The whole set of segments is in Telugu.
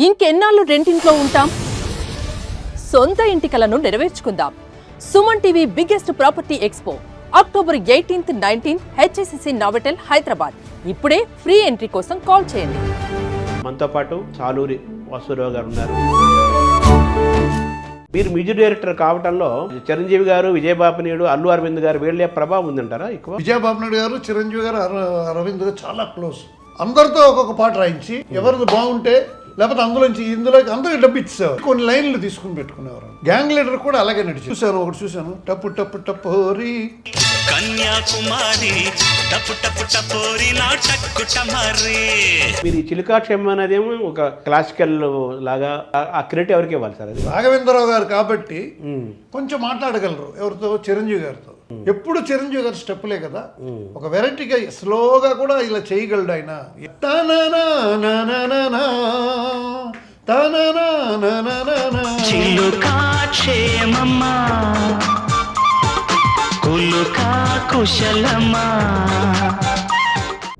ఇంకెన్నాళ్ళు రెంటింట్లో ఉంటాం? సొంత ఇంటి కలను నెరవేర్చుకుందాం. Suman TV biggest property expo October 18th, 19th HSCC Novotel Hyderabad. ఇప్పుడే ఫ్రీ ఎంట్రీ కోసం కాల్ చేయండి. మనతో పాటు సాలూరి వాసురావు గారు ఉన్నారు. మీరు మ్యూజిక్ డైరెక్టర్ కావటంలో చిరంజీవి గారు, విజయబాపినేడు, అల్లు అరవింద్ గారు వీళ్ళ ప్రభావం ఉందంటారా ఎక్కువ? విజయబాపినేడు గారు, చిరంజీవి గారు, అరవింద్ గారు చాలా క్లోజ్. అందరితో ఒక్కొక్క పాట రాయించి ఎవరిది బాగుంటే లేకపోతే అందులోంచి ఇందులోకి అందరికి డబ్బు ఇచ్చేవారు. కొన్ని లైన్లు తీసుకుని పెట్టుకునేవారు. గ్యాంగ్ లీడర్ కూడా అలాగే నడిచి చూశాను. టప్పు టప్పు టప్పోరి కన్యాకుమారి టప్పు టప్పు టప్పోరి నా టక్కు టమరి. మీరు ఈ చిలుకాక్షేమం అనేదేమో ఒక క్లాసికల్ లాగా ఆ క్రెడిట్ ఎవరికి ఇవ్వాలి సార్? అది రాఘవేంద్రరావు గారు కాబట్టి కొంచెం మాట్లాడగలరు. ఎవరితో? చిరంజీవి గారితో. ఎప్పుడు చిరంజీవి గారు స్టెప్పులే కదా, ఒక వెరైటీగా స్లోగా కూడా ఇలా చేయగలడు ఆయన.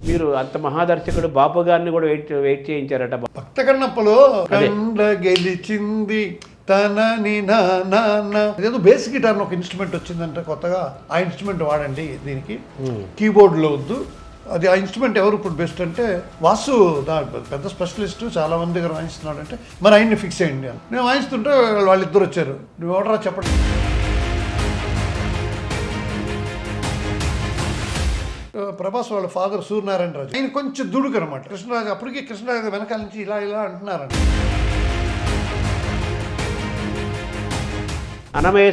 మీరు అంత మహాదర్శకుడు బాపు గారిని కూడా వెయిట్ చేయించారట. భక్త కన్నప్పలో కండ గెలిచింది తనని ఏదో బేస్ గిటార్ ఒక ఇన్స్ట్రుమెంట్ వచ్చిందంటే కొత్తగా, ఆ ఇన్స్ట్రుమెంట్ వాడండి దీనికి, కీబోర్డ్లో వద్దు. అది ఆ ఇన్స్ట్రుమెంట్ ఎవరు ఇప్పుడు బెస్ట్ అంటే వాసు, పెద్ద స్పెషలిస్ట్, చాలా మంది దగ్గర వాయిస్తున్నాడు అంటే మరి ఆయన్ని ఫిక్స్ అయ్యండి అని. నేను వాయిస్తుంటే వాళ్ళిద్దరు వచ్చారు. నువ్వు ఎవడరా చెప్పండి. ప్రభాస్ వాళ్ళ ఫాదర్ సూర్యనారాయణ రాజు, ఆయన కొంచెం దుడుకు అనమాట. కృష్ణరాజు అప్పటికి కృష్ణరాజు వెనకాల నుంచి ఇలా అంటున్నారండి. అన్నమయ్య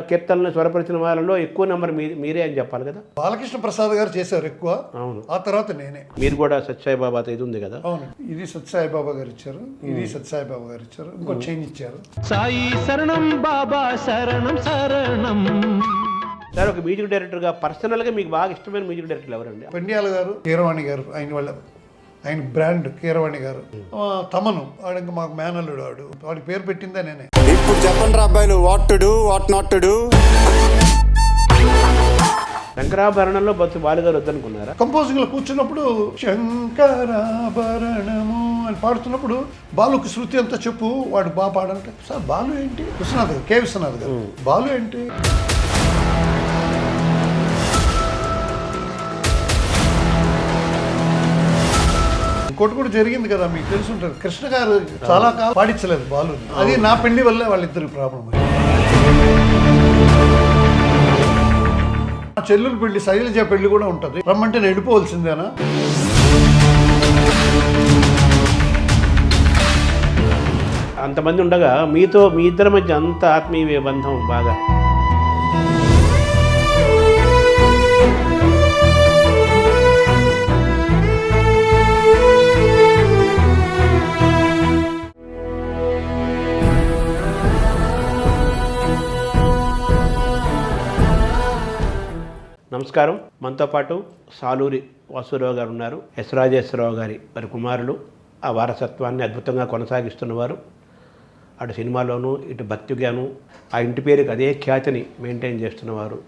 కీర్తనలు స్వరపరిచిన వాళ్ళలో ఎక్కువ నెంబర్ మీరే అని చెప్పాలి కదా. బాలకృష్ణ ప్రసాద్ గారు చేశారు ఎక్కువ. అవును. ఆ తర్వాత నేనే. మీరు కూడా సత్యసాయిబాబా ఇది ఉంది కదా. అవును. ఇది సత్యసాయిబాబా గారు ఇచ్చారు, ఇది సత్యసాయిబాబా గారు ఇచ్చారు, ఇంకో చైన్ ఇచ్చారు. సాయి శరణం బాబా శరణం శరణం. సార్, ఒక మ్యూజిక్ డైరెక్టర్గా పర్సనల్గా మీకు బాగా ఇష్టమైన మ్యూజిక్ డైరెక్టర్ ఎవరండి? పెండియాల గారు, కీరవాణి గారు, ఆయన బ్రాండ్ కీరవాణి గారు. తమను వాడు ఇంకా మాకు మేనల్లుడు, వాడి పేరు పెట్టిందే నేనే. ఇప్పుడు చెప్పండి రా అబ్బాయిలు, what to do, what not to do. శంకరాభరణంలో బాలుగారు వద్దనుకున్నారా? కంపోజింగ్ లో కూర్చున్నప్పుడు శంకరాభరణము అని పాడుతున్నప్పుడు బాలుకి శృతి అంతా చెప్పు, వాడు బాగా పాడంటే, సార్ బాలు ఏంటి? విశ్వనాథ్ గారు, కే విశ్వనాథ్ గారు, బాలు ఏంటి? ఇంకోటి కూడా జరిగింది కదా, మీకు తెలుసుంటారు. కృష్ణ గారు చాలా కాలం పాడించలేదు బాలుని. అది నా పెళ్లి వల్లే వాళ్ళిద్దరికి ప్రాబ్లం. ఆ చెల్లెలు పెళ్లి, శైలజ పెళ్లి కూడా ఉంటుంది. రమ్మంటే నేను వెళ్ళిపోవలసిందేనా? అంతమంది ఉండగా మీ ఇద్దరి మధ్య అంత ఆత్మీయ బంధం బాగా. నమస్కారం. మనతో పాటు సాలూరి వాసురావు గారు ఉన్నారు. ఎస్ రాజేశ్వరరావు గారి వారి కుమారులు. ఆ వారసత్వాన్ని అద్భుతంగా కొనసాగిస్తున్నవారు. అటు సినిమాలోనూ ఇటు భక్తిగాను ఆ ఇంటి పేరుకి అదే ఖ్యాతిని మెయింటైన్ చేస్తున్నవారు.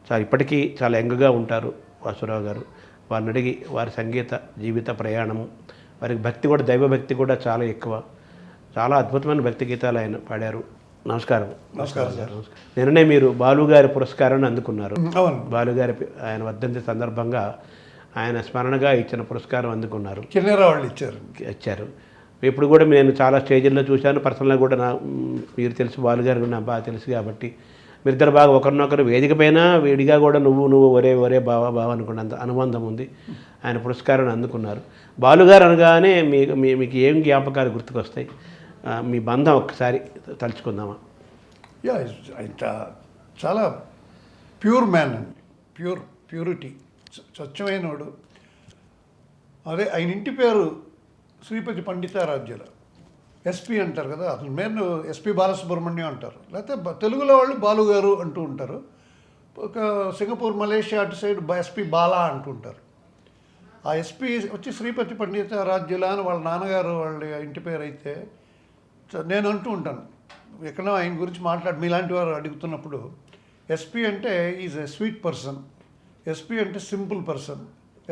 చాలా ఇప్పటికీ చాలా యంగ్గా ఉంటారు వాసురావు గారు. వారిని అడిగి వారి సంగీత జీవిత ప్రయాణము, వారికి భక్తి కూడా, దైవభక్తి కూడా చాలా ఎక్కువ. చాలా అద్భుతమైన భక్తి గీతాలు ఆయన పాడారు. నమస్కారం. నమస్కారం సార్. నిన్ననే మీరు బాలుగారి పురస్కారాన్ని అందుకున్నారు. అవును. బాలుగారి ఆయన వర్ధంతి సందర్భంగా ఆయన స్మరణగా ఇచ్చిన పురస్కారం అందుకున్నారు. కిన్నెరా వాళ్ళు ఇచ్చారు. ఇప్పుడు కూడా నేను చాలా స్టేజ్ల్లో చూశాను. పర్సనల్గా కూడా మీరు తెలుసు, బాలుగారు నాకు బాగా తెలుసు కాబట్టి మీరిద్దరు బాగా ఒకరినొకరు వేదిక పైన వేడిగా కూడా నువ్వు ఒరే బావ అనుకున్నంత అనుబంధం ఉంది. ఆయన పురస్కారాన్ని అందుకున్నారు. బాలుగారు అనగానే మీకు ఏం జ్ఞాపకాలు గుర్తుకొస్తాయి? మీ బంధం ఒక్కసారి తలుచుకుందామా? చాలా ప్యూర్ మ్యాన్ అండి. ప్యూరిటీ, స్వచ్ఛమైనవాడు. అదే ఆయన ఇంటి పేరు శ్రీపతి పండితారాధ్యుల, ఎస్పీ అంటారు కదా. అసలు మెయిన్ ఎస్పీ బాలసుబ్రహ్మణ్యం అంటారు, లేకపోతే తెలుగులో వాళ్ళు బాలుగారు అంటూ ఉంటారు. ఒక సింగపూర్, మలేషియా అటు సైడ్ ఎస్పీ బాలా అంటుంటారు. ఆ ఎస్పీ వచ్చి శ్రీపతి పండితారాధ్యుల అని వాళ్ళ నాన్నగారు వాళ్ళ ఇంటి పేరు అయితే, నేను అంటూ ఉంటాను ఎక్కడో ఆయన గురించి మీలాంటి వారు అడుగుతున్నప్పుడు, ఎస్పీ అంటే is a sweet person, SP అంటే సింపుల్ పర్సన్,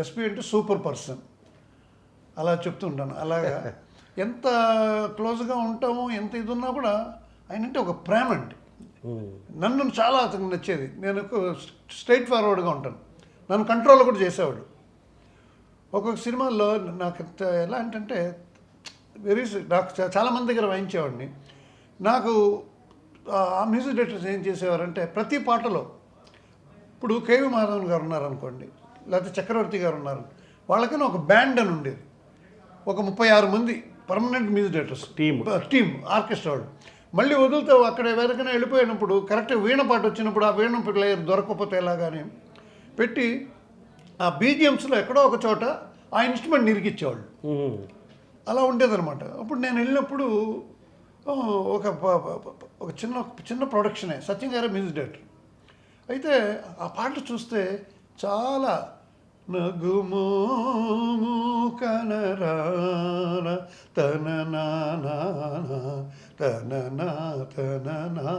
ఎస్పీ అంటే సూపర్ పర్సన్, అలా చెప్తుంటాను. అలాగా ఎంత క్లోజ్గా ఉంటామో ఎంత ఇది ఉన్నా కూడా ఆయన అంటే ఒక ప్రేమ అండి. నన్ను చాలా అతనికి నచ్చేది. నేను స్ట్రైట్ ఫార్వర్డ్గా ఉంటాను. నన్ను కంట్రోల్ కూడా చేసేవాడు. ఒక్కొక్క సినిమాల్లో నాకు ఎలా అంటే నాకు చాలామంది దగ్గర వాయించేవాడిని. నాకు ఆ మ్యూజిక్ డైరెక్టర్స్ ఏం చేసేవారంటే ప్రతి పాటలో ఇప్పుడు కేవి మాధవన్ గారు ఉన్నారనుకోండి, లేకపోతే చక్రవర్తి గారు ఉన్నారు, వాళ్ళకైనా ఒక బ్యాండ్ అని ఉండేది. ఒక 36 మంది permanent music directors team orchestra వాళ్ళు. మళ్ళీ వదులుతూ అక్కడ ఎవరికైనా వెళ్ళిపోయినప్పుడు కరెక్ట్గా వీణ పాట వచ్చినప్పుడు ఆ వీణ ప్లేయర్ దొరకకపోతే ఎలాగానే పెట్టి ఆ బీజిఎమ్స్లో ఎక్కడో ఒక చోట ఆ ఇన్స్ట్రుమెంట్ నిరికిచ్చేవాళ్ళు. అలా ఉండేదన్నమాట. అప్పుడు నేను వెళ్ళినప్పుడు ఒక చిన్న ప్రొడక్షనే, సత్యం గారే మ్యూజిక్ డైరెక్టర్. అయితే ఆ పాట చూస్తే చాలా నగుమోము కనరాన తననా తననా తననా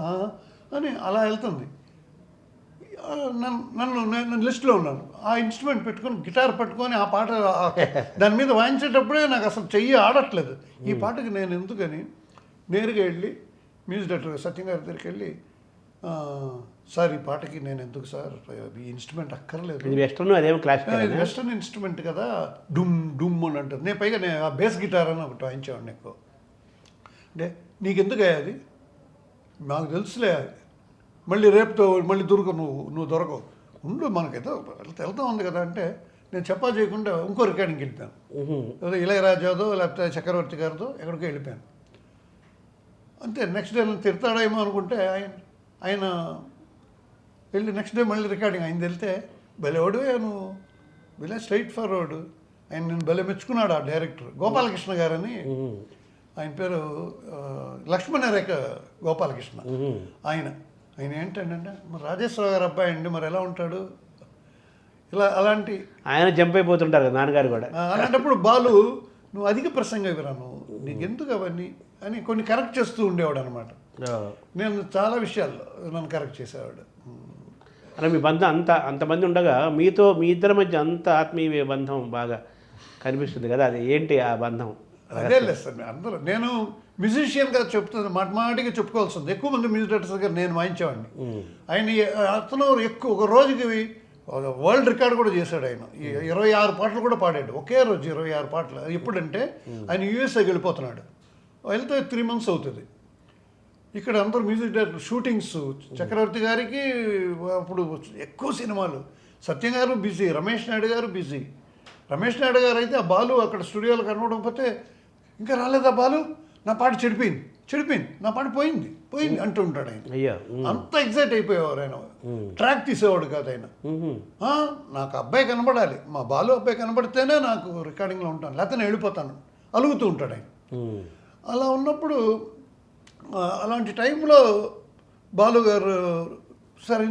అని అలా వెళ్తుంది. నేను లిస్టులో ఉన్నాను. ఆ ఇన్స్ట్రుమెంట్ పెట్టుకొని గిటార్ పట్టుకొని ఆ పాట దాని మీద వాయించేటప్పుడే నాకు అసలు చెయ్యి ఆడట్లేదు. ఈ పాటకి నేను ఎందుకని నేరుగా వెళ్ళి మ్యూజిక్ డైరెక్టర్ సత్యం గారి దగ్గరికి వెళ్ళి, సార్ ఈ పాటకి నేను ఎందుకు సార్ ఈ ఇన్స్ట్రుమెంట్ అక్కర్లేదు, ఇది వెస్టర్న్ ఇన్స్ట్రుమెంట్ కదా, డుమ్ డుమ్ అని అంటుంది. నేను పైగా నేను ఆ బేస్ గిటార్ అని ఒకటి వాయించేవాడిని ఎక్కువ. అంటే నీకెందుకు అది, నాకు తెలుసులే, మళ్ళీ రేపుతో మళ్ళీ నువ్వు దొరకవు, ఉండు మనకైతే వెళ్తా ఉంది కదా అంటే నేను చెప్పా చేయకుండా ఇంకో రికార్డింగ్కి వెళ్ళిపోయాను. లేదా ఇళయరాజాదో లేకపోతే చక్రవర్తి గారితో ఎక్కడికో వెళ్ళిపోయాను. అంతే. నెక్స్ట్ డే నన్ను తిడతాడేమో అనుకుంటే ఆయన వెళ్ళి నెక్స్ట్ డే మళ్ళీ రికార్డింగ్ అయింది. వెళ్తే భలేవాడు నువ్వు, భలే స్ట్రైట్ ఫార్వర్డ్. ఆయన నేను భలే మెచ్చుకున్నాడు ఆ డైరెక్టర్ గోపాలకృష్ణ గారని. ఆయన పేరు లక్ష్మణరేఖ గోపాలకృష్ణ. ఆయన ఏంటంటే మరి రాజేశ్వరరావు గారు అబ్బాయి అండి, మరి ఎలా ఉంటాడు, ఇలా అలాంటి ఆయన జంప్ అయిపోతుంటారు కదా నాన్నగారు కూడా. అలాంటప్పుడు బాలు నువ్వు అధిక ప్రసంగం ఇవ్వరా, నువ్వు నీకు ఎందుకు అవన్నీ అని కొన్ని కరెక్ట్ చేస్తూ ఉండేవాడు అనమాట. నేను చాలా విషయాల్లో నన్ను కరెక్ట్ చేసేవాడు. అలా మీ బంధం అంతమంది ఉండగా మీ ఇద్దరి మధ్య అంత ఆత్మీయ బంధం బాగా కనిపిస్తుంది కదా, అది ఏంటి ఆ బంధం? అదే లేదు సార్, అందరూ నేను మ్యూజిషియన్గా చెప్తుంది మాటిగా చెప్పుకోవాల్సి ఉంది. ఎక్కువ మంది మ్యూజిక్ డైరెక్టర్స్ దగ్గర నేను వాయించేవాడిని. అతను ఎక్కువ ఒక రోజుకి వరల్డ్ రికార్డ్ కూడా చేశాడు. ఆయన 26 పాటలు కూడా పాడాడు ఒకే రోజు, 26 పాటలు. అది ఎప్పుడంటే ఆయన యూఎస్ఏకి వెళ్ళిపోతున్నాడు, వెళ్తే 3 months అవుతుంది. ఇక్కడ అందరూ మ్యూజిక్ డైరెక్టర్ షూటింగ్స్, చక్రవర్తి గారికి అప్పుడు ఎక్కువ సినిమాలు, సత్యం గారు బిజీ, రమేష్ నాయుడు గారు బిజీ. రమేష్ నాయుడు గారు అయితే ఆ బాలు అక్కడ స్టూడియోలో కనబడకపోతే ఇంకా రాలేదా బాలు, నా పాట చెడిపోయింది, నా పాట పోయింది అంటూ ఉంటాడు ఆయన. అంత ఎగ్జైట్ అయిపోయేవారు ఆయన. ట్రాక్ తీసేవాడు కాదు ఆయన. నాకు అబ్బాయి కనబడాలి, మా బాలు అబ్బాయి కనబడితేనే నాకు రికార్డింగ్లో ఉంటాను, లేకపోతే నేను వెళ్ళిపోతాను, అలుగుతూ ఉంటాడు ఆయన. అలా ఉన్నప్పుడు అలాంటి టైంలో బాలు గారు సరే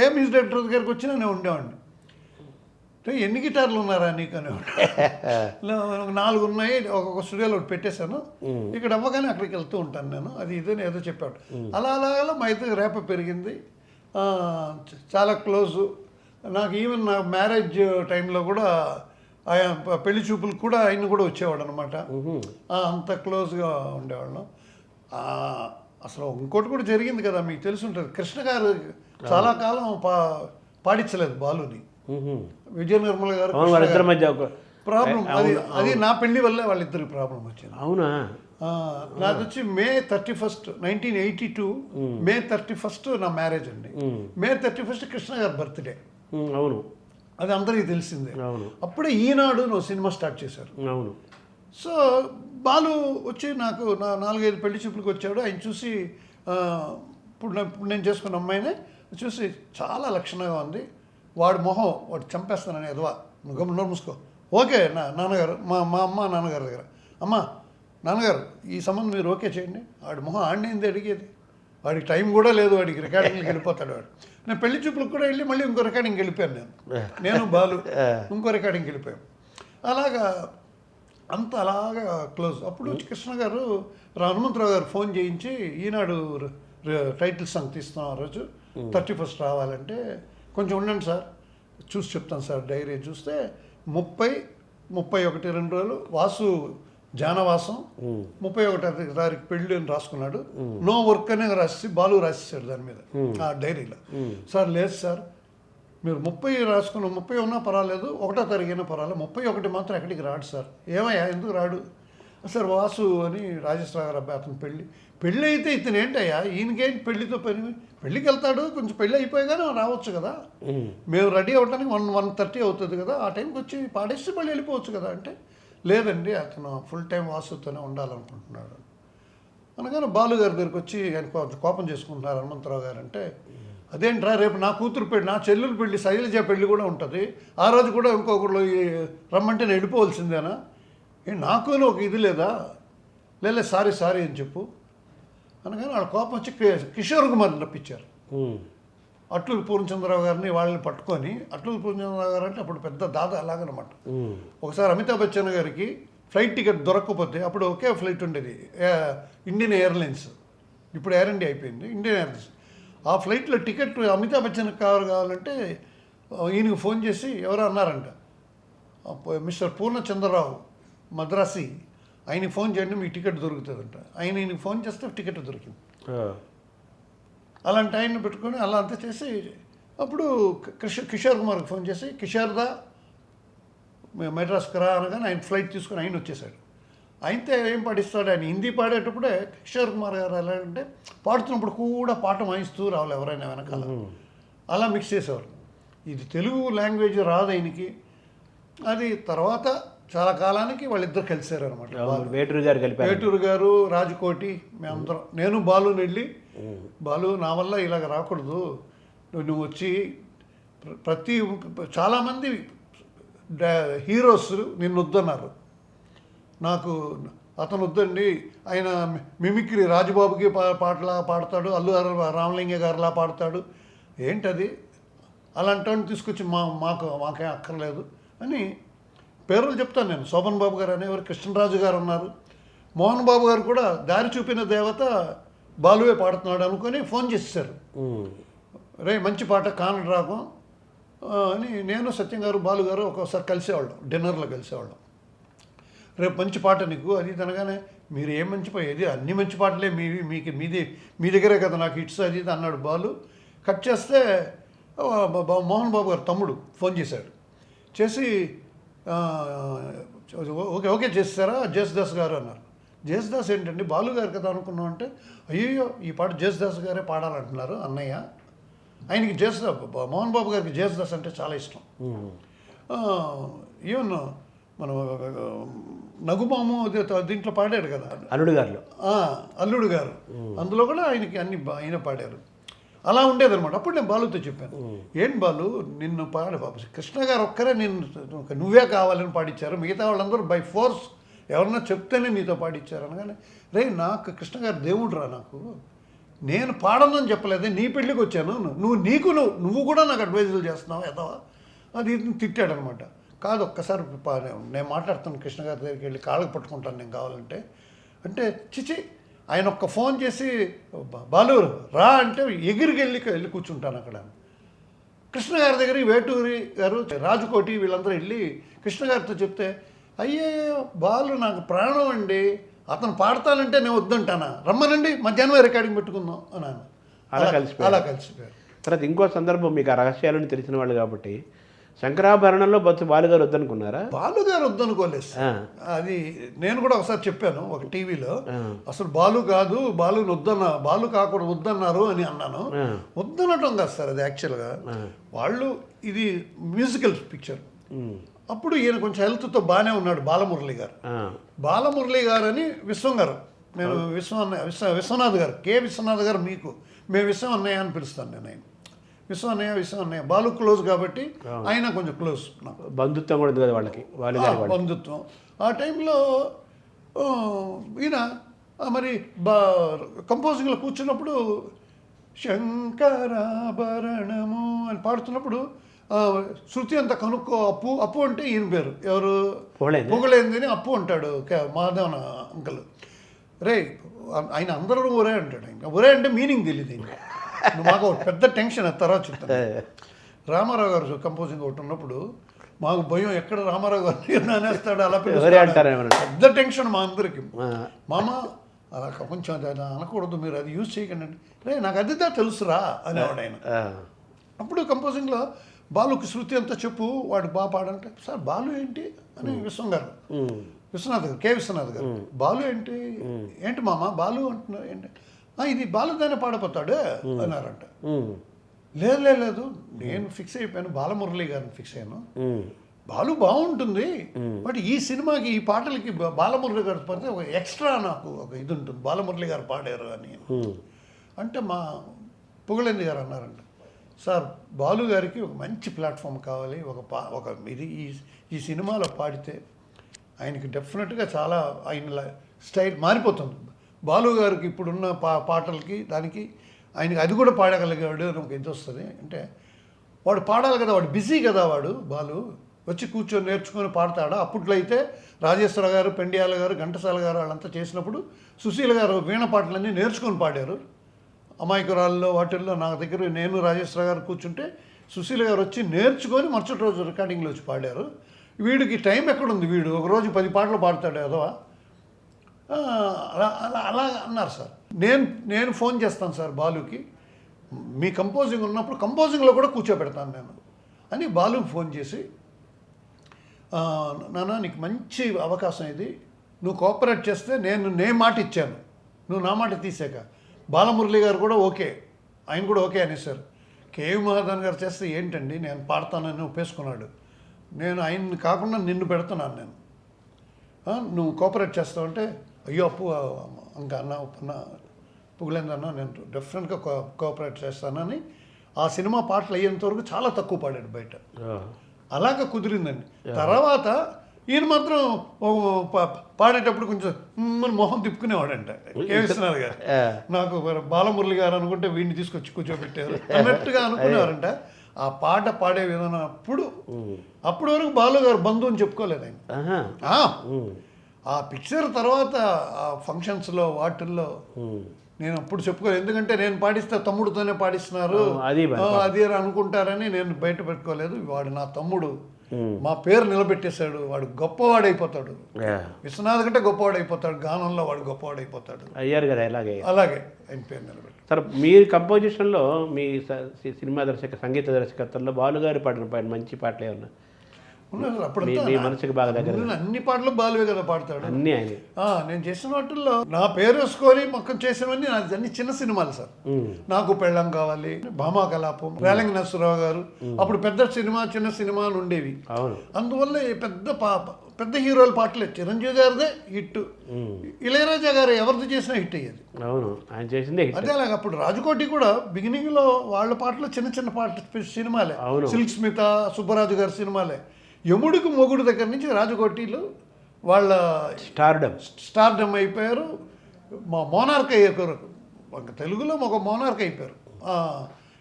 ఏ మ్యూజిక్ డైరెక్టర్ దగ్గరికి వచ్చినా నేను ఉండేవాడిని. ఎన్ని గిటార్లు ఉన్నారా నీకు అనేవాడు. 4 ఉన్నాయి, ఒక్కొక్క స్టూడియోలో ఒకటి పెట్టేశాను, ఇక్కడ అవ్వగానే అక్కడికి వెళ్తూ ఉంటాను నేను, అది ఇదని ఏదో చెప్పాడు. అలా మా ఇద్దరు రేప పెరిగింది, చాలా క్లోజు. నాకు ఈవెన్ నా మ్యారేజ్ టైంలో కూడా ఆయన పెళ్లి చూపులకు కూడా ఆయన కూడా వచ్చేవాడు అనమాట. అంత క్లోజ్గా ఉండేవాళ్ళం. అసలు ఇంకోటి కూడా జరిగింది కదా, మీకు తెలిసి ఉంటుంది, కృష్ణ గారు చాలా కాలం పాడించలేదు బాలుని. విజయ నిర్మల గారు ప్రాబ్లం, అది నా పెళ్లి వల్లే వాళ్ళిద్దరికి ప్రాబ్లం వచ్చింది. అవునా? నాది వచ్చి May 31st, 1982 May 31st నా మ్యారేజ్ అండి. May 31st కృష్ణ గారి బర్త్డే. అవును, అది అందరికీ తెలిసిందే. అవును. అప్పుడే ఈనాడు సినిమా స్టార్ట్ చేశారు. అవును. సో బాలు వచ్చి నాకు 4-5 పెళ్లి చూపులకు వచ్చాడు. ఆయన చూసి ఇప్పుడు నేను చేసుకున్న అమ్మాయినే చూసి చాలా లక్షణంగా ఉంది, వాడు మొహం వాడు చంపేస్తానని ఎదవా, నువ్వు నోరు మూసుకో, ఓకే నాన్నగారు, మా అమ్మ నాన్నగారి దగ్గర, అమ్మ నాన్నగారు ఈ సంబంధం మీరు ఓకే చేయండి. వాడి మొహం ఆడినేంది అడిగేది, వాడికి టైం కూడా లేదు, వాడికి రికార్డింగ్కి వెళ్ళిపోతాడు వాడు. నేను పెళ్లి చూపులకు కూడా వెళ్ళి మళ్ళీ ఇంకో రికార్డింగ్కి వెళ్ళిపోయాను. నేను బాలు ఇంకో రికార్డింగ్కి వెళ్ళిపోయాం. అలాగా అలాగా క్లోజ్. అప్పుడు కృష్ణ గారు హనుమంతరావు గారు ఫోన్ చేయించి ఈనాడు టైటిల్ సాంగ్ తీస్తున్నాం ఆ రోజు, 31st రావాలంటే కొంచెం ఉండండి సార్ చూసి చెప్తాను సార్. డైరీ చూస్తే 30, 31 2 రోజులు వాసు జానవాసం 31వ తారీఖు పెళ్ళి అని రాసుకున్నాడు. నో వర్క్ అనే రాసి బాలు రాసేసాడు దాని మీద ఆ డైరీలో. సార్ లేదు సార్, మీరు 30 రాసుకున్న 30 ఉన్నా పర్వాలేదు, 1వ తారీఖు అయినా పర్వాలేదు, 31 మాత్రం ఎక్కడికి రాడు సార్. ఏమయ్యా ఎందుకు రాడు? సార్ వాసు అని రాజేశ్వర గారు అబ్బాయి, అతను పెళ్ళి అయితే ఇతను ఏంటయ్యా, ఈయనకేంటి పెళ్లితో పని, పెళ్ళికి వెళ్తాడు, కొంచెం పెళ్ళి అయిపోయాగానే రావచ్చు కదా, మేము రెడీ అవ్వడానికి 1:30 అవుతుంది కదా, ఆ టైంకి వచ్చి పాడేసి మళ్ళీ వెళ్ళిపోవచ్చు కదా అంటే, లేదండి అతను ఫుల్ టైం వాసుతోనే ఉండాలనుకుంటున్నాడు అనగానే బాలు గారి దగ్గరికి వచ్చి ఆయన కొంచెం కోపం చేసుకుంటున్నారు హనుమంతరావు గారు. అంటే అదేంట్రా, రేపు నా కూతురు పెళ్ళి, నా చెల్లెలు పెళ్ళి, శైలజ పెళ్ళి కూడా ఉంటుంది, ఆ రోజు కూడా ఇంకొకళ్ళు రమ్మంటే నేను వెళ్ళిపోవలసిందేనా, నాకు ఒక ఇది లేదా, లేదు సారీ అని చెప్పు అనగానే వాళ్ళ కోపం వచ్చి కిషోర్ కుమార్ని రప్పించారు. అట్లూరి పూర్ణచంద్రరావు గారిని వాళ్ళని పట్టుకొని, అట్లూరి పూర్ణచంద్రరావు గారు అంటే అప్పుడు పెద్ద దాదా అలాగనమాట. ఒకసారి అమితాబ్ బచ్చన్ గారికి ఫ్లైట్ టికెట్ దొరకకపోతే, అప్పుడు ఒకే ఫ్లైట్ ఉండేది ఇండియన్ ఎయిర్లైన్స్, ఇప్పుడు ఎయిర్ ఇండియా అయిపోయింది, ఇండియన్ ఎయిర్లైన్స్. ఆ ఫ్లైట్లో టికెట్ అమితాబ్ బచ్చన్ కావాలంటే ఈయనకి ఫోన్ చేసి ఎవరో అన్నారంట, మిస్టర్ పూర్ణచంద్రరావు మద్రాసి, ఆయనకి ఫోన్ చేయండి మీ టికెట్ దొరుకుతుందంట. ఈయనకి ఫోన్ చేస్తే టికెట్ దొరికింది. అలాంటి ఆయన్ని పెట్టుకొని అలా అంతా చేసి అప్పుడు కిషోర్ కుమార్కి ఫోన్ చేసి, కిషోర్దా మెడ్రాస్కి రా అనగానే ఆయన ఫ్లైట్ తీసుకొని ఆయన వచ్చేసాడు. అయితే ఏం పాటిస్తాడు, ఆయన హిందీ పాడేటప్పుడే కిషోర్ కుమార్ గారు ఎలా అంటే పాడుతున్నప్పుడు కూడా పాట వాయిస్తూ రావాలి ఎవరైనా వెనకాల, అలా మిక్స్ చేసేవారు. ఇది తెలుగు లాంగ్వేజ్ రాదు ఆయనకి. అది తర్వాత చాలా కాలానికి వాళ్ళిద్దరు కలిసారు అనమాట. వేటూరు గారు, రాజకోటి, మేమందరం, నేను బాలుని వెళ్ళి, బాలు నా వల్ల ఇలాగ రాకూడదు, నువ్వు వచ్చి చాలామంది హీరోస్ నిన్ను వద్దన్నారు, నాకు అతను వద్దండి, ఆయన మిమిక్రీ రాజుబాబుకి పాటలా పాడతాడు, అల్లు రామలింగ గారిలా పాడతాడు, ఏంటది అలాంటి తీసుకొచ్చి మాకేం అక్కర్లేదు అని పేర్లు చెప్తాను నేను. శోభన్ బాబు గారు అనేవారు, కృష్ణరాజు గారు ఉన్నారు, మోహన్ బాబు గారు కూడా దారి చూపిన దేవత బాలువే పాడుతున్నాడు అనుకొని ఫోన్ చేసేసారు, రే మంచి పాట కానడు రాగం అని. నేను సత్యం గారు బాలు గారు ఒక్కోసారి కలిసేవాళ్ళం, డిన్నర్లో కలిసేవాళ్ళం. రేపు మంచి పాట నీకు అది అనగానే, మీరు ఏం మంచి పాట, ఏది అన్ని మంచి పాటలే మీ దగ్గరే కదా నాకు హిట్స్ అది ఇది అన్నాడు బాలు. కట్ చేస్తే మోహన్ బాబు గారు తమ్ముడు ఫోన్ చేశాడు, చేసి ఓకే చేస్తారా జేసుదాస్ గారు అన్నారు. జేసుదాస్ ఏంటండి బాలు గారు కదా అనుకున్నాం అంటే, అయ్యో ఈ పాట జేసుదాస్ గారే పాడాలంటున్నారు అన్నయ్య. ఆయనకి మోహన్ బాబు గారికి జేసుదాస్ అంటే చాలా ఇష్టం. ఈవెన్ మన నగుమాము దీంట్లో పాడాడు కదా అల్లుడు గారు, అందులో కూడా ఆయనకి ఆయన పాడారు. అలా ఉండేదన్నమాట. అప్పుడు నేను బాలుతో చెప్పాను, ఏంటి బాలు నిన్ను బాబు కృష్ణ గారు ఒక్కరే నువ్వే కావాలని పాడించారు, మిగతా వాళ్ళందరూ బై ఫోర్స్ ఎవరన్నా చెప్తేనే నీతో పాడించారు అనగానే, రే నాకు కృష్ణ గారు దేవుడు రా, నాకు నేను పాడనని చెప్పలేదే, నీ పెళ్ళికి వచ్చాను, నువ్వు కూడా నాకు అడ్వైజులు చేస్తున్నావు ఎదవా అది తిట్టాడనమాట. కాదు ఒక్కసారి నేను మాట్లాడుతాను కృష్ణ గారి దగ్గరికి వెళ్ళి కాళ్ళకు పట్టుకుంటాను నేను కావాలంటే అంటే, చిచి ఆయన ఒక్క ఫోన్ చేసి బాలు రా అంటే ఎగిరికి వెళ్ళి కూర్చుంటాను అక్కడ. కృష్ణ గారి దగ్గర వేటూరి గారు, రాజకోటి వీళ్ళందరూ వెళ్ళి కృష్ణ గారితో చెప్తే, అయ్యో బాలు నాకు ప్రాణం అండి, అతను పాడతానంటే నేను వద్దంటానా, రమ్మనండి మధ్యాహ్నం రికార్డింగ్ పెట్టుకుందాం అన్నాను. అలా కలిసిపోయారు. తర్వాత ఇంకో సందర్భం, మీకు ఆ రహస్యాలను తెలిసిన వాళ్ళు కాబట్టి, శంకరాభరణంలో బాలుగారు వద్దనుకున్నారా? బాలుగారు వద్దనుకోలేదు. అది నేను కూడా ఒకసారి చెప్పాను ఒక టీవీలో, అసలు బాలు కాదు, బాలు కాకుండా వద్దన్నారు అని అన్నాను. వద్దనటం కాదు సార్, అది యాక్చువల్గా వాళ్ళు ఇది మ్యూజికల్ పిక్చర్. అప్పుడు ఈయన కొంచెం హెల్త్తో బాగానే ఉన్నాడు, బాలమురళి గారు అని విశ్వం గారు, నేను విశ్వనాథ్ గారు, కే విశ్వనాథ్ గారు, మేము విశ్వం అన్నయ్య అని పిలుస్తాను నేను. ఆయన విశ్వం అన్నయ్య బాలు క్లోజ్ కాబట్టి ఆయన కొంచెం క్లోజ్, నాకు బంధుత్వం కూడా ఉంది వాళ్ళకి, బంధుత్వం. ఆ టైంలో ఈయన మరి కంపోజింగ్లో కూర్చున్నప్పుడు శంకరాభరణము అని పాడుతున్నప్పుడు శృతి అంతా కనుక్కో, అప్పు అంటే ఈయన పేరు, ఎవరు పొగలేందని అప్పు అంటాడు మాధవన్ అంకల్. రే ఆయన అందరూ ఒరే అంటాడు, ఆయన ఒరే అంటే మీనింగ్ తెలియదు. మాకు పెద్ద టెన్షన్, తర్వాత చెప్తాను. రామారావు గారు కంపోజింగ్ ఒకటి ఉన్నప్పుడు మాకు భయం ఎక్కడ రామారావు గారు అనేస్తాడు అలా ఎవరే అంటారు పిలుస్తాడు. ఏమన్నా? పెద్ద టెన్షన్ మా అందరికి. ఆ, మామ అలా కొంచెం అది అనకూడదు, మీరు అది యూజ్ చేయకండి అంటే, రే నాకు అదిదా తెలుసురా అనేవాడు ఆయన. ఆ, అప్పుడు కంపోజింగ్లో బాలుకి శృతి అంతా చెప్పు, వాడు బాగా పాడంటే, సార్ బాలు ఏంటి అని విశ్వనాథ్ గారు, కె విశ్వనాథ్ గారు, బాలు ఏంటి ఏంటి మామ బాలు అంటున్నారు ఏంటి, ఇది బాలుగానే పాడపోతాడు అన్నారంట. లేదు నేను ఫిక్స్ అయిపోయాను, బాలమురళి గారిని ఫిక్స్ అయ్యాను. బాలు బాగుంటుంది, బట్ ఈ సినిమాకి ఈ పాటలకి బాలమురళి గారు పడితే ఒక ఎక్స్ట్రా నాకు ఒక ఇది ఉంటుంది, బాలమురళి గారు పాడారు అని. అంటే మా పుగళేంద్ర గారు అన్నారంట, సార్ బాలు గారికి ఒక మంచి ప్లాట్ఫామ్ కావాలి, ఒక ఇది ఈ సినిమాలో పాడితే ఆయనకి డెఫినెట్గా చాలా ఆయన స్టైల్ మారిపోతుంది. బాలు గారికి ఇప్పుడున్న పాటలకి దానికి ఆయనకి అది కూడా పాడగలిగాడు అని ఒక ఇది వస్తుంది. అంటే వాడు పాడాలి కదా, వాడు బిజీ కదా, వాడు బాలు వచ్చి కూర్చొని నేర్చుకొని పాడతాడా. అప్పట్లో అయితే రాజేశ్వర గారు, పెండియాల గారు, ఘంటసాల గారు వాళ్ళంతా చేసినప్పుడు సుశీల గారు వీణ పాటలన్నీ నేర్చుకొని పాడారు. అమాయకురాల్లో వాటిల్లో నా దగ్గర నేను రాజేశ్వర గారు కూర్చుంటే సుశీల గారు వచ్చి నేర్చుకొని మరుసటి రోజు రికార్డింగ్లో వచ్చి పాడారు. వీడికి టైం ఎక్కడుంది, వీడు ఒకరోజు 10 పాటలు పాడతాడు అదవా అలా అన్నారు సార్. నేను ఫోన్ చేస్తాను సార్ బాలుకి, మీ కంపోజింగ్ ఉన్నప్పుడు కంపోజింగ్లో కూడా కూర్చోబెడతాను నేను అని బాలుకి ఫోన్ చేసి, నాన్న నీకు మంచి అవకాశం ఇది, నువ్వు కోఆపరేట్ చేస్తే నేను మాట ఇచ్చాను, నువ్వు నా మాట తీసాక బాలమురళి గారు కూడా ఓకే, ఆయన కూడా ఓకే అనేసారు. కేవి మహాదాన్ గారు చేస్తే ఏంటండి నేను పాడతానని ఒప్పేసుకున్నాడు. నేను ఆయన్ని కాకుండా నిన్ను పెడుతున్నాను నేను, నువ్వు కోఆపరేట్ చేస్తావంటే అయ్యో అప్పు ఇంకా అన్న పుగలేందన్న నేను డెఫినెట్గా కోఆపరేట్ చేస్తానని ఆ సినిమా పాటలు అయ్యేంత వరకు చాలా తక్కువ పాడాడు బయట. అలాగ కుదిరిందండి. తర్వాత ఈయన మాత్రం పాడేటప్పుడు కొంచెం మొహం తిప్పుకునేవాడంట కె విశ్వనాథ్ గారు. నాకు బాలమురళి గారు అనుకుంటే వీడిని తీసుకొచ్చి కూర్చోబెట్టారు అన్నట్టుగా అనుకునేవారంట. ఆ పాట పాడే విధానం అప్పటి వరకు బాలు గారు బంధువు అని చెప్పుకోలేదు ఆయన. ఆ పిక్చర్ తర్వాత ఆ ఫంక్షన్స్లో వాటిల్లో నేను అప్పుడు చెప్పుకోలేదు, ఎందుకంటే నేను పాడిస్తే తమ్ముడితోనే పాడిస్తున్నారు అది అనుకుంటారని నేను బయట పెట్టుకోలేదు. వాడు నా తమ్ముడు, మా పేరు నిలబెట్టేశాడు, వాడు గొప్పవాడైపోతాడు, విశ్వనాథ్ కంటే గొప్పవాడైపోతాడు, గానంలో వాడు గొప్పవాడైపోతాడు అయ్యారు కదా. అలాగే ఆయన పేరు నిలబెట్టాడు. సార్ మీ కంపోజిషన్లో మీ సినిమా సంగీత దర్శకత్వంలో బాలుగారు పాడిన మంచి పాటలు ఏమన్నా అప్పుడు మనసుకి బాగా దగ్గర? అన్ని పాటలు బాలువే కదా పాడతాడు అన్ని ఆయన. నేను చేసిన వాటిల్లో నా పేరు వేసుకొని మొక్కం చేసినవన్నీ అన్ని చిన్న సినిమాలు సార్. నాకు పెళ్ళం కావాలి, భామా కలాపం, రేలంగి నరసరావు గారు, అప్పుడు పెద్ద సినిమా చిన్న సినిమాలు ఉండేవి. అందువల్ల పెద్ద హీరోల పాటలే. చిరంజీవి గారిదే హిట్, ఇళయరాజా గారు ఎవరిది చేసినా హిట్ అయ్యేది. అవును, ఆయన చేసిందే. అదే అలాగే అప్పుడు రాజకోటి కూడా బిగినింగ్ లో వాళ్ళ పాటలు చిన్న పాటలు సినిమాలే. సిల్క్ స్మిత, సుబ్బరాజు గారి సినిమాలే. యముడికి మొగుడు దగ్గర నుంచి రాజకోటిలో వాళ్ళ స్టార్డమ్ అయిపోయారు. మా మోనార్క్ అయ్యారు, తెలుగులో ఒక మోనార్క్ అయిపోయారు.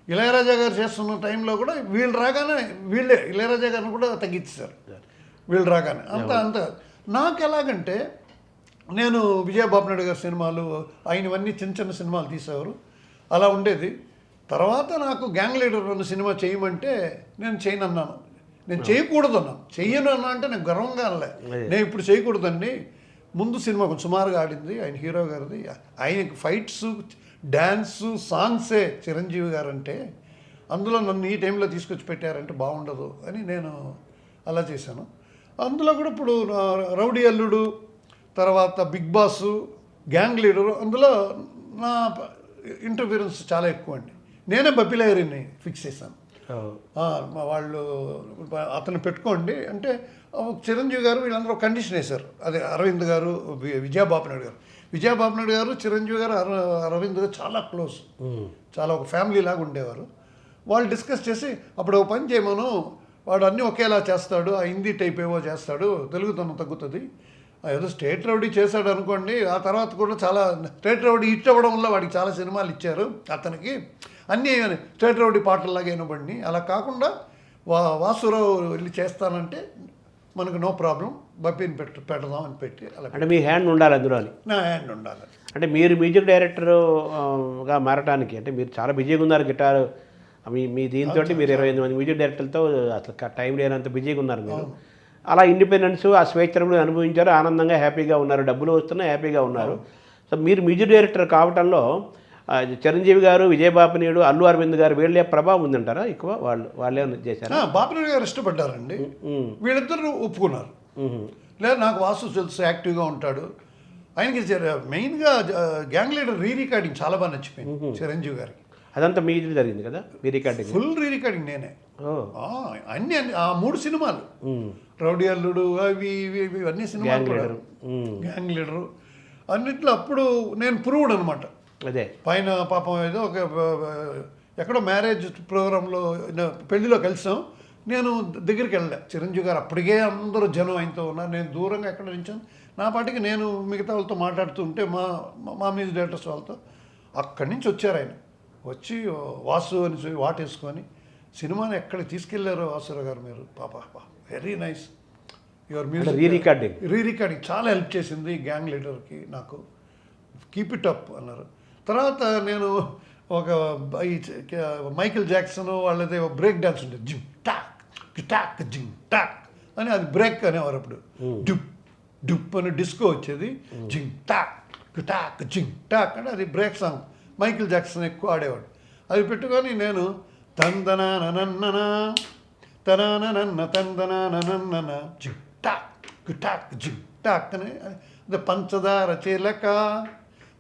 ఇళయరాజా గారు చేస్తున్న టైంలో కూడా వీళ్ళు రాగానే వీళ్ళే ఇళయరాజా గారిని కూడా తగ్గించేశారు వీళ్ళు రాగానే. అంత నాకు ఎలాగంటే నేను విజయబాబు నాయుడు గారి సినిమాలు ఆయనవన్నీ చిన్న సినిమాలు తీసేవారు, అలా ఉండేది. తర్వాత నాకు గ్యాంగ్ లీడర్ అన్న సినిమా చేయమంటే నేను చేయను అన్నాను. నేను చేయకూడదు అన్నాను. చెయ్యను అన్నా అంటే నేను గర్వంగా అనలే, నేను ఇప్పుడు చేయకూడదండి. ముందు సినిమా కొంచెం సుమారుగా ఆడింది ఆయన హీరో గారిది, ఆయనకి ఫైట్స్ డ్యాన్సు సాంగ్సే చిరంజీవి గారు అంటే, అందులో నన్ను ఈ టైంలో తీసుకొచ్చి పెట్టారంటే బాగుండదు అని నేను అలా చేశాను. అందులో కూడా ఇప్పుడు రౌడీ అల్లుడు, తర్వాత బిగ్ బాస్, గ్యాంగ్ లీడరు, అందులో నా ఇంటర్ఫీరెన్స్ చాలా ఎక్కువ అండి. నేనే బప్పిలేయరిని ఫిక్స్ చేశాను. వాళ్ళు అతను పెట్టుకోండి అంటే చిరంజీవి గారు వీళ్ళందరూ కండిషన్ వేశారు. అదే అరవింద్ గారు, విజయబాబు నాయుడు గారు, చిరంజీవి గారు, అరవింద్ గారు చాలా క్లోజ్, చాలా ఒక ఫ్యామిలీ లాగా ఉండేవారు. వాళ్ళు డిస్కస్ చేసి అప్పుడు ఒక పని చేయమను, వాడు అన్నీ ఒకేలా చేస్తాడు, ఆ హిందీ టైప్ ఏవో చేస్తాడు, తెలుగుతనం తగ్గుతుంది, ఏదో స్టేట్ రౌడీ చేశాడు అనుకోండి. ఆ తర్వాత కూడా చాలా స్టేట్ రౌడీ హిట్ అవ్వడం వల్ల వాడికి చాలా సినిమాలు ఇచ్చారు అతనికి, అన్నీ స్టేట్ రౌడీ పాటల్లాగా వినబడి. అలా కాకుండా వాసురావు వెళ్ళి చేస్తానంటే మనకు నో ప్రాబ్లం, బప్పిని పెడదాం అని పెట్టి అలా. అంటే మీ హ్యాండ్ ఉండాలి అందులో? నా హ్యాండ్ ఉండాలి. అంటే మీరు మ్యూజిక్ డైరెక్టర్గా మారటానికి, అంటే మీరు చాలా బిజీగా ఉన్నారు, గిటార్ మీ దీంతో మీరు 28 మంది మ్యూజిక్ డైరెక్టర్లతో అసలు టైం లేనంత బిజీగా ఉన్నారు మీరు. అలా ఇండిపెండెన్స్ ఆ స్వేచ్ఛను అనుభవించారు, ఆనందంగా హ్యాపీగా ఉన్నారు, డబ్బులు వస్తున్నాయి, హ్యాపీగా ఉన్నారు. సో మీరు మ్యూజిక్ డైరెక్టర్ కావటంలో చిరంజీవి గారు, విజయబాపినీయుడు, అల్లు అరవింద్ గారు వీళ్ళే ప్రభావం ఉందంటారా ఎక్కువ? వాళ్ళే చేశారు. బాపినేడు గారు ఇష్టపడ్డారండి, వీళ్ళిద్దరు ఒప్పుకున్నారు. లేదా నాకు వాసు తెలుసు, యాక్టివ్గా ఉంటాడు. ఆయనకి మెయిన్గా గ్యాంగ్ లీడర్ రికార్డింగ్ చాలా బాగా నచ్చిపోయింది చిరంజీవి గారికి. అదంతా మీ ఇది జరిగింది కదా రికార్డింగ్? ఫుల్ రికార్డింగ్ నేనే. అన్ని ఆ 3 సినిమాలు, రౌడీ అల్లుడు, అవి ఇవి అన్ని సినిమాలు, గ్యాంగ్ లీడరు అన్నిట్లో అప్పుడు నేను ప్రూవ్డ్ అనమాట. అదే పైన పాపం ఏదో ఒక ఎక్కడో మ్యారేజ్ ప్రోగ్రాంలో పెళ్లిలో కలిసాం, నేను దగ్గరికి వెళ్ళా. చిరంజీవి గారు అప్పటికే అందరూ జనం ఆయనతో ఉన్నారు, నేను దూరంగా ఎక్కడ నించాను, నా పాటికి నేను మిగతా వాళ్ళతో మాట్లాడుతూ ఉంటే మా మ్యూజిక్ డైరెక్టర్స్ వాళ్ళతో అక్కడి నుంచి వచ్చారు. ఆయన వచ్చి వాసు అని వాటేసుకొని సినిమాని ఎక్కడికి తీసుకెళ్లారో వాసురావు గారు మీరు, పాప very nice your music re-recording చాలా హెల్ప్ చేసింది గ్యాంగ్ లీడర్కి నాకు, కీప్ ఇట్ అప్ అన్నారు. తర్వాత నేను ఒక మైకిల్ జాక్సన్ వాళ్ళది బ్రేక్ డాన్స్ ఉండేది, జిమ్ టాక్ టాక్ జిమ్ టాక్ అని, అది బ్రేక్ అనేవారు. అప్పుడు డుప్ డుప్ అని డిస్కో వచ్చేది, జిమ్ టాక్ టాక్ జిమ్ టాక్ అంటే అది బ్రేక్ సాంగ్. మైకిల్ జాక్సన్ ఎక్కువ ఆడేవాడు. అది పెట్టుకొని నేను తందనానన్న తనానన్న తందనానన్న జిమ్ టాక్ టాక్ జిమ్ టాక్ అని, అది పంచదార చిలక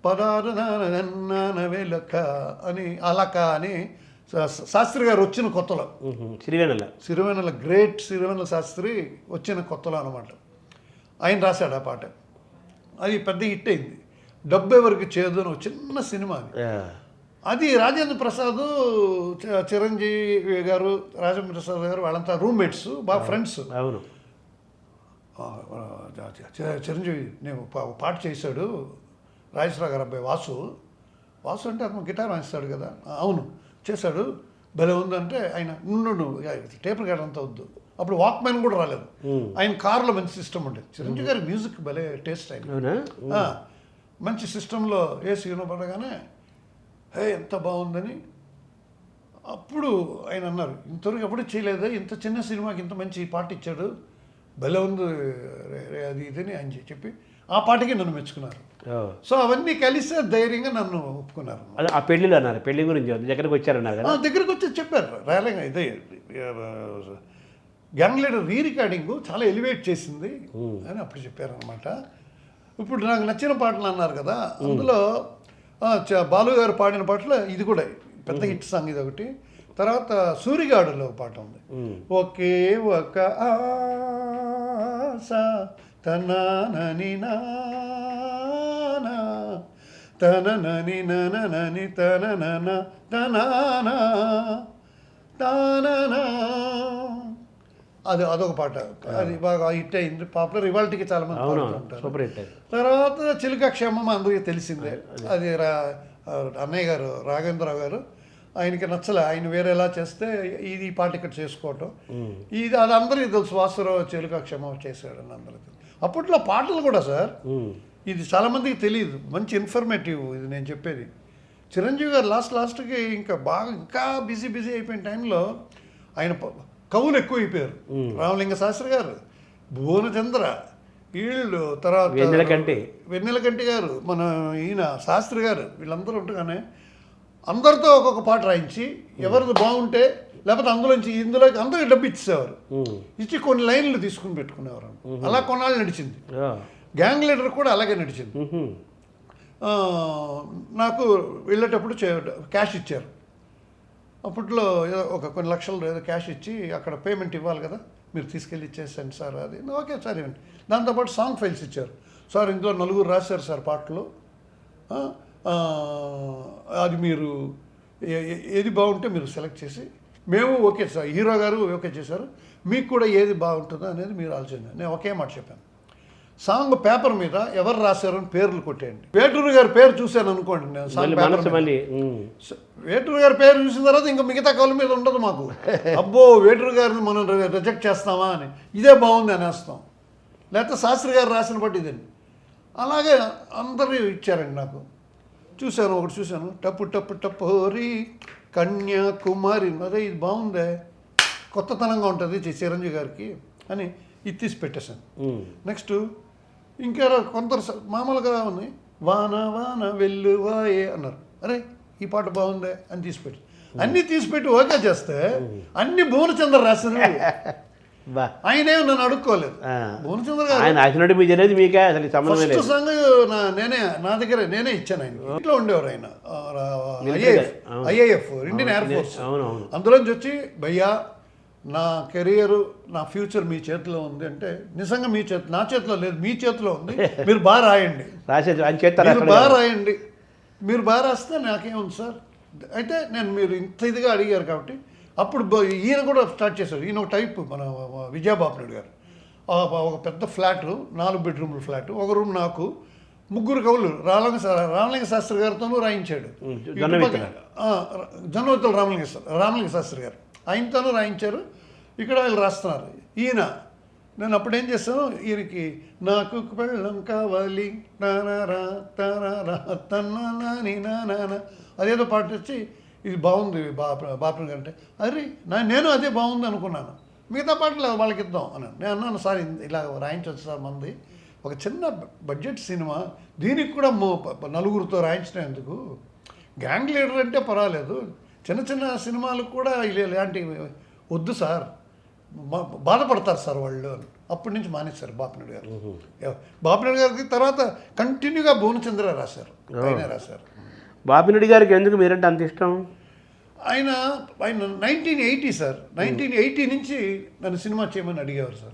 పదారనాన వెలక అని, అలక అని శాస్త్రి గారు వచ్చిన కొత్తలో, సిరివెన్నెల గ్రేట్ సిరివెన్నెల శాస్త్రి వచ్చిన కొత్తలో అనమాట. ఆయన రాశాడు ఆ పాట, అది పెద్ద హిట్ అయింది. డబ్బు ఎవరికి చేదు అని చిన్న సినిమా అది. రాజేంద్ర ప్రసాద్, చిరంజీవి గారు, రాజేంద్ర ప్రసాద్ గారు వాళ్ళంతా రూమ్మేట్స్, బాగా ఫ్రెండ్స్. అవును. చిరంజీవి నేను పాట చేశాడు, రాజేశ్వరరావు గారు అబ్బాయి వాసు అంటే అతను గిటార్ వాయిస్తాడు కదా, అవును చేశాడు, భలే ఉందంటే ఆయన నుండు టేప్ రికార్డర్ అంతా వద్దు, అప్పుడు వాక్మ్యాన్ కూడా రాలేదు, ఆయన కార్లో మంచి సిస్టమ్ ఉండేది. చిరంజీవి గారి మ్యూజిక్ భలే టేస్ట్ ఆయన, మంచి సిస్టంలో వేసి వినపడగానే ఎంత బాగుందని అప్పుడు ఆయన అన్నారు, ఇంతవరకు ఎప్పుడు చేయలేదు, ఇంత చిన్న సినిమాకి ఇంత మంచి పాట ఇచ్చాడు, భలే ఉంది అది ఇదని అని చెప్పి ఆ పాటకి నన్ను మెచ్చుకున్నారు. సో అవన్నీ కలిసి ధైర్యంగా నన్ను ఒప్పుకున్నారు. ఆ పెళ్ళిలో అన్నారు, పెళ్లి గురించి దగ్గరకు వచ్చారన్నారు కదా? దగ్గరకు వచ్చి చెప్పారు రాలేగా, ఇదే గ్యాంగ్ లీడర్ రికార్డింగ్ చాలా ఎలివేట్ చేసింది అని అప్పుడు చెప్పారనమాట. ఇప్పుడు నాకు నచ్చిన పాటలు అన్నారు కదా, అందులో బాలు గారు పాడిన పాటలు ఇది కూడా పెద్ద హిట్ సాంగ్ ఇది ఒకటి. తర్వాత సూరిగాడులో ఒక పాట ఉంది, ఒకే ఒక ఆశ తనని నానా తనని ననని తనన తనానా తాననా, అదొక పాట, అది బాగా హిట్ అయింది, పాపులర్, ఇవాళకి చాలా మంది పాడుతుంటారు. తర్వాత చిలుక క్షేమం అందరికీ తెలిసిందే, అది అన్నయ్య గారు రాఘవేంద్రరావు గారు, ఆయనకి నచ్చలే, ఆయన వేరేలా చేస్తే ఇది పాట ఇక్కడ చేసుకోవటం, ఇది అది అందరికీ తెలుసు, వాసురావు చిలుక క్షేమం చేశాడని అందరికీ. అప్పట్లో పాటలు కూడా సార్, ఇది చాలామందికి తెలియదు, మంచి ఇన్ఫర్మేటివ్ ఇది నేను చెప్పేది. చిరంజీవి గారు లాస్ట్కి ఇంకా బిజీ అయిపోయిన టైంలో ఆయన కవులు ఎక్కువ అయిపోయారు. రామలింగ శాస్త్రి గారు, భువనచంద్ర, వీళ్ళు, తర్వాత వెన్నెలకంటి గారు, మన ఈయన శాస్త్రి గారు, వీళ్ళందరూ ఉండగానే అందరితో ఒక్కొక్క పాట రాయించి ఎవరిది బాగుంటే లేకపోతే ఇందులోకి అందరికి డబ్బు ఇచ్చేవారు, ఇచ్చి కొన్ని లైన్లు తీసుకుని పెట్టుకునేవారు. అలా కొన్నాళ్ళు నడిచింది. గ్యాంగ్ లీడర్ కూడా అలాగే నడిచింది. నాకు వెళ్ళేటప్పుడు క్యాష్ ఇచ్చారు. అప్పట్లో ఏదో కొన్ని లక్షలు ఏదో క్యాష్ ఇచ్చి అక్కడ పేమెంట్ ఇవ్వాలి కదా, మీరు తీసుకెళ్ళి ఇచ్చేసండి సార్, అది ఓకే సార్ ఇవ్వండి. దాంతోపాటు సాంగ్ ఫైల్స్ ఇచ్చారు, సార్ ఇందులో 4 రాశారు సార్ పాటలు, అది మీరు ఏది బాగుంటే మీరు సెలెక్ట్ చేసి, మేము ఓకే సార్, హీరో గారు ఓకే చేశారు, మీకు కూడా ఏది బాగుంటుందో అనేది మీరు ఆలోచించండి. నేను ఒకే మాట చెప్పాను, సాంగ్ పేపర్ మీద ఎవరు రాశారు అని పేర్లు కొట్టేయండి. వేటూరు గారి పేరు చూశాను అనుకోండి, నేను సాంగ్ పేపర్ వేటూరు గారి పేరు చూసిన తర్వాత ఇంకా మిగతా కవుల మీద ఉండదు మాకు, అబ్బో వేటూరు గారిని మనం రిజెక్ట్ చేస్తామా అని, ఇదే బాగుంది అనేస్తాం, లేకపోతే శాస్త్రి గారు రాసిన బట్టి ఇదండి. అలాగే అందరూ ఇచ్చారండి నాకు. చూశాను, ఒకటి చూశాను, టప్పు టప్పు టపోరి కన్యాకుమారి, అదే ఇది బాగుందే, కొత్తతనంగా ఉంటుంది చిరంజీవి గారికి అని ఇది తీసి పెట్టేశాను. నెక్స్ట్ ఇంకా కొందరు మామూలుగా ఉంది, వాన వాన వెల్లువాయే అన్నారు, అరే ఈ పాట బాగుందే అని తీసిపెట్టి, అన్నీ తీసిపెట్టి ఓకే చేస్తే అన్ని భువనచంద్ర రాశారు. ఆయనే నన్ను అడుక్కోలేదు. భువనచంద్ర గారు ఆయన అసలు మీ జనేది మీకే అసలు సంబంధం లేదు. ఫస్ట్ సాంగ్ నా దగ్గర నేనే ఇచ్చాను. ఆయన ఇంట్లో ఉండేవారు, ఆయన ఐఏఎఫ్ ఇండియన్ ఎయిర్ ఫోర్స్. అందులోంచి వచ్చి భయ్యా నా కెరియర్ నా ఫ్యూచర్ మీ చేతిలో ఉంది అంటే, నిజంగా మీ చేతి నా చేతిలో లేదు, మీ చేతిలో ఉంది, మీరు బాగా రాయండి, మీరు బాగా రాయండి, మీరు బాగా రాస్తే నాకేముంది సార్. అయితే నేను మీరు ఇంత ఇదిగా అడిగారు కాబట్టి అప్పుడు ఈయన కూడా స్టార్ట్ చేశారు. ఈయన ఒక టైప్ మన విజయబాబు నాయుడు గారు, ఒక పెద్ద ఫ్లాట్, 4 బెడ్రూమ్ల ఫ్లాట్, ఒక రూమ్ నాకు, 3 కవులు రామలింగ శాస్త్రి గారితోనూ రాయించాడు. జనవతల రామలింగ శాస్త్రి గారు ఆయనతోనూ రాయించారు. ఇక్కడ వీళ్ళు రాస్తున్నారు. ఈయన నేను అప్పుడు ఏం చేస్తాను, ఈయనకి నాకు పెళ్ళం కావాలి నానా తన్నాని నానా అదేదో పాట వచ్చి ఇది బాగుంది బాపన గారు అంటే, అరే నేను అదే బాగుంది అనుకున్నాను, మిగతా పాటలు వాళ్ళకి ఇద్దాం అన్నాను. నేను అన్నాను, సార్ ఇలా రాయించవచ్చు సార్, మంది ఒక చిన్న బడ్జెట్ సినిమా, దీనికి కూడా 4గురితో రాయించడం ఎందుకు, గ్యాంగ్ లీడర్ అంటే పర్వాలేదు, చిన్న చిన్న సినిమాలకు కూడా ఇలాంటివి వద్దు సార్, బాధపడతారు సార్ వాళ్ళు. అప్పటి నుంచి మానేశారు బాపినాయుడు గారు. బాపినాయుడు గారికి తర్వాత కంటిన్యూగా భువనచంద్ర రాశారు, ఆయనే రాశారు. బాపినాయుడు గారికి ఎందుకు మీరంటే అంత ఇష్టం? ఆయన 1980 సార్, 1980 నుంచి నన్ను సినిమా చేయమని అడిగేవారు సార్.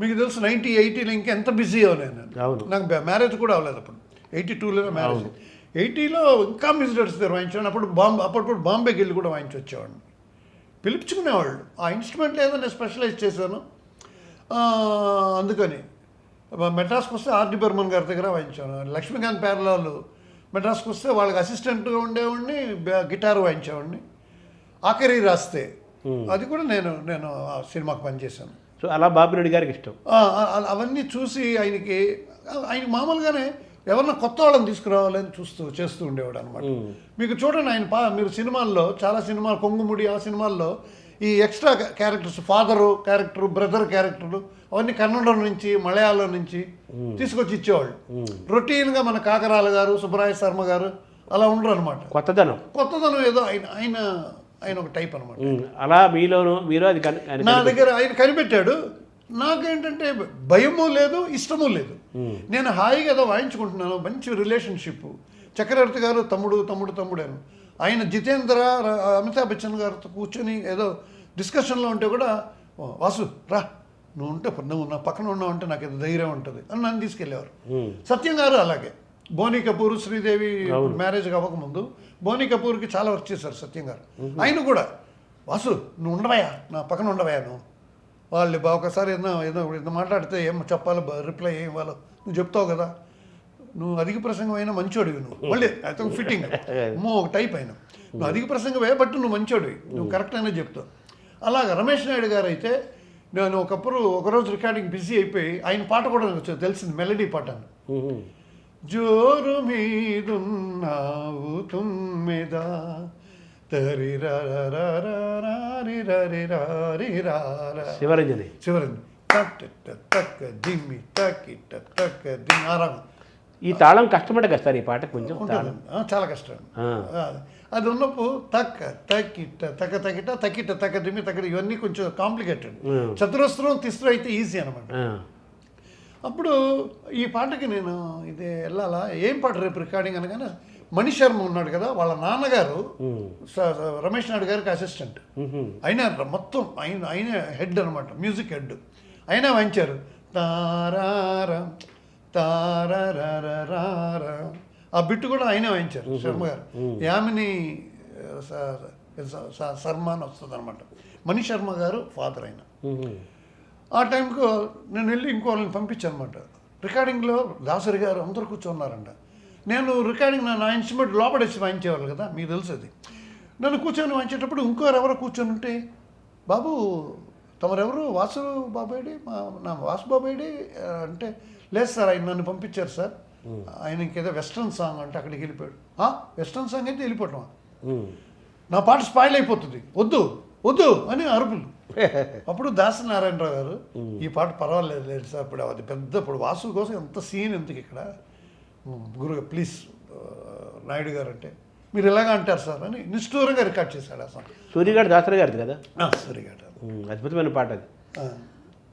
మీకు తెలుసు 1980లో ఇంకెంత బిజీ అవ్వలేదు నేను, నాకు మ్యారేజ్ కూడా అవ్వలేదు అప్పుడు, 82లోనే మ్యారేజ్. 80లో ఇంకా మ్యూజిక్ దగ్గర వాయించాను. అప్పుడు బాంబేకి వెళ్ళి కూడా వాయించి వచ్చేవాడిని, పిలుపుచుకునేవాళ్ళు. ఆ ఇన్స్ట్రుమెంట్లో ఏదో నేను స్పెషలైజ్ చేశాను, అందుకని మెడ్రాస్కి వస్తే ఆర్డి బర్మన్ గారి దగ్గర వాయించాను. లక్ష్మీకాంత్ పేర్లాలు మెడ్రాస్కి వస్తే వాళ్ళకి అసిస్టెంట్గా ఉండేవాడిని, గిటార్ వాయించేవాడిని. ఆఖరి రాస్తే అది కూడా నేను ఆ సినిమాకి పనిచేశాను. సో అలా బాపినాయుడు గారికి ఇష్టం. అవన్నీ చూసి ఆయన మామూలుగానే ఎవరన్నా కొత్త వాళ్ళని తీసుకురావాలని చేస్తూ ఉండేవాడు అనమాట. మీకు చూడండి, ఆయన మీరు సినిమాల్లో చాలా సినిమాలు, కొంగుముడి ఆ సినిమాల్లో ఈ extra characters, father character, brother character, అవన్నీ కన్నడ నుంచి మలయాళం నుంచి తీసుకొచ్చి ఇచ్చేవాళ్ళు. రొటీన్గా మన కాకరాల గారు, సుబ్బరాయ శర్మ గారు అలా ఉండరు అనమాట. కొత్తదనం ఏదో ఆయన ఒక టైప్ అనమాట. అలా మీరు అది నా దగ్గర ఆయన కనిపెట్టాడు. నాకేంటంటే భయము లేదు, ఇష్టము లేదు. నేను హాయిగా ఏదో వాయించుకుంటున్నాను, మంచి రిలేషన్షిప్. చక్రవర్తి గారు తమ్ముడేను. ఆయన జితేంద్ర, అమితాబ్ బచ్చన్ గారితో కూర్చొని ఏదో డిస్కషన్లో ఉంటే కూడా, వాసు రా నువ్వు నా పక్కన ఉన్నావు అంటే నాకు ఏదో ధైర్యం ఉంటుంది అని నన్ను తీసుకెళ్ళేవారు. సత్యం గారు అలాగే. బోనీ కపూర్, శ్రీదేవి మ్యారేజ్ అవ్వకముందు బోనీ కపూర్కి చాలా వర్క్ చేశారు సత్యం గారు. ఆయన కూడా, వాసు నువ్వు ఉండవయా, నా పక్కన ఉండవయా, నువ్వు వాళ్ళు ఒకసారి ఏదో మాట్లాడితే ఏం చెప్పాలో, రిప్లై ఏం ఇవ్వాలో నువ్వు చెప్తావు కదా, నువ్వు అధిక ప్రసంగం అయినా మంచోడివి, నువ్వు మళ్ళీ అయితే ఫిట్టింగ్ ఒక టైప్ అయినా, నువ్వు అధిక ప్రసంగమే బట్ నువ్వు మంచోడివి, నువ్వు కరెక్ట్ అయినా చెప్తావు. అలాగే రమేష్ నాయుడు గారు అయితే, నేను ఒకరోజు రికార్డింగ్ బిజీ అయిపోయి ఆయన పాట కూడా నాకు తెలిసింది, మెలడీ పాట అని. జోరు మీదున్నావు తుమ్మెదా శివరంజని ఈ తాళం కష్టపడే కదా సార్, ఈ పాట కొంచెం చాలా కష్టం. అది ఉన్నప్పుడు తక్కిట దిమ్మి తగ్గ ఇవన్నీ కొంచెం కాంప్లికేటెడ్. చతురస్రం తిస్త్ర అయితే ఈజీ అనమాట. అప్పుడు ఈ పాటకి నేను ఇది వెళ్ళాలా, ఏం పాట రేపు రికార్డింగ్ అనగానే మణి శర్మ ఉన్నాడు కదా, వాళ్ళ నాన్నగారు రమేష్ నాయుడు గారికి అసిస్టెంట్. ఆయన మొత్తం ఆయన హెడ్ అనమాట, మ్యూజిక్ హెడ్. ఆయన వాయించారు తారారా తారారా, ఆ బిట్టు కూడా ఆయనే వాయించారు శర్మ గారు. యామిని శర్మ అని వస్తుంది అనమాట. మణి శర్మ గారు ఫాదర్ అయిన. ఆ టైంకు నేను వెళ్ళి ఇంకో వాళ్ళని పంపించాను అనమాట. రికార్డింగ్లో దాసరి గారు అందరూ కూర్చోన్నారంట. నేను రికార్డింగ్ నా ఇన్స్ట్రుమెంట్ లోపడేసి వాయించేవాళ్ళు కదా, మీకు తెలుసు అది. నన్ను కూర్చొని వాయించేటప్పుడు ఇంకోరెవరో కూర్చొని ఉంటే, బాబు తమరెవరు, వాసు బాబాయిడి, నా వాసు బాబాయిడి అంటే, లేదు సార్ ఆయన నన్ను పంపించారు సార్, ఆయన ఇంకేదో వెస్ట్రన్ సాంగ్ అంటే అక్కడికి వెళ్ళిపోయాడు. వెస్ట్రన్ సాంగ్ అయితే వెళ్ళిపోవటం, నా పాట స్పాయిల్ అయిపోతుంది, వద్దు వద్దు అని అరుపులు. అప్పుడు దాసనారాయణరావు గారు ఈ పాట పర్వాలేదు లేదు సార్, ఇప్పుడు అది పెద్ద, ఇప్పుడు వాసు కోసం ఎంత సీన్ ఎందుకు ఇక్కడ, గురువు ప్లీజ్ నాయుడు గారు అంటే మీరు ఎలాగ అంటారు సార్ అని నిష్ఠూరంగా రికార్డ్ చేశాడు ఆ సాంగ్. సూర్యగాడు దాసరి గారిది కదా. సరిగాడు. అద్భుతమైన పాట అది.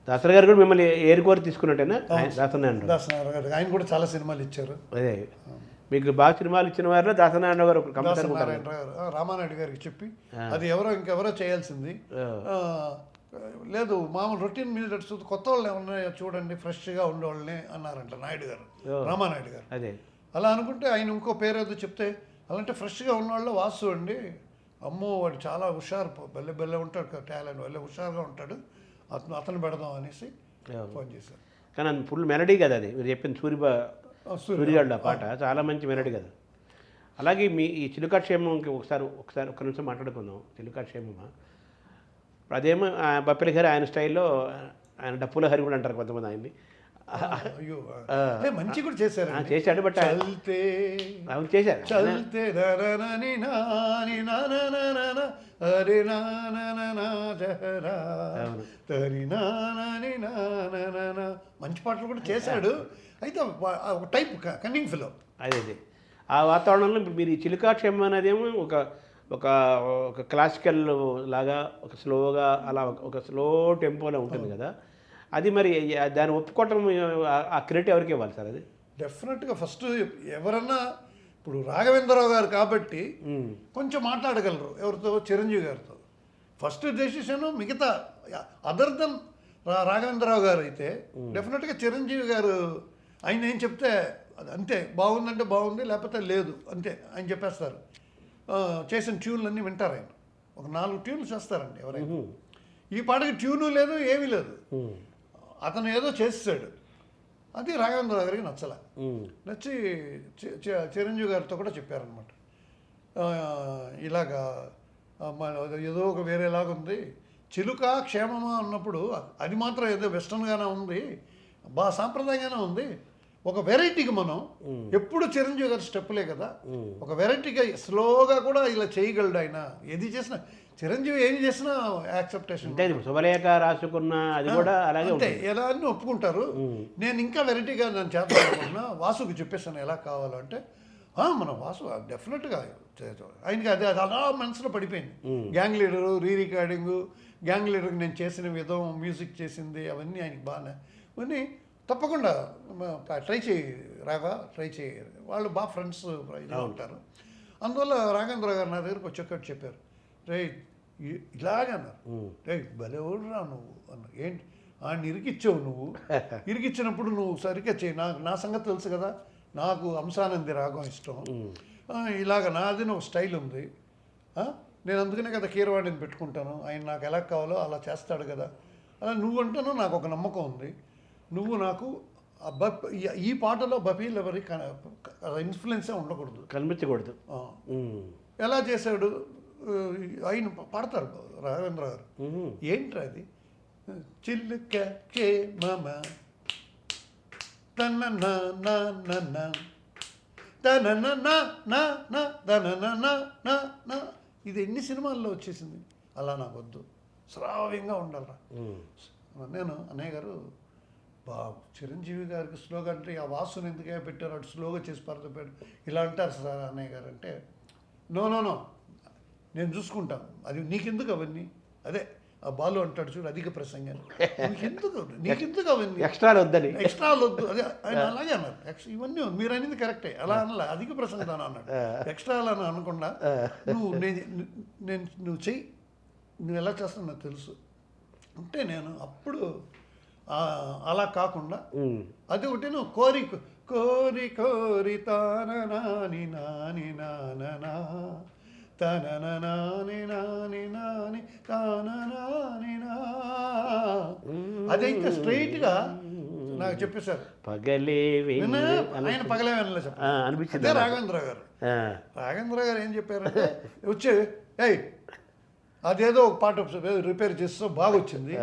దాసరి గారు కూడా మిమ్మల్ని ఏరుకోరి తీసుకున్నట్టేనా? దాసనారాయణ గారు ఆయన కూడా చాలా సినిమాలు ఇచ్చారు. అదే మీకు బాగా సినిమాలు ఇచ్చిన వారిలో దాసనారాయణ గారు దాసనారాయణరావు గారు రామానాయుడు గారికి చెప్పి అది ఇంకెవరో చేయాల్సింది లేదు, మామూలు రొటీన్ మీద కొత్త వాళ్ళు ఏమన్నా చూడండి ఫ్రెష్గా ఉండేవాళ్ళని అన్నారంట నాయుడు గారు, రామానాయుడు గారు. అదే అలా అనుకుంటే ఆయన ఇంకో పేరు ఏదో చెప్తే అలాంటి ఫ్రెష్గా ఉన్నవాళ్ళు వాసు అండి, అమ్మో వాడు చాలా హుషారు, బెల్లె ఉంటాడు, టాలెంట్ వల్ల హుషారుగా ఉంటాడు, అతను పెడదాం అనేసి ఫోన్ చేశారు. కానీ అది ఫుల్ మెలడీ కదా అది మీరు చెప్పింది. సూర్యగాడు ఆ పాట చాలా మంచి మెలడీ కదా. అలాగే మీ ఈ చిలుకాక్షేమంకి ఒకసారి ఒక్క నిమిషం మాట్లాడుకుందాం. చిలుకాక్షేమమా అదేమో బప్పిలి గారు ఆయన స్టైల్లో, ఆయన డప్పుల హరి కూడా అంటారు కొంతమంది ఆయన్ని. అయ్యో మంచి కూడా చేశారు, చేశాడు. బట్ అవును చేశారు. చల్తే మంచి పాటలు కూడా చేశాడు. అయితే ఒక టైప్ కన్నింగ్ ఫిలో. అదే ఆ వాతావరణంలో మీరు ఈ చిలుకాక్షేమం అనేదేమో ఒక ఒక ఒక క్లాసికల్ లాగా ఒక స్లోగా అలా ఒక స్లో టెంపోలో ఉంటుంది కదా. అది మరి దాన్ని ఒప్పుకోవటం ఆ క్రెడిట్ ఎవరికి ఇవ్వాలి సార్? అది డెఫినెట్గా ఫస్ట్ ఎవరన్నా ఇప్పుడు రాఘవేంద్రరావు గారు కాబట్టి కొంచెం మాట్లాడగలరు ఎవరితో, చిరంజీవి గారితో. ఫస్ట్ డెసిషన్ మిగతా అదర్ దెన్ రాఘవేంద్రరావు గారు అయితే డెఫినెట్గా చిరంజీవి గారు ఆయన ఏం చెప్తే అది అంతే, బాగుందంటే బాగుంది, లేకపోతే లేదు అంతే ఆయన చెప్పేస్తారు. చేసిన ట్యూన్లన్నీ వింటారు ఆయన. ఒక 4 ట్యూన్లు చేస్తారండి ఎవరైనా. ఈ పాటకి ట్యూను లేదు, ఏమీ లేదు, అతను ఏదో చేస్తాడు. అది రాఘవేంద్రరావు గారికి నచ్చి చిరంజీవి గారితో కూడా చెప్పారనమాట, ఇలాగా ఏదో ఒక వేరేలాగా ఉంది, చిలుక క్షేమమా అన్నప్పుడు అది మాత్రం ఏదో వెస్టర్న్గానే ఉంది, బాగా సాంప్రదాయంగానే ఉంది, ఒక వెరైటీకి మనం ఎప్పుడు చిరంజీవి గారి స్టెప్పులే కదా, ఒక వెరైటీగా స్లోగా కూడా ఇలా చేయగలడు ఆయన. ఏది చేసినా చిరంజీవి ఏం చేసినా యాక్సెప్టేషన్. శుభలేఖ రాసుకున్న అది కూడా అలాగే అంతే, ఎలా అని ఒప్పుకుంటారు. నేను ఇంకా వెరైటీగా నేను చేద్దాం అనుకున్నా, వాసుకి చెప్పేసాను ఎలా కావాలంటే మన వాసు డెఫినెట్గా ఆయనకి అది అలా మనసులో పడిపోయింది. గ్యాంగ్ లీడరు, రికార్డింగు, గ్యాంగ్ లీడర్కి నేను చేసిన విధం, మ్యూజిక్ చేసింది అవన్నీ ఆయనకి బాగా అవన్నీ తప్పకుండా ట్రై చేయి రాగా, ట్రై చేయి. వాళ్ళు బాగా ఫ్రెండ్స్ ఇలా ఉంటారు. అందువల్ల రాఘవేంద్ర గారు నా దగ్గరకు వచ్చేటట్టు చెప్పారు, రే ఇలాగే అన్నారు, రే భలేవుడురా నువ్వు అన్నారు. ఏంటి ఆయన ఇరికిచ్చావు నువ్వు, ఇరికిచ్చినప్పుడు నువ్వు సరిగ్గా చేయి, నా సంగతి తెలుసు కదా, నాకు అంశానంది రాగం ఇష్టం, ఇలాగ నాది ఒక స్టైల్ ఉంది, నేను అందుకనే కదా కీరవాణిని పెట్టుకుంటాను, ఆయన నాకు ఎలా కావాలో అలా చేస్తాడు కదా, అలా నువ్వు అంటాను నాకు ఒక నమ్మకం ఉంది, నువ్వు నాకు ఈ పాటలో బఫీల్ ఎవరి ఇన్ఫ్లుయెన్సే ఉండకూడదు, కనిపించకూడదు. ఎలా చేశాడు ఆయన పాడతారు రాఘవేంద్ర గారు. ఏంట్రా అది, చిల్లుక కే మమ తన ఇది ఎన్ని సినిమాల్లో వచ్చేసింది. అలా నాకు వద్దు, శ్రావ్యంగా ఉండాలరా. నేను అన్నయ్య గారు చిరంజీవి గారికి స్లోగా అంటే ఆ వాసుని ఎందుకే పెట్టారు, అటు స్లోగా చేసి పరదపెట్టారు ఇలా అంటారు సార్ అన్నయ్య గారు అంటే, నో నేను చూసుకుంటాను, అది నీకెందుకు అవన్నీ, అదే ఆ బాలు అంటాడు చూడు అధిక ప్రసంగాన్ని, నీకెందుకు అవన్నీ ఎక్స్ట్రాలు వద్దు, అదే ఆయన అలాగే అన్నారు. ఇవన్నీ మీరు అనేది కరెక్టే, అలా అనలే, అధిక ప్రసంగం అన్నాడు, ఎక్స్ట్రాలు అని అనకుండా నువ్వు చెయ్యి, నువ్వు ఎలా చేస్తావు నాకు తెలుసు అంటే, నేను అప్పుడు అలా కాకుండా అది ఒకటి నువ్వు కోరి కోరి కోరి తాని నాని నానా తన నాని నాని నాని తాని అదైతే స్ట్రైట్గా నాకు చెప్పేశారు. ఆయన పగలే వినలే చెప్పండి రాఘవేంద్ర గారు ఏం చెప్పారంటే వచ్చే అదేదో ఒక పాట రిపేర్ చేస్తూ బాగా వచ్చింది,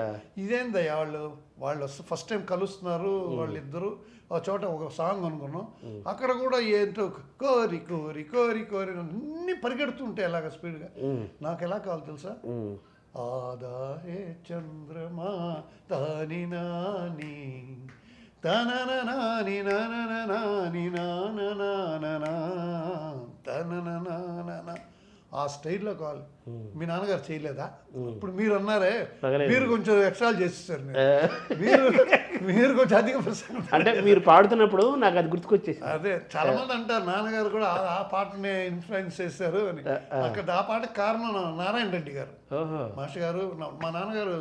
ఇదేందయ్యా వాళ్ళు వాళ్ళు వస్తే ఫస్ట్ టైం కలుస్తున్నారు వాళ్ళిద్దరూ ఆ చోట ఒక సాంగ్ అనుకున్నాం. అక్కడ కూడా ఏంటో కోరి కోరి కోరి కోరి అన్నీ పరిగెడుతుంటే ఎలాగ స్పీడ్గా నాకు ఎలా కావాలి తెలుసా? ఆదా హే చంద్రమా తాని నాని తనన నాని ననన నాని నానన తనన నానన ఆ స్టైల్లో కావాలి. మీ నాన్నగారు చేయలేదా? ఇప్పుడు మీరు అన్నారే, మీరు కొంచెం ఎక్స్ట్రా చేసేసారు. మీరు కొంచెం అధిక అంటే మీరు పాడుతున్నప్పుడు నాకు అది గుర్తుకొచ్చేసి. అదే చాలా మంది అంటారు నాన్నగారు కూడా ఆ పాటనే ఇన్ఫ్లుయెన్స్ చేశారు అని. అక్కడ ఆ పాటకు కారణం నారాయణ రెడ్డి గారు మాస్టర్ గారు. మా నాన్నగారు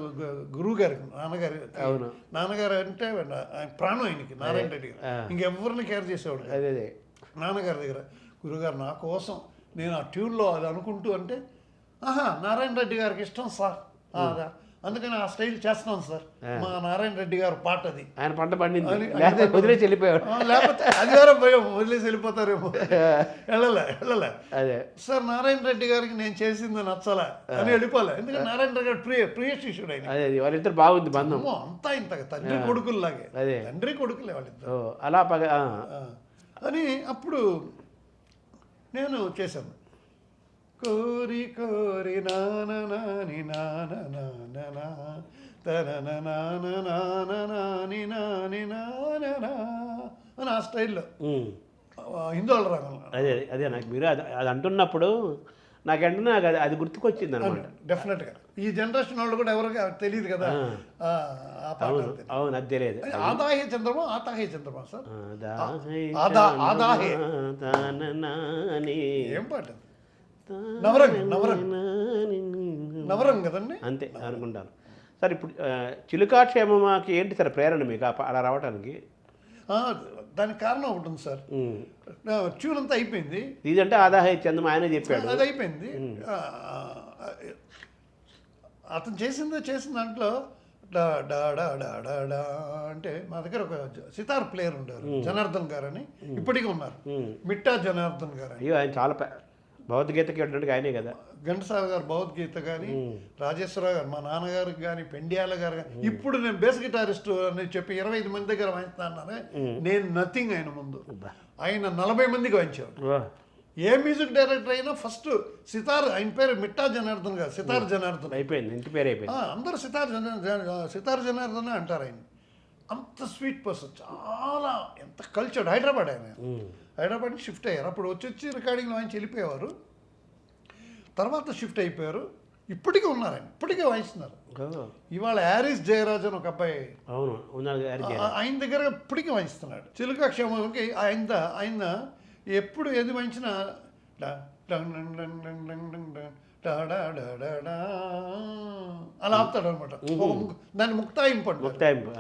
గురువు గారికి నాన్నగారు అంటే ప్రాణం ఆయనకి నారాయణ రెడ్డి గారు. ఇంకెవరిని కేర్ చేసేవాడు నాన్నగారి దగ్గర. గురుగారు నా కోసం నేను ఆ ట్యూన్లో అది అనుకుంటూ అంటే నారాయణ రెడ్డి గారికి ఇష్టం సార్ అదా, అందుకని ఆ స్టైల్ చేస్తున్నాను సార్. మా నారాయణ రెడ్డి గారు పాట అది. ఆయన పంట పండింది వదిలేసి వెళ్ళిపోయాడు. లేకపోతే అది వేరే భయం, వదిలేసి వెళ్ళిపోతారేమో. వెళ్ళలే అదే సార్ నారాయణ రెడ్డి గారికి నేను చేసింది నచ్చలే అని వెళ్ళిపోలే. ఎందుకంటే నారాయణ రెడ్డి గారు ప్రియ శిష్యుడు ఆయన. అదే వాళ్ళిద్దరు బాగుంది బంధం. అంతా ఇంతగా తండ్రి కొడుకుల్లాగే. తండ్రి కొడుకులే వాళ్ళిద్దరు అలా అని. అప్పుడు నేను చేశాను కోరి కోరి నాని నాని తన నాని అని ఆ స్టైల్లో హిందోళ రాగం. అదే నాకు మీరు అది అంటున్నప్పుడు నాకంటే అది గుర్తుకొచ్చింది అనమాట. డెఫినెట్గా ఈ జనరేషన్ వాళ్ళు కూడా ఎవరికి తెలియదు కదా ఆ పాట. అవును, అది తెలియదు. ఆదాహే చంద్రమా ఆతాహే చంద్రమా సార్. ఏం పాట? నవరంగ్ కదండి. అంతే అనుకుంటాను సార్. ఇప్పుడు చిలుకాక్షేమకి ఏంటి సార్ ప్రేరణ మీకు అలా రావడానికి? దానికి కారణం ఒకటి ఉంది సార్. ట్యూన్ అంతా అయిపోయింది. ఇదంటే ఆదాహే చంద్రమా ఆయన చెప్పాడు, అది అయిపోయింది. అతను చేసిన దాంట్లో డా డా డా డా డా డా అంటే మా దగ్గర ఒక సితార్ ప్లేయర్ ఉండేవారు, జనార్దన్ గారు అని. ఇప్పటికీ ఉన్నారు, మిట్టా జనార్దన్ గారు. అయ్యో ఆయన చాలా భగవద్గీతకి వెళ్ళడానికి ఆయనే కదా. ఘంటసాల గారు భగవద్గీత కానీ, రాజేశ్వరరావు గారు మా నాన్నగారికి కానీ, పెండియాల గారు కానీ. ఇప్పుడు నేను బేస్ గిటారిస్ట్ అని చెప్పి 25 మంది దగ్గర వాయిస్తున్నానే, నేను నథింగ్ ఆయన ముందు. ఆయన 40 మందికి వాయించేవాడు. ఏ మ్యూజిక్ డైరెక్టర్ అయినా ఫస్ట్ సితార్, ఆయన పేరు మిట్టా జనార్దన్ గారు, సితార్ జనార్దన్ అయిపోయింది, ఇంటి పేరు అయిపోయింది. అందరూ సితార్ జనార్దన్ అంటారు ఆయన. అంత స్వీట్ పర్సన్, చాలా ఎంత కల్చర్డ్. హైదరాబాద్ ఆయన, హైదరాబాద్ షిఫ్ట్ అయ్యారు. అప్పుడు వచ్చి రికార్డింగ్లో వాయించి వెళ్ళిపోయేవారు. తర్వాత షిఫ్ట్ అయిపోయారు. ఇప్పటికీ ఉన్నారు ఆయన, ఇప్పటికే వాయిస్తున్నారు. ఇవాళ హ్యారీస్ జయరాజ్ అని ఒక అబ్బాయి ఆయన దగ్గర ఇప్పటికీ వాయిస్తున్నాడు. చిలుకాక్షేమంకి ఆయన ఎప్పుడు ఏది వాయించినా అలా ఆపుతాడు అనమాట. దాన్ని ముక్తాయింపు అంటారు.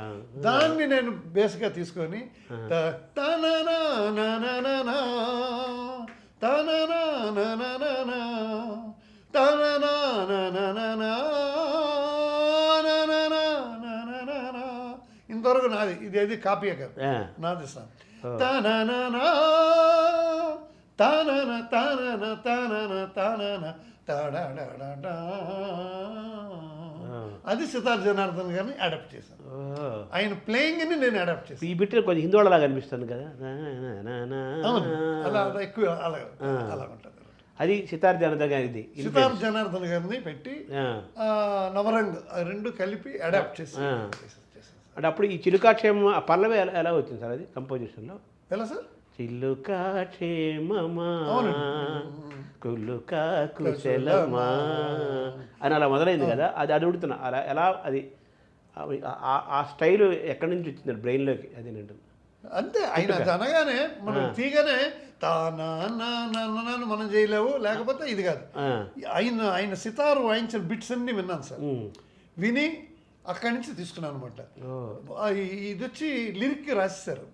దాన్ని నేను బేస్గా తీసుకొని ఇంతవరకు నాది, ఇదేది కాపీయే కదా, నాది సార్. అది సితార్ జనార్దన్ గారిని అడాప్ట్ చేశాను. ఆయన ప్లేయింగ్ ని నేను అడాప్ట్ చేశాను. ఈ బిట్ కొంచెం హిందీ వాళ్ళలాగా అనిపిస్తుంది కదా. అలా ఎక్కువ అలా ఉంటుంది. అది సితార్ జనార్దన్ గారిది. సితార్ జనార్దన్ గారిని పెట్టి నవరంగ్ రెండు కలిపి అడాప్ట్ చేసి. అంటే అప్పుడు ఈ చిలుకాక్షేమం ఆ పల్లవి ఎలా వచ్చింది సార్ అది కంపోజిషన్లో? ఎలా సార్? చిలుకాక్షేమమా కులుకా కుశలమా అని అలా మొదలైంది కదా. అది అడుగుతున్నా అలా ఎలా, అది ఆ స్టైల్ ఎక్కడి నుంచి వచ్చింది బ్రెయిన్లోకి? అది నేను అంతే. ఆయన అనగానే మనం తీగానే తాను మనం చేయలేవు, లేకపోతే ఇది కాదు. ఆయన సితారు వాయించిన బిట్స్ అన్ని విన్నాను సార్. విని అక్కడి నుంచి తీసుకున్నాను అనమాట. ఇది వచ్చి లిరిక్ రాసేసారు,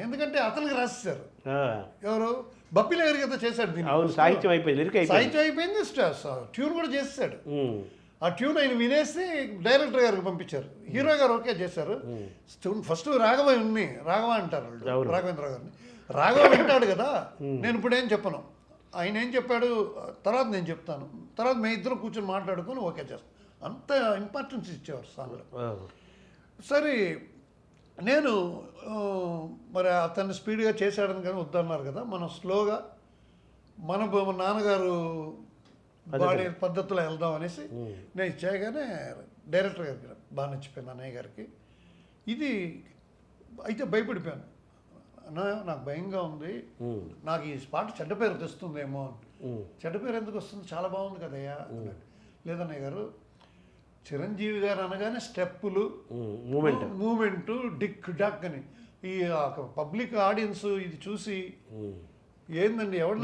ఎందుకంటే అతనికి రాసేసారు. ఎవరు? బప్పిల గారి కదా చేశాడు దీన్ని. సాహిత్యం అయిపోయింది, సాహిత్యం అయిపోయింది, ట్యూన్ కూడా చేసేసాడు. ఆ ట్యూన్ ఆయన వినేసి డైరెక్టర్ గారికి పంపించారు. హీరో గారు ఓకే చేశారు. ఫస్ట్ రాఘవ అంటారు రాఘవేంద్ర గారిని. రాఘవ వింటాడు కదా. నేను ఇప్పుడు ఏం చెప్పను, ఆయన ఏం చెప్పాడు తర్వాత నేను చెప్తాను, తర్వాత మేము ఇద్దరు కూర్చొని మాట్లాడుకొని ఓకే చేస్తాం. అంత ఇంపార్టెన్స్ ఇచ్చేవారు సాంగ్లో. సరే నేను మరి అతన్ని స్పీడ్గా చేశాడని కానీ వద్దన్నారు కదా, మనం స్లోగా మన నాన్నగారు బాడీ పద్ధతిలో వెళ్దాం అనేసి నేను ఇచ్చాగానే డైరెక్టర్ గారికి బాగా నచ్చిపోయింది అన్నయ్య గారికి. ఇది అయితే భయపడిపోయాను, అన్న నాకు భయంగా ఉంది, నాకు ఈ పాట చెడ్డ పేరు తెస్తుందేమో. చెడ్డ పేరు ఎందుకు వస్తుంది, చాలా బాగుంది కదయ్యా అన్నాడు. లేదన్నయ్య గారు, చిరంజీవి గారు అనగానే స్టెప్పులు, మూమెంట్, డిక్ డక్ అని ఈ పబ్లిక్ ఆడియన్స్ ఇది చూసి ఏందండి ఎవరు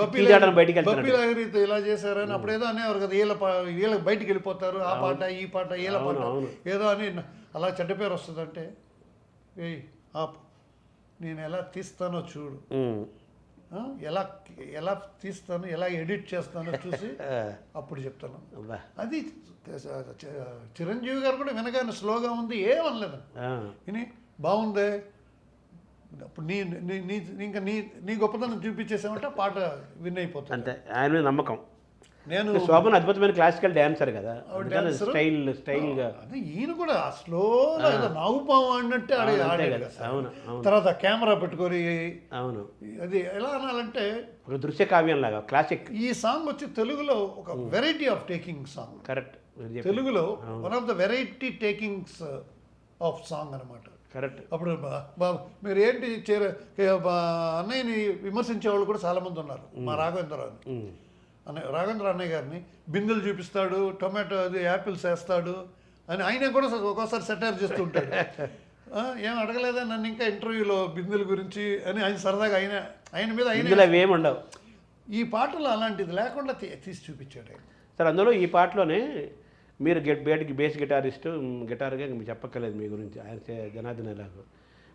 బప్పీలాగిరితో ఇలా చేశారని అప్పుడేదో అనేవారు కదా, వీళ్ళకి బయటికి వెళ్ళిపోతారు, ఆ పాట ఈ పాట వీళ్ళ పాట ఏదో అని అలా చెడ్డ పేరు వస్తుందంటే, ఏయ్ ఆపు, నేను ఎలా తీస్తానో చూడు, ఎలా తీస్తాను, ఎలా ఎడిట్ చేస్తానో చూసి అప్పుడు చెప్తాను. అది చిరంజీవి గారు కూడా వినగానే స్లోగా ఉంది, ఏమనలేదు విని బాగుందే, అప్పుడు ఇంకా నీ గొప్పతనం చూపించేసామంటే పాట విన్ అయిపోతుంది. అంతే, ఆయన మీద నమ్మకం. నేను శోభన్ అద్భుతమైన క్లాసికల్ డాన్సర్ కదా, స్టైల్గా అదే ఈయన కూడా స్లోగా నాగుపాము అన్నట్టే ఆడాడు. తర్వాత కెమెరా పెట్టుకొని అవును, అది ఎలా అనాలంటే ఒక దృశ్య కావ్యం లాగా క్లాసిక్. ఈ సాంగ్ వచ్చి తెలుగులో ఒక variety of taking song. Correct, తెలుగులో one of the variety takings of song అనమాట. కరెక్ట్. అప్పుడు మీరు ఏంటి అన్నయ్యని విమర్శించే వాళ్ళు కూడా చాలామంది ఉన్నారు. మా రాఘవేంద్రరావు రాఘవేంద్ర అన్నయ్య గారిని బిందెలు చూపిస్తాడు, టొమాటో అది యాపిల్స్ వేస్తాడు అని ఆయన కూడా ఒక్కోసారి సెటైర్ చేస్తూ ఉంటాడు. ఏం అడగలేదా నన్ను ఇంకా ఇంటర్వ్యూలో బిందెల గురించి అని ఆయన సరదాగా ఆయన మీద ఏమి ఉండవు. ఈ పాటలో అలాంటిది లేకుండా తీసి చూపించాడు ఆయన. సార్ అందులో ఈ పాటలోనే మీరు బేస్ గిటార్గా మీకు చెప్పక్కర్లేదు మీ గురించి, ఆయన జనార్దన్ ఎలాగో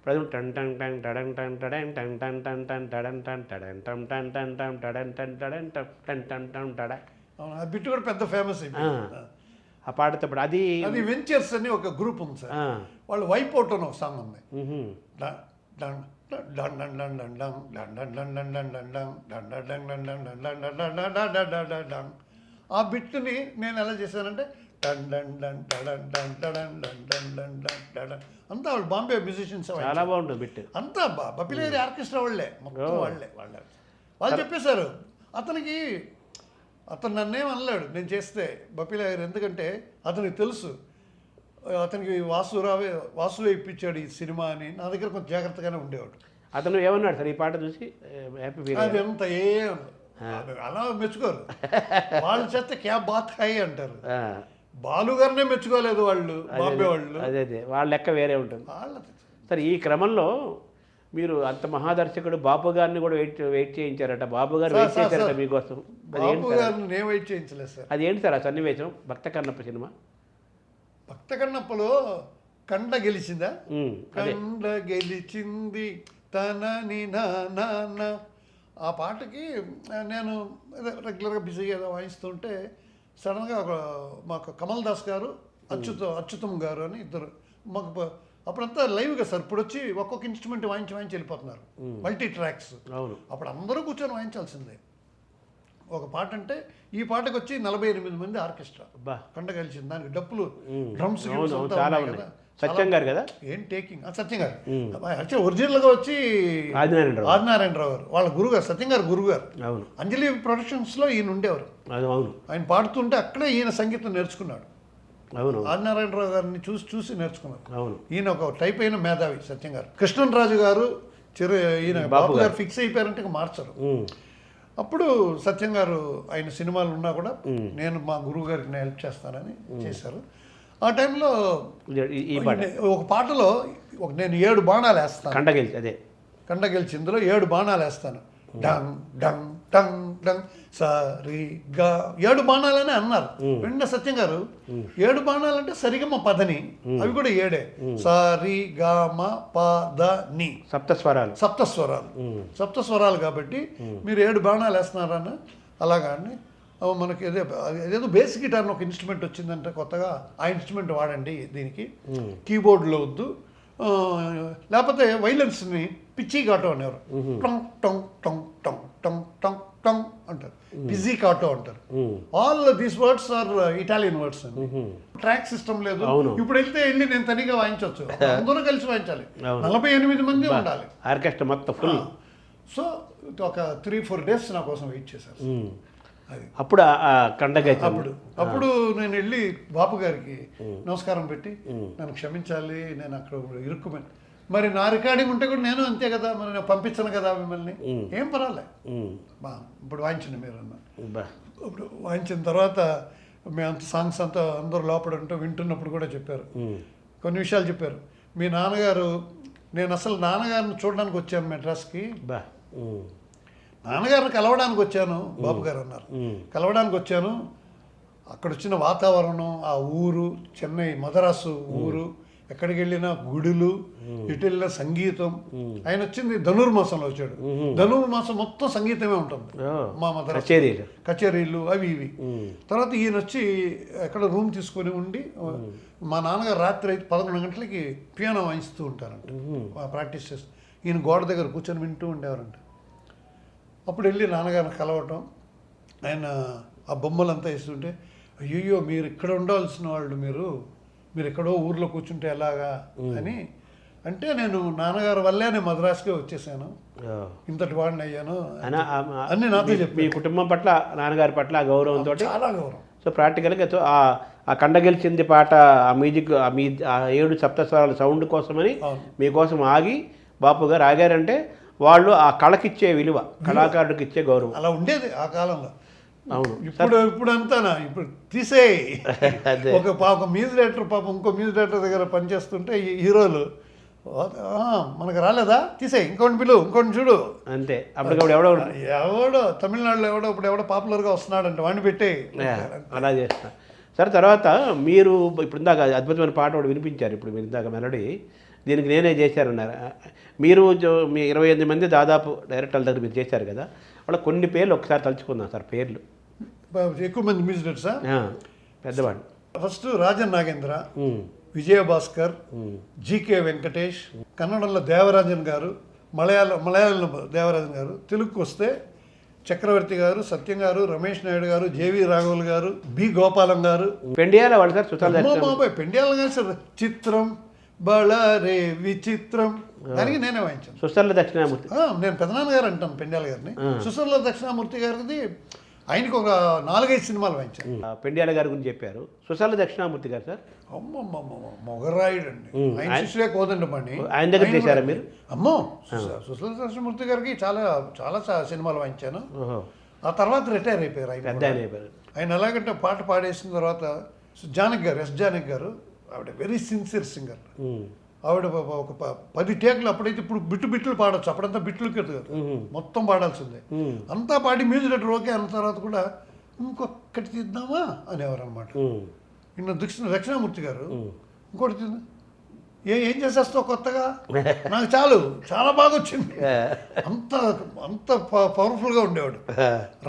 ప్రజలు టన్ టన్ టన్ టడన్ టన్ టడన్ టన్ టన్ టన్ టన్ టడన్ టన్ టడన్ టన్ టన్ టన్ టన్ టడన్ టన్ టడన్ టన్ టన్ టన్ టడ ఆ బిట్ కూడా పెద్ద ఫేమస్ అయిపోయింది. ఆ పాటతో అది వెంచర్స్ అని ఒక గ్రూప్ ఉంది సార్, వాళ్ళు వైప్ అవుట్ అని ఒక సాంగ్ ఉంది. ఆ బిట్ని నేను ఎలా చేశానంటే అంతా వాళ్ళు బాంబే మ్యూజిషియన్స్, చాలా బాగుంటుంది బిట్ అంతా బప్పిలేరి ఆర్కెస్ట్రా వాళ్ళే, మొత్తం వాళ్ళు చెప్పేశారు. అతను నన్నేం అనలేడు నేను చేస్తే బప్పిలేరి, ఎందుకంటే అతనికి తెలుసు, అతనికి వాసువే ఇప్పించాడు ఈ సినిమా అని. నా దగ్గర కొంచెం జాగ్రత్తగానే ఉండేవాడు. అతను ఏమన్నాడు సార్ ఈ పాట చూసి? అది ఎంత అలా మెచ్చుకోరు వాళ్ళు, చేస్తే క్యా బాత్ హాయ్ అంటారు. బాలుగారినే మెచ్చుకోలేదు వాళ్ళు, బాంబే వాళ్ళు. అదే వాళ్ళ లెక్క వేరే ఉంటుంది. సరే ఈ క్రమంలో మీరు అంత మహాదర్శకుడు బాపు గారిని కూడా వెయిట్ చేయించారట, బాబు గారు వెయిట్ చేశారట మీకోసం. బాబు గారిని నేను వెయిట్ చేయించలేదు సార్. అదేంటి సార్ ఆ సన్నివేశం? భక్త కన్నప్ప సినిమా. భక్త కన్నప్పలో కండ గెలిచిందా, కండ గెలిచింది తనని నాన్న, ఆ పాటకి నేను రెగ్యులర్గా బిజీగా ఏదో వాయిస్తుంటే సడన్గా మాకు కమల్ దాస్ గారు, అచ్యుతం గారు అని ఇద్దరు మాకు అప్పుడంతా లైవ్గా సార్. ఇప్పుడు వచ్చి ఒక్కొక్క ఇన్స్ట్రుమెంట్ వాయించి వెళ్ళిపోతున్నారు, మల్టీ ట్రాక్స్. అప్పుడు అందరూ కూర్చొని వాయించాల్సిందే ఒక పాట అంటే. ఈ పాటకు వచ్చి 48 మంది ఆర్కెస్ట్రా కండ కలిసింది, దానికి డప్పులు, డ్రమ్స్ సత్యం గారు కదా, ఏం టేకింగ్. సత్యం గారు యాక్చువల్ ఒరిజినల్గా వచ్చి ఆదినారాయణరావు గారు వాళ్ళ గురుగారు, సత్యం గారు గురుగారు. అంజలి ప్రొడక్షన్స్లో ఈయన ఉండేవారు. ఆయన పాడుతుంటే అక్కడే ఈయన సంగీతం నేర్చుకున్నాడు. ఆదినారాయణరావు గారిని చూసి నేర్చుకున్నారు. ఈయన ఒక టైప్ అయిన మేధావి సత్యం గారు. కృష్ణరాజు గారు ఈయన బాబు గారు ఫిక్స్ అయిపోయారంటే మార్చరు. అప్పుడు సత్యం గారు ఆయన సినిమాలు ఉన్నా కూడా నేను మా గురువు గారికి హెల్ప్ చేస్తానని చేశారు. ఆ టైంలో ఒక పాటలో నేను 7 బాణాలు వేస్తాను, కండ గెలిచి ఇందులో 7 బాణాలు వేస్తాను. డంగ్ డంగ్ టంగ్ డంగ్ సరి గా 7 బాణాలని అన్నారు. వెంటనే సత్యం గారు 7 బాణాలంటే సరిగమ పదని, అవి కూడా 7 సరి గమ పద ని, సప్తస్వరాలు కాబట్టి మీరు 7 బాణాలు వేస్తున్నారన్న. అలాగా అండి, మనకి ఏదో బేస్ గిటార్ ఒక ఇన్స్ట్రుమెంట్ వచ్చిందంటే కొత్తగా, ఆ ఇన్స్ట్రుమెంట్ వాడండి దీనికి, కీబోర్డ్లో వద్దు, లేకపోతే వైలెన్స్ని పిచ్చి ఘాటం అనేవారు, టంగ్ టంగ్ టంగ్ టంగ్ టంగ్ టంగ్ టంగ్ అంటారు. పిజికాటో అంటారు. All these words are Italian words అండి. ట్రాక్ సిస్టమ్ లేదు. ఇప్పుడు వెళ్ళి నేను తనిగా వాయించవచ్చు, అందరూ కలిసి వాయించాలి, 48 మంది ఉండాలి ఆర్కెస్ట్రా మొత్తం ఫుల్. సో ఒక 3-4 days నా కోసం వెయిట్ చేశారు. అది అప్పుడు కండగైతే అప్పుడు నేను వెళ్ళి బాపు గారికి నమస్కారం పెట్టి నన్ను క్షమించాలి, నేను అక్కడ ఇరుక్కుమని, మరి నా రికార్డింగ్ ఉంటే కూడా నేను అంతే కదా, మరి నేను పంపించను కదా మిమ్మల్ని, ఏం పర్వాలే ఇప్పుడు వాయించండి మీరు అన్న. ఇప్పుడు వాయించిన తర్వాత మేము అంత సాంగ్స్ అంతా అందరూ లోపల ఉంటూ వింటున్నప్పుడు కూడా చెప్పారు, కొన్ని విషయాలు చెప్పారు. మీ నాన్నగారు, నేను అసలు నాన్నగారిని చూడడానికి వచ్చాను మెడ్రాస్కి, నాన్నగారిని కలవడానికి వచ్చాను బాబు గారు అన్నారు. కలవడానికి వచ్చాను, అక్కడ వచ్చిన వాతావరణం, ఆ ఊరు చెన్నై మద్రాసు ఊరు, ఎక్కడికి వెళ్ళినా గుడులు, ఇటు వెళ్ళిన సంగీతం. ఆయన వచ్చింది ధనుర్మాసంలో వచ్చాడు. ధనుర్మాసం మొత్తం సంగీతమే ఉంటుంది మా మద్రాసు, కచేరీలు అవి ఇవి. తర్వాత ఈయన వచ్చి ఎక్కడ రూమ్ తీసుకొని ఉండి, మా నాన్నగారు రాత్రి అయితే 11 గంటలకి పియానో వాయిస్తూ ఉంటారంట, ప్రాక్టీస్ చేస్తూ. ఈయన గోడ దగ్గర కూర్చొని వింటూ ఉండేవారంట. అప్పుడు వెళ్ళి నాన్నగారిని కలవటం, ఆయన ఆ బొమ్మలంతా ఇస్తుంటే, అయ్యో మీరు ఇక్కడ ఉండాల్సిన వాళ్ళు, మీరు ఎక్కడో ఊర్లో కూర్చుంటే ఎలాగా అని అంటే, నేను నాన్నగారి వల్లే నేను మద్రాసుకే వచ్చేసాను, ఇంతటి వాడిని అయ్యాను అన్నీ నాతో చెప్పి. మీ కుటుంబం పట్ల, నాన్నగారి పట్ల ఆ గౌరవంతో, చాలా గౌరవం. సో ప్రాక్టికల్గా ఆ కండగెలిచింది పాట, ఆ మ్యూజిక్, ఆ 7 సప్తస్వరాల సౌండ్ కోసమని మీకోసం ఆగి బాపు గారు ఆగారంటే, వాళ్ళు ఆ కళకిచ్చే విలువ, కళాకారుడికి ఇచ్చే గౌరవం అలా ఉండేది ఆ కాలంలో. అవును. ఇప్పుడు అంతానా, ఇప్పుడు తీసే ఒక మ్యూజిక్ డైరెక్టర్ పాపం ఇంకో మ్యూజిక్ డైరెక్టర్ దగ్గర పనిచేస్తుంటే ఈ హీరోలు, మనకు రాలేదా తీసేయి, ఇంకోటి పిలువు, ఇంకోటి చూడు అంతే. అప్పటికప్పుడు ఎవడో తమిళనాడులో ఎవడో పాపులర్గా వస్తున్నాడంటే వాడిని పెట్టే అలా చేస్తా. సరే, తర్వాత మీరు ఇప్పుడు ఇందాక అద్భుతమైన పాట ఒకటి వినిపించారు, ఇప్పుడు మీరు ఇందాక మెలడీ, దీనికి నేనే చేశారన్నారు. మీరు మీ 28 మంది దాదాపు డైరెక్టర్ల దగ్గర మీరు చేశారు కదా, వాళ్ళ కొన్ని పేర్లు ఒకసారి తలుచుకుందాం సార్. పేర్లు ఎక్కువ మంది మ్యూజిక్ డైరెక్టర్సా? పెద్దవాడు. ఫస్ట్ రాజన్ నాగేంద్ర, విజయభాస్కర్, జీకే వెంకటేష్, కన్నడంలో దేవరాజన్ గారు, మలయాళంలో దేవరాజన్ గారు, తెలుగుకు వస్తే చక్రవర్తి గారు, సత్యం గారు, రమేష్ నాయుడు గారు, జేవి రాఘవులు గారు, బి గోపాలం గారు. పెండియాల వాళ్ళు సార్, పెండియాల గారు సార్, చిత్రం బళరే విచిత్రం దానికి నేనే వాయించాను. సుసర్ల దక్షిణామూర్తి, నేను పెదనాన్నగారు అంటాను పెండియాల గారిని. సుసర్ల దక్షిణామూర్తి గారిది ఆయనకి ఒక 4-5 సినిమాలు వాయించాను. పెండియాల గారి గురించి చెప్పారు. సుసర్ల దక్షిణామూర్తి గారు సార్ మొగరాయుడు అండి, ఆయన శిష్యులే కోదండి పని. ఆయన దగ్గర చేశారా మీరు? అమ్మో, సుసర్ల దక్షిణామూర్తి గారికి చాలా చాలా సినిమాలు వాయించాను. ఆ తర్వాత రిటైర్ అయిపోయారు ఆయన. ఆయన ఎలాగంటే పాట పాడేసిన తర్వాత జానకి గారు, జానకి గారు, ఆవిడ వెరీ సిన్సియర్ సింగర్. ఆవిడ ఒక 10 టేకులు, అప్పుడైతే ఇప్పుడు బిట్లు పాడచ్చు, అప్పుడంతా బిట్లు కదా, మొత్తం పాడాల్సిందే. అంతా పాడి మ్యూజిక్ డైరెక్టర్ ఓకే అన్న తర్వాత కూడా ఇంకొకటి తీద్దామా అనేవారు అనమాట. నిన్న దక్షిణామూర్తి గారు ఇంకోటి తీద్దాం, ఏం చేసేస్తావు కొత్తగా, నాకు చాలా బాగా వచ్చింది, అంత పవర్ఫుల్గా ఉండేవాడు.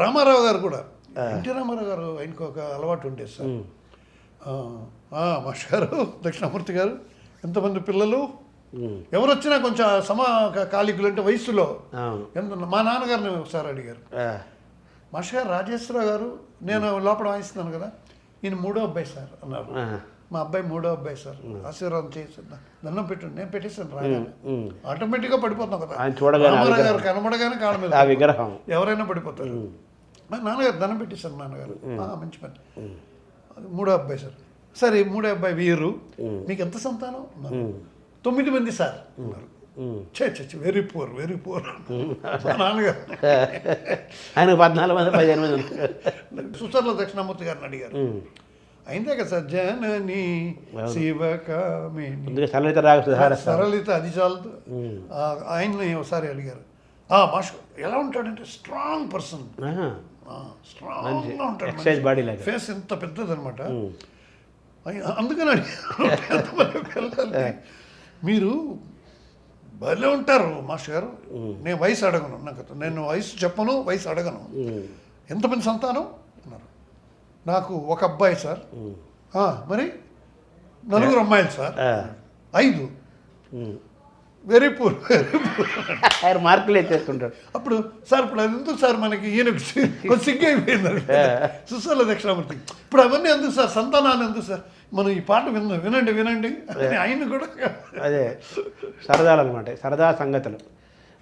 రామారావు గారు కూడా, ఎన్టీ రామారావు గారు, ఆయనకు ఒక అలవాటు ఉండేది సార్. మాస్టర్ గారు, దక్షిణామూర్తి గారు, ఎంతమంది పిల్లలు, ఎవరు వచ్చినా కొంచెం సమకాలికులు అంటే వయసులో మా నాన్నగారిని ఒకసారి అడిగారు, మాస్టర్ గారు రాజేశ్వరరావు గారు, నేను లోపల వాయిస్తున్నాను కదా, ఈయన 3వ అబ్బాయి సార్ అన్నారు. మా అబ్బాయి 3వ అబ్బాయి సార్, ఆశీర్వాదం చేసి దండం పెట్టండి. నేను పెట్టేసాను, రాగానే ఆటోమేటిక్గా పడిపోతాం కదా, రామారావు గారు కనబడగానే కాళ్ళ మీద ఎవరైనా పడిపోతారు. మా నాన్నగారు దండం పెట్టేశారు, నాన్నగారు మంచి పని. 3వ అబ్బాయి సార్. సరే, 3వ అబ్బాయి వీరు, మీకు ఎంత సంతానం? 9 మంది సార్ అన్నారు. వెరీ పూర్ మా నాన్నగారు. ఆయన 14 మంది 15 మంది. సుసర్ల దక్షిణామూర్తి గారిని అడిగారు, అయిందే కదా సార్, జనని శివకామిని సరళిత, అది చాలదు. ఆయన్ని ఒకసారి అడిగారు, మాస్టర్ ఎలా ఉంటాడంటే స్ట్రాంగ్ పర్సన్, స్ట్రాంగ్గా ఉంటాడు, ఫేస్ ఎంత పెద్దది అనమాట. అందుకని మీరు భలే ఉంటారు మాస్టర్ గారు, నేను వయసు అడగను, నేను వయసు చెప్పను, వయసు అడగను, ఎంతమంది సంతానం అన్నారు. నాకు ఒక అబ్బాయి సార్, మరి 4 అమ్మాయిలు సార్, 5 వెరీ పూర్. ఆయన మార్కులు వేసేస్తుంటాడు. అప్పుడు సార్ ఇప్పుడు అది ఎందుకు సార్ మనకి ఈయనకు సిగ్గు అయిపోయిందండి సుశీల దక్షిణామూర్తి. ఇప్పుడు అవన్నీ ఎందుకు సార్, సంతానాన్ని ఎందుకు సార్, మనం ఈ పాట వినండి వినండి అని ఆయన కూడా అదే సరదాలు అనమాట, సరదా సంగతులు.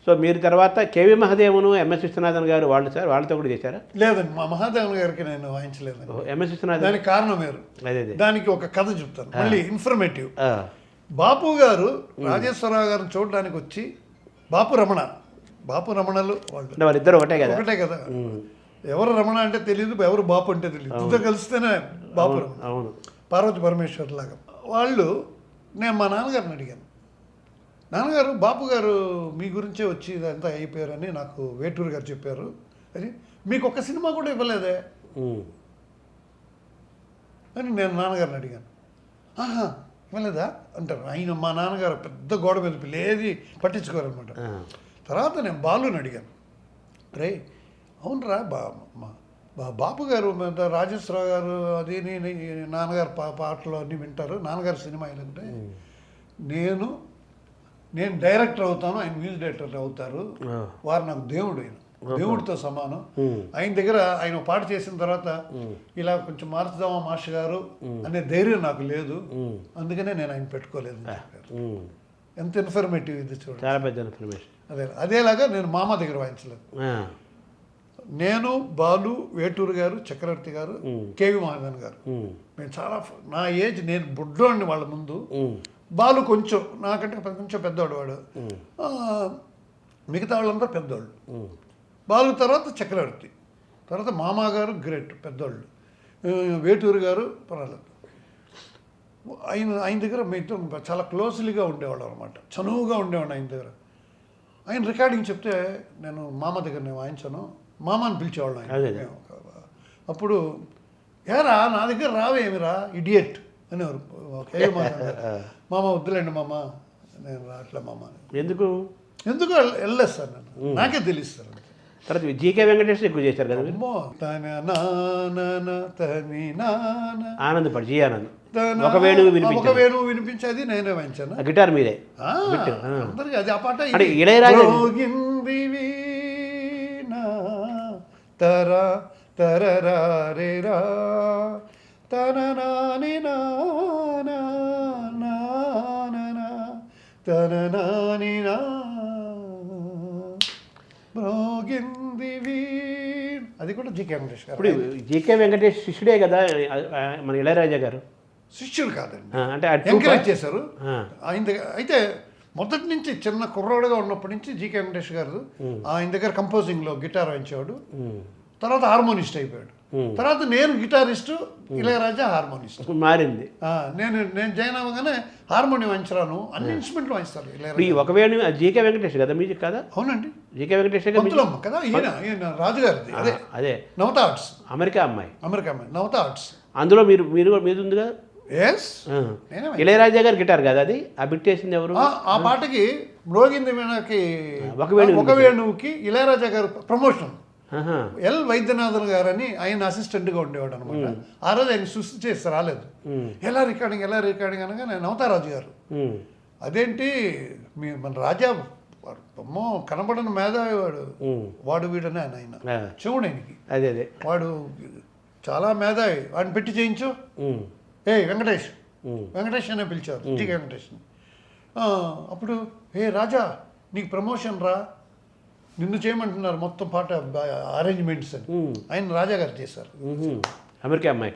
సో మీరు తర్వాత కేవి మహాదేవను ఎంఎస్ విశ్వనాథన్ గారు వాళ్ళు సార్ వాళ్ళతో కూడా చేశారా? లేదండి, మా మహాదేవన్ గారికి నేను వాయించలేదండి. ఎంఎస్ విశ్వనాథన్ దానికి కారణం వేరు. అదే దానికి ఒక కథ చెప్తాను మళ్ళీ ఇన్ఫర్మేటివ్. బాపు గారు రాజేశ్వరరావు గారిని చూడడానికి వచ్చి, బాపు రమణలు వాళ్ళు వాళ్ళిద్దరు ఒకటే కదా. ఒకటే కదా. ఎవరు రమణ అంటే తెలియదు, ఎవరు బాపు అంటే తెలియదు. ఇద్దరు కలిస్తేనే బాపు రమణ. అవును, పార్వతి పరమేశ్వర్ లాగా వాళ్ళు. నేను మా నాన్నగారిని అడిగాను, నాన్నగారు బాపు గారు మీ గురించే వచ్చి ఇదంతా అయిపోయారని నాకు వేటూరు గారు చెప్పారు, అని మీకు ఒక్క సినిమా కూడా ఇవ్వలేదే అని నేను నాన్నగారిని అడిగాను. ఆహా ఇవ్వలేదా అంటారు ఆయన. మా నాన్నగారు పెద్ద గోడ మీద పిల్లేది పట్టించుకోరనమాట. తర్వాత నేను బాలుని అడిగాను, రే అవునరా బాపు గారు రాజేశ్వరరావు గారు అది నాన్నగారు పాటలు అన్నీ వింటారు, నాన్నగారు సినిమా ఏంటంటే నేను డైరెక్టర్ అవుతాను, ఆయన మ్యూజిక్ డైరెక్టర్ అవుతారు, వారు నాకు దేవుడు, ఆయన దేవుడితో సమానం. ఆయన దగ్గర ఆయన పాట చేసిన తర్వాత ఇలా కొంచెం మార్చుదామా మాస్టర్ గారు అనే ధైర్యం నాకు లేదు, అందుకనే నేను ఆయన పెట్టుకోలేదు. ఎంత ఇన్ఫర్మేటివ్ ఇది చూడండి, చాలా పెద్ద ఇన్ఫర్మేషన్. అదేలాగా నేను మామ దగ్గర వాయించలేదు. నేను, బాలు, వేటూరు గారు, చక్రవర్తి గారు, కేవి మహాదేవన్ గారు, మేము చాలా నా ఏజ్, నేను బుడ్డోడిని వాళ్ళ ముందు. బాలు కొంచెం నాకంటే కొంచెం పెద్దవాడు వాడు, మిగతా వాళ్ళందరూ పెద్దవాళ్ళు. బాలు తర్వాత చక్రవర్తి, తర్వాత మామగారు గ్రేట్ పెద్దవాళ్ళు, వేటూరు గారు పర్వాలేదు. ఆయన దగ్గర మీతో చాలా క్లోజ్లీగా ఉండేవాళ్ళు అనమాట, చనువుగా ఉండేవాడు ఆయన దగ్గర. ఆయన రికార్డింగ్ చెప్తే నేను మామ దగ్గర నేను వాయించాను, మామ అని పిలిచేవాళ్ళు ఆయన. అప్పుడు ఏరా నా దగ్గర రావేమిరా ఇడియట్ అనేవారు. మామ వద్దులేండి మామ, నేను రాట్లే మామ. ఎందుకు వెళ్ళలేదు సార్, నేను నాకే తెలుసు సార్. తర్వాత జీకే వెంకటేష్ ఎక్కువ చేశారు కదా. ఆనంద్ పాడు, జీ ఆనంద్ ఒక వేణువు వినిపించేది నేనే వాయించాను, గిటార్ మీదే. అందరికి అది ఆ పాట. ఇళయరాజా తరా తరరేరా తననాని నానా తననాని నా అది కూడా జీకే వెంకటేష్ గారు. ఇప్పుడు జీకే వెంకటేష్ శిష్యుడే కదా మన ఇళయరాజా గారు? శిష్యుడు కాదండి, అంటే ఎంకరేజ్ చేశారు ఆయన దగ్గర. అయితే మొదటి నుంచి చిన్న కుర్రోడుగా ఉన్నప్పటి నుంచి జీకే వెంకటేష్ గారు ఆయన దగ్గర కంపోజింగ్లో గిటార్ వాయించేవాడు. తర్వాత హార్మోనిస్ట్ అయిపోయాడు. తర్వాత నేను గిటారిస్టు, ఇళయరాజా హార్మోనిస్ట్ మారింది. నేను జాయిన్ అవ్వగానే హార్మోనియం వాయించరాను, అన్ని ఇన్స్ట్రుమెంట్లు వాయిస్తారు ఇళయరాజా. ఒకవేళ జీకే వెంకటేష్ కదా మ్యూజిక్ కదా? అవునండి, జీకే వెంకటేష్ కదా. ఈయన రాజుగారిది అదే నవత ఆర్ట్స్, అమెరికా అమ్మాయి నవత ఆర్ట్స్. అందులో మీరు ఉంది కదా. ఇళయరాజా గారు గిటార్ కదా అది? ఆ బిట్ వేసింది ఎవరు? ఆ పాటకి మ్రోగింది వీణకి ఒక వేణువుకి ఇళయరాజా గారు ప్రమోషన్. ఎల్ వైద్యనాథన్ గారు అని ఆయన అసిస్టెంట్గా ఉండేవాడు అనమాట. ఆ రోజు ఆయన సృష్టి చేసి రాలేదు. ఎలా రికార్డింగ్ అనగా నేను నవతారాజు గారు, అదేంటి మన రాజా అమ్మో కనబడని మేధావి వాడు వీడని ఆయన చెవుడు ఆయనకి. అదే వాడు చాలా మేధావి, వాడిని పెట్టి చేయించు, వెంకటేష్ అనే పిలిచారు, జీకే వెంకటేష్ని. అప్పుడు రాజా నీకు ప్రమోషన్ రా, నిన్ను చేయమంటున్నారు మొత్తం పాట అరేంజ్మెంట్స్ అని ఆయన రాజా గారు చేశారు. అమెరికా అమ్మాయి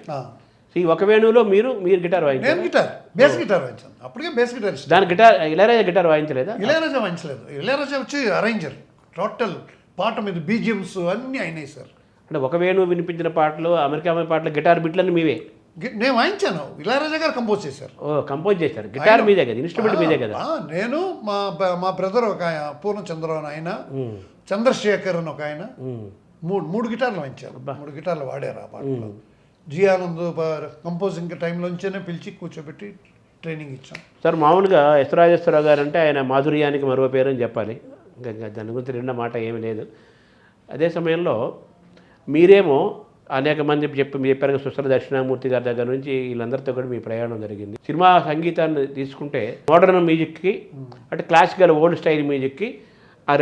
ఒక వేణువులో మీరు గిటార్ వాయించారు? నేను బేస్ గిటార్ వాయించాను, అప్పటికే బేస్ గిటారిస్ట్. దాని ఇళయరాజా గిటార్ వాయించలేదా? ఇళయరాజా వాయించలేదు, ఇళయరాజా వచ్చి అరేంజర్, టోటల్ పాట మీద బీజిఎమ్స్ అన్నీ అయినాయి సార్. అంటే ఒక వేణువు వినిపించిన పాటలు, అమెరికా అమ్మాయి పాటలు, గిటార్ బిట్లన్నీ మీవే? నేను వాయించాను, ఇళయరాజా గారు కంపోజ్ చేశారు. కంపోజ్ చేశారు, గిటార్ మీదే కదా, ఇన్స్ట్రుమెంట్ మీదే కదా. నేను మా బ్రదర్ ఒక ఆయన పూర్ణచంద్రరావు అని ఆయన, చంద్రశేఖర్ అని ఒక ఆయన, మూడు గిటార్లు వాయించారు, 3 గిటార్లు వాడారు ఆ పాటలో. జీ ఆనంద్ కంపోజింగ్ టైంలోంచేనే పిలిచి కూర్చోబెట్టి ట్రైనింగ్ ఇచ్చాం సార్. మామూలుగా ఎస్రాజేశ్వరరావు గారు అంటే ఆయన మాధుర్యానికి మరో పేరు అని చెప్పాలి, ఇంకా దాని గురించి రెండో మాట ఏమీ లేదు. అదే సమయంలో మీరేమో అనేక మంది మీరు చెప్పారు సుస్థల దక్షిణామూర్తి గారి దగ్గర నుంచి వీళ్ళందరితో కూడా మీ ప్రయాణం జరిగింది. సినిమా సంగీతాన్ని తీసుకుంటే మోడర్న్ మ్యూజిక్కి అంటే క్లాసికల్ ఓల్డ్ స్టైల్ మ్యూజిక్కి ఆ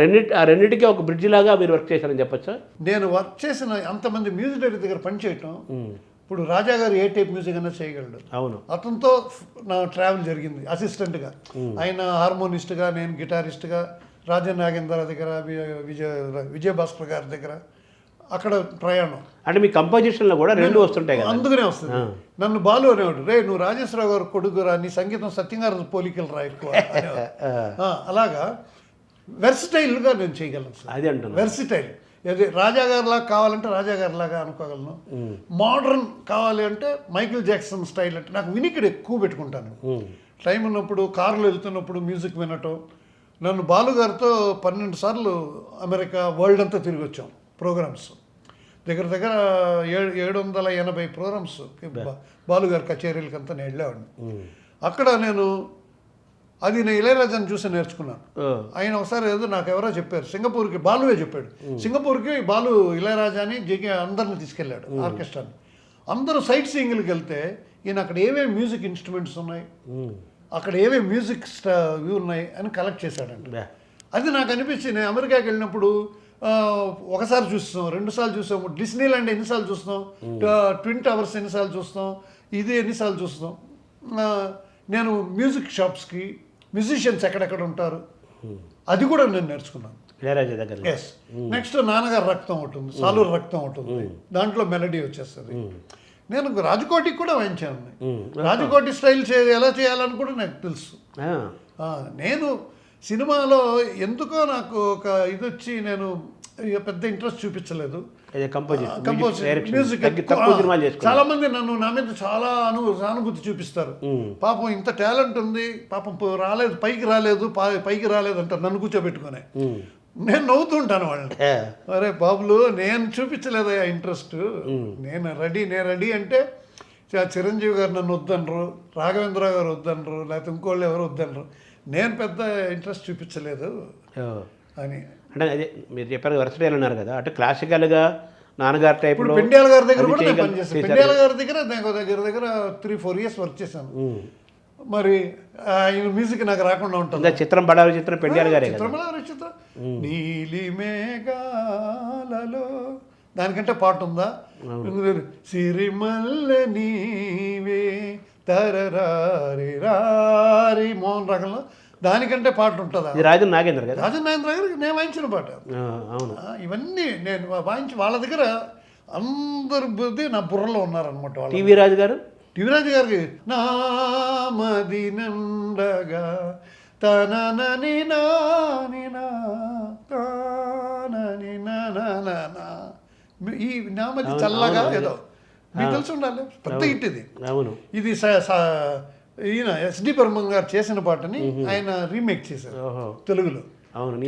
రెండింటికి ఒక బ్రిడ్జ్ లాగా మీరు వర్క్ చేశారని చెప్పొచ్చా? నేను వర్క్ చేసిన అంతమంది మ్యూజిక్ డైరెక్టర్ దగ్గర పనిచేయటం, ఇప్పుడు రాజా గారు ఏ టైప్ మ్యూజిక్ అయినా చేయగలడు. అవును, అతనితో నా ట్రావెల్ జరిగింది అసిస్టెంట్గా. ఆయన హార్మోనిస్ట్గా, నేను గిటారిస్ట్గా, రాజన్ నాగేంద్ర దగ్గర, విజయభాస్కర్ గారి దగ్గర అక్కడ ప్రయాణం. అంటే మీ కంపోజిషన్లో కూడా రెండు వస్తుంటాయి కదా? అందుకనే వస్తుంది. నన్ను బాలు అనేవాడు, రే నువ్వు రాజేశ్వరరావు గారు కొడుకురా, నీ సంగీతం సత్యంగారు పోలికలు రా ఎక్కువ అనేవాడు. అలాగా వెర్సిటైల్గా నేను చేయగలను సార్. అది అంటున్నా, వెర్సిటైల్. అది రాజా గారిలాగా కావాలంటే రాజా గారిలాగా అనుకోగలను, మోడర్న్ కావాలి అంటే మైకిల్ జాక్సన్ స్టైల్. అంటే నాకు వినికిడి ఎక్కువ పెట్టుకుంటాను. టైం ఉన్నప్పుడు కారులో వెళ్తున్నప్పుడు మ్యూజిక్ వినటం. నన్ను బాలు గారితో 12 సార్లు అమెరికా వరల్డ్ అంతా తిరిగి వచ్చాం. ప్రోగ్రామ్స్ దగ్గర 780 ప్రోగ్రామ్స్ బాలు గారి కచేరీలకంతా నేను వెళ్ళేవాడిని. అక్కడ నేను ఇళయరాజాని చూసి నేర్చుకున్నాను. ఆయన ఒకసారి ఏదో నాకు ఎవరో చెప్పారు, సింగపూర్కి బాలువే చెప్పాడు. సింగపూర్కి బాలు ఇళయరాజాని జేకే అందరిని తీసుకెళ్ళాడు, ఆర్కెస్ట్రాని. అందరూ సైట్ సీయింగ్కి వెళ్తే ఈయన అక్కడ ఏమేమి మ్యూజిక్ ఇన్స్ట్రుమెంట్స్ ఉన్నాయి, అక్కడ ఏమేమి మ్యూజిక్ ఇవి ఉన్నాయి అని కలెక్ట్ చేశాడండి. అది నాకు అనిపించి నేను అమెరికాకి వెళ్ళినప్పుడు ఒకసారి చూస్తాం, 2 సార్లు చూస్తాం. డిస్నీ ల్యాండ్ ఎన్నిసార్లు చూస్తాం, ట్విన్ టవర్స్ ఎన్నిసార్లు చూస్తాం, ఇది ఎన్నిసార్లు చూస్తాం. నేను మ్యూజిక్ షాప్స్కి మ్యూజిషియన్స్ ఎక్కడెక్కడ ఉంటారు అది కూడా నేను నేర్చుకున్నాను. ఎస్. నెక్స్ట్ నాన్నగారు రక్తం ఉంటుంది, సాలూరు రక్తం ఉంటుంది, దాంట్లో మెలడీ వచ్చేస్తుంది. నేను రాజకోటికి కూడా వాయించాను. రాజకోటి స్టైల్ ఎలా చేయాలని కూడా నాకు తెలుసు. నేను సినిమాలో ఎందుకో నాకు ఒక ఇది వచ్చి నేను పెద్ద ఇంట్రెస్ట్ చూపించలేదు. మ్యూజిక్ చాలా మంది నా మీద చాలా సానుభూతి చూపిస్తారు. పాపం ఇంత టాలెంట్ ఉంది, పాపం పైకి రాలేదు అంటారు నన్ను కూర్చోబెట్టుకునే. నేను నవ్వుతుంటాను వాళ్ళని, అరే బాబులు నేను చూపించలేదు ఆ ఇంట్రెస్ట్, నేను రెడీ అంటే చిరంజీవి గారు నన్ను వద్దనరు, రాఘవేంద్ర గారు వద్దనరు, లేకపోతే ఇంకోళ్ళు ఎవరు వద్దనరు, నేను పెద్ద ఇంట్రెస్ట్ చూపించలేదు అని. అంటే అదే మీరు చెప్పారు వెర్సటైల్ అన్నారు కదా, అంటే క్లాసికల్గా నాన్నగారి టైప్. పెండ్యాల గారి దగ్గర కూడా నేను పనిచేస్తాను. పెండ్యాల గారి దగ్గర నేను దగ్గర 3-4 years వర్క్ చేశాను. మరి ఆయన మ్యూజిక్ నాకు రాకుండా ఉంటుంది. చిత్రం బడారి చిత్రం పెండ్యాల గారే, చిత్రం నీలి మేఘాలలో దానికంటే పాట ఉందా, సిరిమల్లె నీవే తరరారి రారి మోహన్ రాగంలో, దానికంటే పాట ఉంటుందా? రాజన్ నాగేంద్ర కదా, రాజన్ నాగేంద్ర గారికి నేను వాయించిన పాట. ఇవన్నీ నేను వాయించి వాళ్ళ దగ్గర అందరి నా బుర్రలో ఉన్నారనమాట. టీవీ రాజు గారికి నామది నండగా తనని ఈ నామది చల్లగా ఏదో మీకు తెలిసి ఉండాలి, పెద్ద హిట్ ఇది. ఇది ఈయన ఎస్డి బర్మన్ గారు చేసిన పాటని ఆయన రీమేక్ చేశారు తెలుగులో.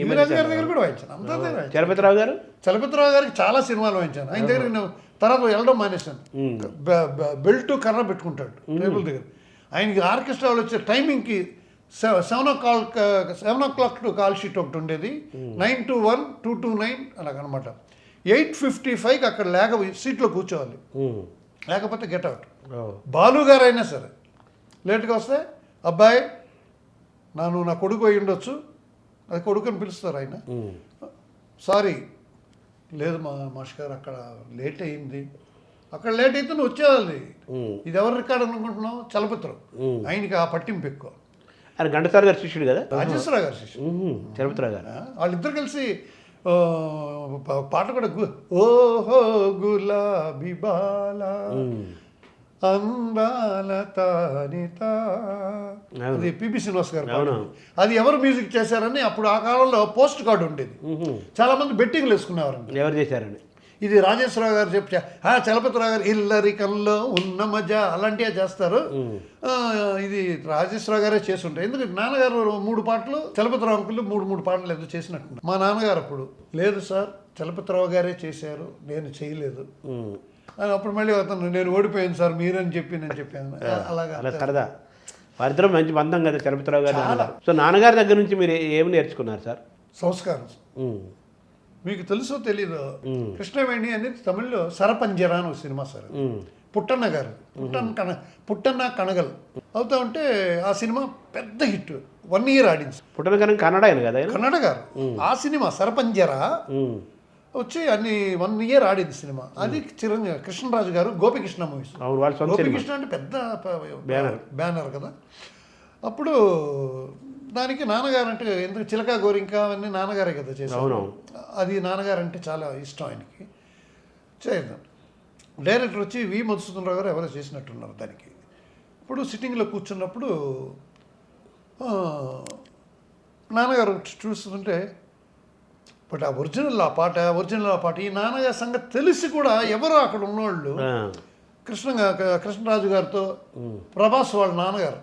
యువరాజ్ గారి దగ్గర కూడా వాయించాను. అందరి చలపతిరావు గారికి చాలా సినిమాలు వాయించాను. ఆయన దగ్గర నేను తర్వాత వెళ్ళడం మానేశాను. బెల్ట్ కర్ర పెట్టుకుంటాడు టేబుల్ దగ్గర. ఆయనకి ఆర్కెస్ట్రాలు వచ్చే టైమింగ్కి 7 o'clock టు కాల్ షీట్ ఒకటి ఉండేది, 9 to 1, 2 to 9 అలాగనమాట. 8:55కి అక్కడ సీట్లో కూర్చోవాలి, లేకపోతే గెట్అవుట్. బాలు గారు అయినా సరే లేట్గా వస్తే అబ్బాయి నా కొడుకు అయి ఉండొచ్చు, అది కొడుకుని పిలుస్తారు ఆయన, సారీ లేదు మాస్టర్ గారు అక్కడ లేట్ అయింది. అక్కడ లేట్ అయితే నువ్వు వచ్చేయాలి. ఇది ఎవరు రికార్డ్ అనుకుంటున్నావు? చలపతిరావు. ఆయనకి ఆ పట్టింపు ఎక్కువ. ఆయన ఘంటసాల గారి శిష్యుడు కదా, రాజేశ్వరరావు గారి శిష్యుడు చలపతిరావు గారు. వాళ్ళిద్దరు కలిసి పాట కూడా ఓహో గులాబీ బాలా అందాల తానిత, అది పిబి శ్రీనివాస్ గారు. అది ఎవరు మ్యూజిక్ చేశారని అప్పుడు ఆ కాలంలో పోస్ట్ కార్డు ఉండేది, చాలా మంది బెట్టింగ్లు వేసుకునేవారు ఎవరు చేశారని. ఇది రాజేశ్వరరావు గారు చలపతిరావు గారు ఇల్లరికంలో ఉన్న మజా అలాంటివే చేస్తారు. ఇది రాజేశ్వరరావు గారే చేసి ఉంటాయి. ఎందుకంటే నాన్నగారు 3 పాటలు, చలపతిరావు అంకులు 3 పాటలు ఏదో చేసినట్టు. మా నాన్నగారు అప్పుడు లేదు సార్ చలపతిరావు గారే చేశారు, నేను చేయలేదు అని. అప్పుడు మళ్ళీ అతను నేను ఓడిపోయాను సార్ మీరని నేను చెప్పాను. అలాగా సరదా వారిద్దరం మంచి బంధం కదా చలపతిరావు గారు. సో నాన్నగారి దగ్గర నుంచి మీరు ఏమి నేర్చుకున్నారు సార్? సంస్కారం. మీకు తెలుసో తెలీదో కృష్ణవేణి అనేది తమిళ్లో సరపంజర అని ఒక సినిమా సార్. పుట్టన్న గారు పుట్టన్న కనగల్ అవుతా ఉంటే ఆ సినిమా పెద్ద హిట్, 1 year ఆడింది. పుట్టన కన్నడ ఆయన కదా ఆయన? కన్నడ గారు. ఆ సినిమా సరపంజర వచ్చి 1 year ఆడింది సినిమా. అది చిరంజీవి, కృష్ణరాజు గారు, గోపికృష్ణ మూవీస్. అవును, వాళ్ళ సొంత సినిమా. గోపికృష్ణ అంటే పెద్ద బ్యానర్ కదా. అప్పుడు దానికి నాన్నగారు అంటే ఎందుకు చిలక గోరింక అవన్నీ నాన్నగారే కదా చేశారు. అది నాన్నగారు అంటే చాలా ఇష్టం ఆయనకి. చేద్దాం డైరెక్టర్ వచ్చి వి మధుసూదన్ రావు గారు ఎవరో చేసినట్టున్నారు దానికి. ఇప్పుడు సిట్టింగ్లో కూర్చున్నప్పుడు నాన్నగారు చూస్తుంటే బట్ ఆ ఒరిజినల్ ఆ పాట ఈ నాన్నగారి సంగతి తెలిసి కూడా ఎవరో అక్కడ ఉన్నవాళ్ళు కృష్ణరాజు గారితో ప్రభాస్ వాళ్ళ నాన్నగారు,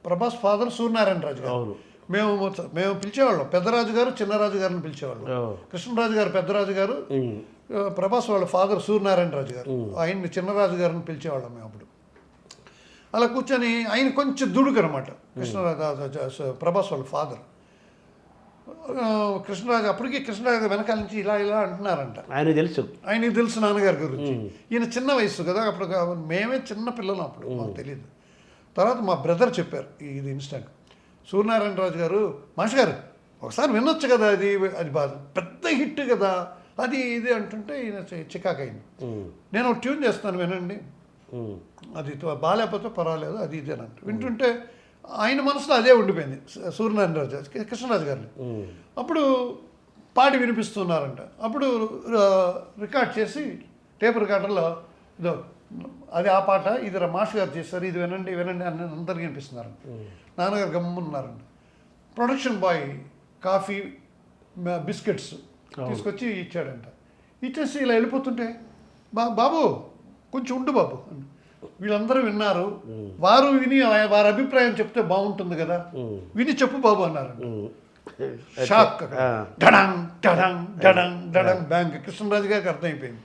ప్రభాస్ ఫాదర్ సూర్యనారాయణ రాజు గారు, మేము పిలిచేవాళ్ళం. పెద్దరాజు గారు చిన్నరాజు గారిని పిలిచేవాళ్ళం. కృష్ణరాజు గారు పెద్దరాజు గారు, ప్రభాస్ వాళ్ళ ఫాదర్ సూర్యనారాయణ రాజు గారు, ఆయన్ని చిన్నరాజు గారిని పిలిచేవాళ్ళం మేము. అప్పుడు అలా కూర్చొని ఆయన కొంచెం దుడుకు అనమాట ప్రభాస్ వాళ్ళ ఫాదర్. కృష్ణరాజు అప్పటికి కృష్ణరాజు వెనకాల నుంచి ఇలా అంటున్నారంట. ఆయనకి తెలుసు నాన్నగారి గురించి. ఈయన చిన్న వయసు కదా అప్పుడు, మేమే చిన్న పిల్లలు అప్పుడు, మాకు తెలియదు. తర్వాత మా బ్రదర్ చెప్పారు ఇది ఇన్స్టెంట్. సూర్యనారాయణ రాజు గారు, మాస్టర్ గారు ఒకసారి వినొచ్చు కదా, అది బాగా పెద్ద హిట్ కదా అది ఇది అంటుంటే ఈయన చికాకైంది. నేను ఒక ట్యూన్ చేస్తాను వినండి, అది బాగాలేకపోతే పర్వాలేదు అది ఇది అని వింటుంటే ఆయన మనసులో అదే ఉండిపోయింది సూర్యనారాయణ రాజు కృష్ణరాజు గారిని. అప్పుడు పాడి వినిపిస్తున్నారంట. అప్పుడు రికార్డ్ చేసి టేప్ రికార్డర్లో ఇదో అది ఆ పాట ఇది మాస్టర్ గారు చేస్తారు, ఇది వినండి వినండి అని అందరికీ వినిపిస్తున్నారంట. నాన్నగారు గమ్మున్నారంట. ప్రొడక్షన్ బాయ్ కాఫీ బిస్కెట్స్ తీసుకొచ్చి ఇచ్చాడంట. ఇచ్చేసి ఇలా వెళ్ళిపోతుంటే బాబు కొంచెం ఉండు బాబు, వీళ్ళందరూ విన్నారు, వారు విని వారి అభిప్రాయం చెప్తే బాగుంటుంది కదా, విని చెప్పు బాబు అన్నారు. షాక్, డడంగ్ డడంగ్ డడంగ్ డడంగ్ బ్యాంక్. కృష్ణరాజు గారికి అర్థమైపోయింది.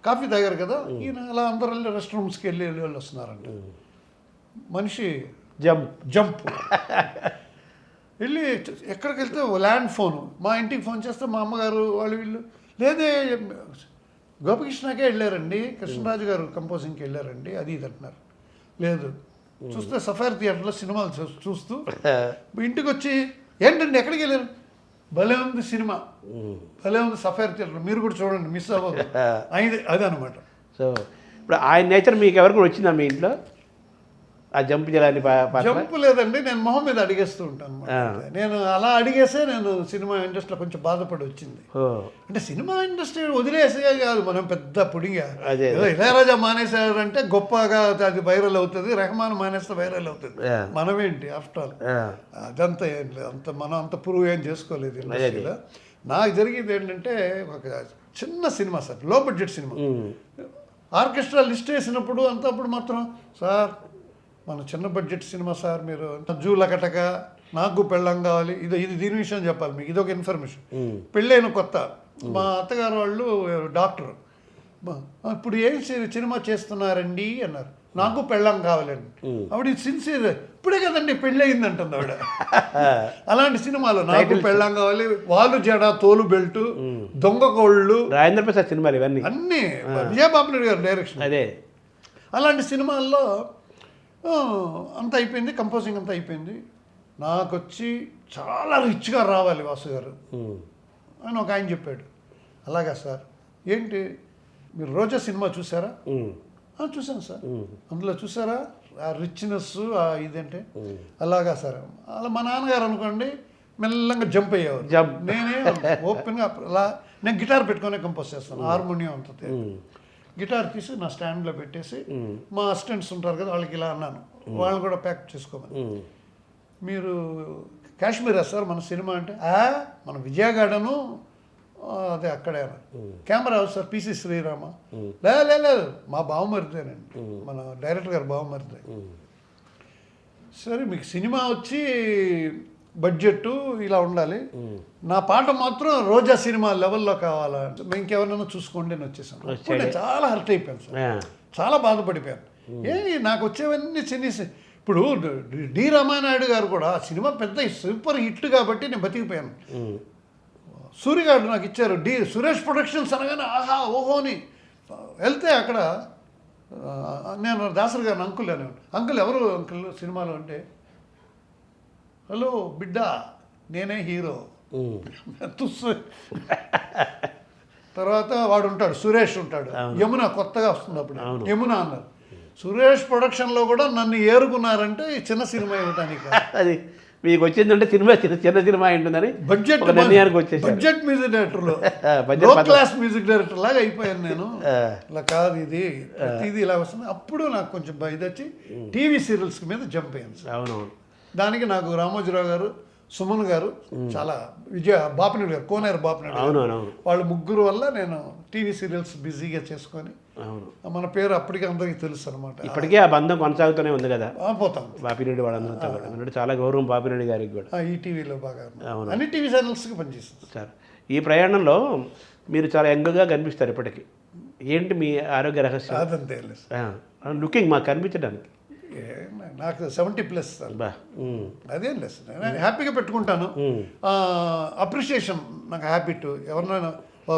కాఫీ తాగారు కదా ఈయన, అలా అందరూ వెళ్ళి రెస్ట్ రూమ్స్కి వెళ్ళి వస్తున్నారంట. మనిషి జంప్ వెళ్ళి ఎక్కడికి వెళ్తే ల్యాండ్ ఫోను, మా ఇంటికి ఫోన్ చేస్తే మా అమ్మగారు వాళ్ళు వీళ్ళు లేదే గోపికృష్ణకే వెళ్ళారండి, కృష్ణరాజు గారు కంపోజింగ్కి వెళ్ళారండి అది ఇది అంటున్నారు. లేదు చూస్తే సఫారీ థియేటర్లో సినిమాలు చూస్తూ ఇంటికి వచ్చి ఏంటండి ఎక్కడికి వెళ్ళారు, భలే ఉంది సినిమా, భలే ఉంది సఫారీ థియేటర్, మీరు కూడా చూడండి మిస్ అవ్వదు అయింది అది అనమాట. సో ఇప్పుడు ఆయన నేచర్ మీకు ఎవరికి వచ్చిందా మీ ఇంట్లో ఆ జంప్ చేయాలని? జంప్ లేదండి, నేను మొహం మీద అడిగేస్తూ ఉంటాను. నేను అలా అడిగేసే నేను సినిమా ఇండస్ట్రీలో కొంచెం బాధపడి వచ్చింది. అంటే సినిమా ఇండస్ట్రీ వదిలేసే కాదు, మనం పెద్ద పుడిగా ఇళయరాజా మానేశారంటే గొప్పగా అది వైరల్ అవుతుంది, రెహమాన్ మానేస్తే వైరల్ అవుతుంది, మనమేంటి ఆఫ్టర్ ఆల్ అదంతా ఏం లేదు, అంత మనం అంత ప్రూవ్ ఏం చేసుకోలేదు ఇండస్ట్రీలో. నాకు జరిగింది ఏంటంటే ఒక చిన్న సినిమా సార్, లో బడ్జెట్ సినిమా, ఆర్కెస్ట్రా లిస్ట్ వేసినప్పుడు అప్పుడు మాత్రం సార్ మన చిన్న బడ్జెట్ సినిమా సార్, మీరు జూలకటక నాకు పెళ్ళం కావాలి, ఇది దీని విషయం చెప్పాలి మీకు, ఇది ఒక ఇన్ఫర్మేషన్. పెళ్ళైన కొత్త మా అత్తగారు వాళ్ళు డాక్టర్, ఇప్పుడు ఏం సినిమా చేస్తున్నారండి అన్నారు, నాకు పెళ్ళం కావాలండి. ఆవిడ సిన్సియర్, ఇప్పుడే కదండి పెళ్ళి అయిందంటుంది ఆవిడ. అలాంటి సినిమాలు నాకు పెళ్ళం కావాలి, వాళ్ళు జడ తోలు బెల్ట్, దొంగ కోళ్ళు, రాజేంద్ర ప్రసాద్ సినిమాలు ఇవన్నీ అన్నీ విజయబాబు నాయుడు గారు డైరెక్షన్. అదే అలాంటి సినిమాల్లో అంత అయిపోయింది, కంపోజింగ్ అంతా అయిపోయింది. నాకు వచ్చి చాలా రిచ్గా రావాలి వాసు గారు అని ఒక ఆయన చెప్పాడు. అలాగా సార్, ఏంటి మీరు రోజా సినిమా చూసారా? చూసాను సార్. అందులో చూసారా ఆ రిచ్నెస్ ఇదంటే? అలాగా సార్. అలా మా నాన్నగారు అనుకోండి మెల్లంగా జంప్ అయ్యేవారు. నేనే ఓపెన్గా అలా నేను గిటార్ పెట్టుకునే కంపోజ్ చేస్తాను, హార్మోనియం అంతా గిటార్ తీసి నా స్టాండ్లో పెట్టేసి మా అసిస్టెంట్స్ ఉంటారు కదా వాళ్ళకి ఇలా అన్నాను, వాళ్ళు కూడా ప్యాక్ చేసుకోమని. మీరు కాశ్మీరా సార్ మన సినిమా అంటే? మన విజయ గార్డెను అదే అక్కడే. Camera sir PC Sriram? లేదు మా బావమరిదేనండి, మన డైరెక్టర్ గారు బావమరిదే. సరే మీకు సినిమా వచ్చి బడ్జెట్ ఇలా ఉండాలి, నా పాట మాత్రం రోజా సినిమా లెవెల్లో కావాలా, ఇంకెవరినైనా చూసుకోండి అని వచ్చేసాను. నేను చాలా హర్ట్ అయిపోయాను సార్, చాలా బాధపడిపోయాను. నాకు వచ్చేవన్నీ చిన్న, ఇప్పుడు డి రామానాయుడు గారు కూడా సినిమా పెద్ద సూపర్ హిట్ కాబట్టి నేను బతికిపోయాను. సూర్యగాడు నాకు ఇచ్చారు సురేష్ ప్రొడక్షన్స్ అనగానే ఆహా ఓహో అని వెళ్తే అక్కడ నేను దాసరి గారిని అంకుల్ అని అంకుల్ ఎవరు అంకుల్ సినిమాలో అంటే హలో బిడ్డ నేనే హీరో తుస్సు. తర్వాత వాడు ఉంటాడు సురేష్ ఉంటాడు, యమున కొత్తగా వస్తుంది అప్పుడు యమున అన్నారు. సురేష్ ప్రొడక్షన్లో కూడా నన్ను ఏరుకున్నారంటే చిన్న సినిమా ఇవ్వటానికి అది మీకు వచ్చిందంటే సినిమా చిన్న సినిమా ఉంటుందని బడ్జెట్ నిర్ణయానికి వచ్చేసి బడ్జెట్ మ్యూజిక్ డైరెక్టర్లో లో క్లాస్ మ్యూజిక్ డైరెక్టర్ లాగా అయిపోయాను నేను. ఇలా కాదు ఇది ఇలా వస్తుంది. అప్పుడు నాకు కొంచెం ఇది వచ్చి టీవీ సీరియల్స్ మీద జంప్ అయ్యాను. అవునవును. దానికి నాకు రామోజీరావు గారు, సుమన్ గారు, చాలా బాపినేడు గారు, కోనేరు బాపినేడు గారు, వాళ్ళు ముగ్గురు వల్ల నేను టీవీ సీరియల్స్ బిజీగా చేసుకొని మన పేరు అప్పటికే అందరికీ తెలుసు అనమాట. ఇప్పటికే ఆ బంధం కొనసాగుతూనే ఉంది కదా. పోతాం బాపిరెడ్డి వాళ్ళందరితో కూడా చాలా గౌరవం బాపిరెడ్డి గారికి కూడా. ఈ టీవీలో బాగా అన్ని టీవీ ఛానల్స్కి పనిచేస్తుంది సార్. ఈ ప్రయాణంలో మీరు చాలా యంగ్గా కనిపిస్తారు ఇప్పటికీ. ఏంటి మీ ఆరోగ్య రహస్యం? అదంతే లుకింగ్ మాకు కనిపించడానికి. నాకు 70+ అదేం లేదు, నేను హ్యాపీగా పెట్టుకుంటాను. అప్రిషియేషన్ నాకు హ్యాబిట్. ఎవరినైనా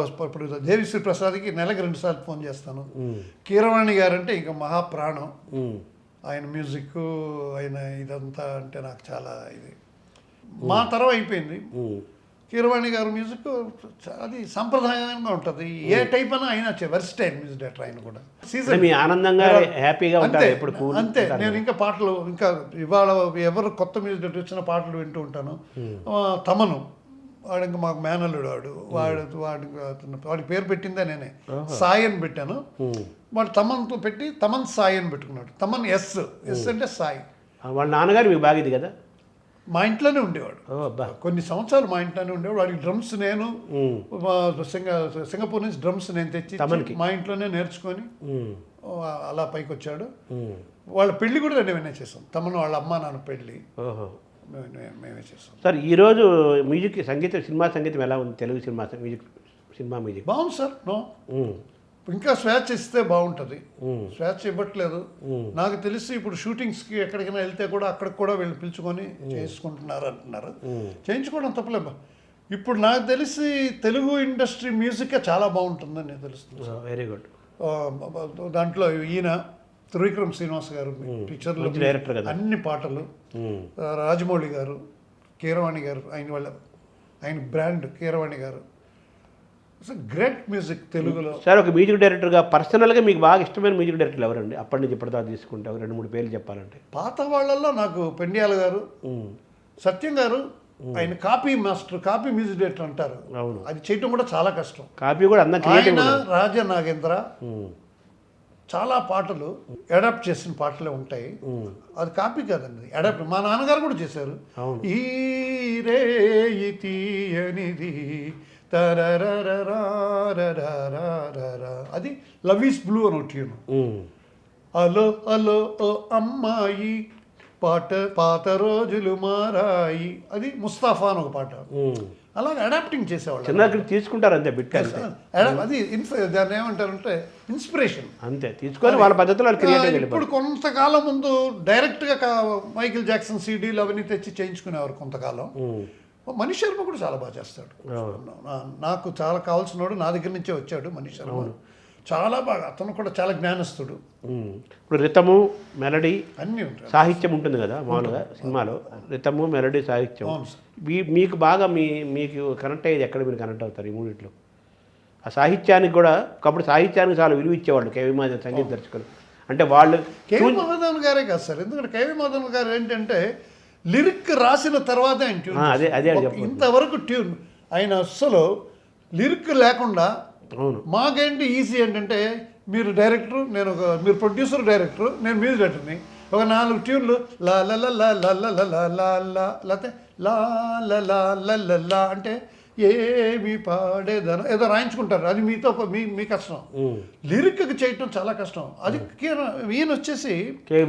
ఇప్పుడు దేవిశ్రీ ప్రసాద్కి నెలకు 2 సార్లు ఫోన్ చేస్తాను. కీరవాణి గారు అంటే ఇంకా మహాప్రాణం. ఆయన మ్యూజిక్, ఆయన ఇదంతా అంటే నాకు చాలా ఇది. మా తరం అయిపోయింది. కీరవాణి గారు మ్యూజిక్ అది సంప్రదాయంగా ఉంటుంది. ఏ టైప్ అయినా ఆయన వెర్స్టైల్ మ్యూజిక్ డైరెక్టర్. ఆయన కూడా సీజన్ ఆనందంగా హ్యాపీగా అంతే. నేను ఇంకా పాటలు ఇంకా ఇవాళ ఎవరు కొత్త మ్యూజిక్ డైరెక్టర్ వచ్చిన పాటలు వింటూ ఉంటాను. తమను వాడు ఇంకా మాకు మేనల్లుడు వాడి పేరు పెట్టిందే నేనే, సాయి అని పెట్టాను. వాడు తమన్తో పెట్టి తమన్ సాయి అని పెట్టుకున్నాడు. తమన్ ఎస్ అంటే సాయి. వాళ్ళ నాన్నగారు మీకు బాగుంది కదా. మా ఇంట్లోనే ఉండేవాడు కొన్ని సంవత్సరాలు. మా ఇంట్లోనే ఉండేవాడు. వాడికి డ్రమ్స్ నేను సింగపూర్ నుంచి డ్రమ్స్ నేను తెచ్చి మా ఇంట్లోనే నేర్చుకొని అలా పైకి వచ్చాడు. వాళ్ళ పెళ్లి కూడా మేమే చేసాం. తమను వాళ్ళ అమ్మ నాన్న పెళ్లి మేమే చేసాం. సార్ ఈరోజు మ్యూజిక్ సంగీతం, సినిమా సంగీతం ఎలా ఉంది? తెలుగు సినిమా మ్యూజిక్ బాగుంది సార్. ఇంకా స్వేచ్ఛ ఇస్తే బాగుంటుంది. స్వేచ్ఛ ఇవ్వట్లేదు. నాకు తెలిసి ఇప్పుడు షూటింగ్స్కి ఎక్కడికైనా వెళ్తే కూడా అక్కడికి కూడా వీళ్ళు పిలుచుకొని చేసుకుంటున్నారు అంటున్నారు. చేయించుకోవడం తప్పలేదు. ఇప్పుడు నాకు తెలిసి తెలుగు ఇండస్ట్రీ మ్యూజిక్ చాలా బాగుంటుందని నేను తెలుస్తుంది. Very good. దాంట్లో ఈయన త్రివిక్రమ్ శ్రీనివాస్ గారు పిక్చర్లో డైరెక్టర్ కదా, అన్ని పాటలు. రాజమౌళి గారు, కీరవాణి గారు, ఆయన బ్రాండ్ కీరవాణి గారు. గ్రేట్ మ్యూజిక్ తెలుగులో. సార్ ఒక మ్యూజిక్ డైరెక్టర్గా పర్సనల్గా మీకు బాగా ఇష్టమైన మ్యూజిక్ డైరెక్టర్లు ఎవరండి? అప్పటి నుంచి ఇప్పటిదాకా తీసుకుంటే 2-3 పేర్లు చెప్పాలంటే. పాత వాళ్ళల్లో నాకు పెండియాల గారు, సత్యం గారు. ఆయన copy master, copy music director అంటారు. అవును, అది చేయటం కూడా చాలా కష్టం. కాపీ కూడా అందరూ. ఆయన రాజనాగేంద్ర చాలా పాటలు అడాప్ట్ చేసిన పాటలే ఉంటాయి. అది కాపీ కాదండి, అడాప్ట్. మా నాన్నగారు కూడా చేశారు. ఈ రే తీయనిది అది లవ్ ఈస్ బ్లూ అని ట్యూన్. అలో అలో ఓ అమ్మాయి పాత రోజులు మారాయి, అది ముస్తాఫా అని ఒక పాట. అలాగే అడాప్టింగ్ చేసేవాళ్ళు. తీసుకుంటారు అంతే బిట్. అది దాన్ని ఏమంటారంటే ఇన్స్పిరేషన్. అంతే తీసుకొని వాళ్ళ పద్ధతిలో. ఇప్పుడు కొంతకాలం ముందు డైరెక్ట్గా మైకిల్ జాక్సన్ సీడీలు అవన్నీ తెచ్చి చేయించుకునేవారు కొంతకాలం. మనీష్ శర్మ కూడా చాలా బాగా చేస్తాడు. నాకు చాలా కావాల్సినవాడు, నా దగ్గర నుంచే వచ్చాడు మనీష్ శర్మ. చాలా బాగా, అతను కూడా చాలా జ్ఞానస్తుడు. ఇప్పుడు రితము, మెలడీ అన్నీ ఉంటాయి. సాహిత్యం ఉంటుంది కదా మామూలుగా సినిమాలో. రితము, మెలడీ, సాహిత్యం మీకు బాగా మీకు కనెక్ట్ అయ్యేది ఎక్కడ? మీరు కనెక్ట్ అవుతారు ఈ మూడిట్లో? ఆ సాహిత్యానికి కూడా ఒకప్పుడు సాహిత్యానికి చాలా విలువ ఇచ్చేవాళ్ళు కేవీ మాధవన్ సంగీత దర్శకులు. అంటే వాళ్ళు కేవీ మాధవన్ గారే కాదు సార్. ఎందుకంటే కేవీ మాధవన్ గారు ఏంటంటే లిరిక్ రాసిన తర్వాతే ఆయన ట్యూన్. అదే ఇంతవరకు ట్యూన్ ఆయన అస్సలు లిరిక్ లేకుండా. మాకేంటి ఈజీ ఏంటంటే మీరు డైరెక్టర్, మీరు ప్రొడ్యూసర్, డైరెక్టర్, నేను మ్యూజిక్ డైరెక్టర్ని. ఒక 4 ట్యూన్లు లా లా లా లా లా లా లా లా లా లేకపోతే లా లా లా లా లా అంటే ఏమి పాడేదన ఏదో రాయించుకుంటారు. అది మీ కష్టం. లిరిక్కి చేయటం చాలా కష్టం. అది ఈయన వచ్చేసి కేవీ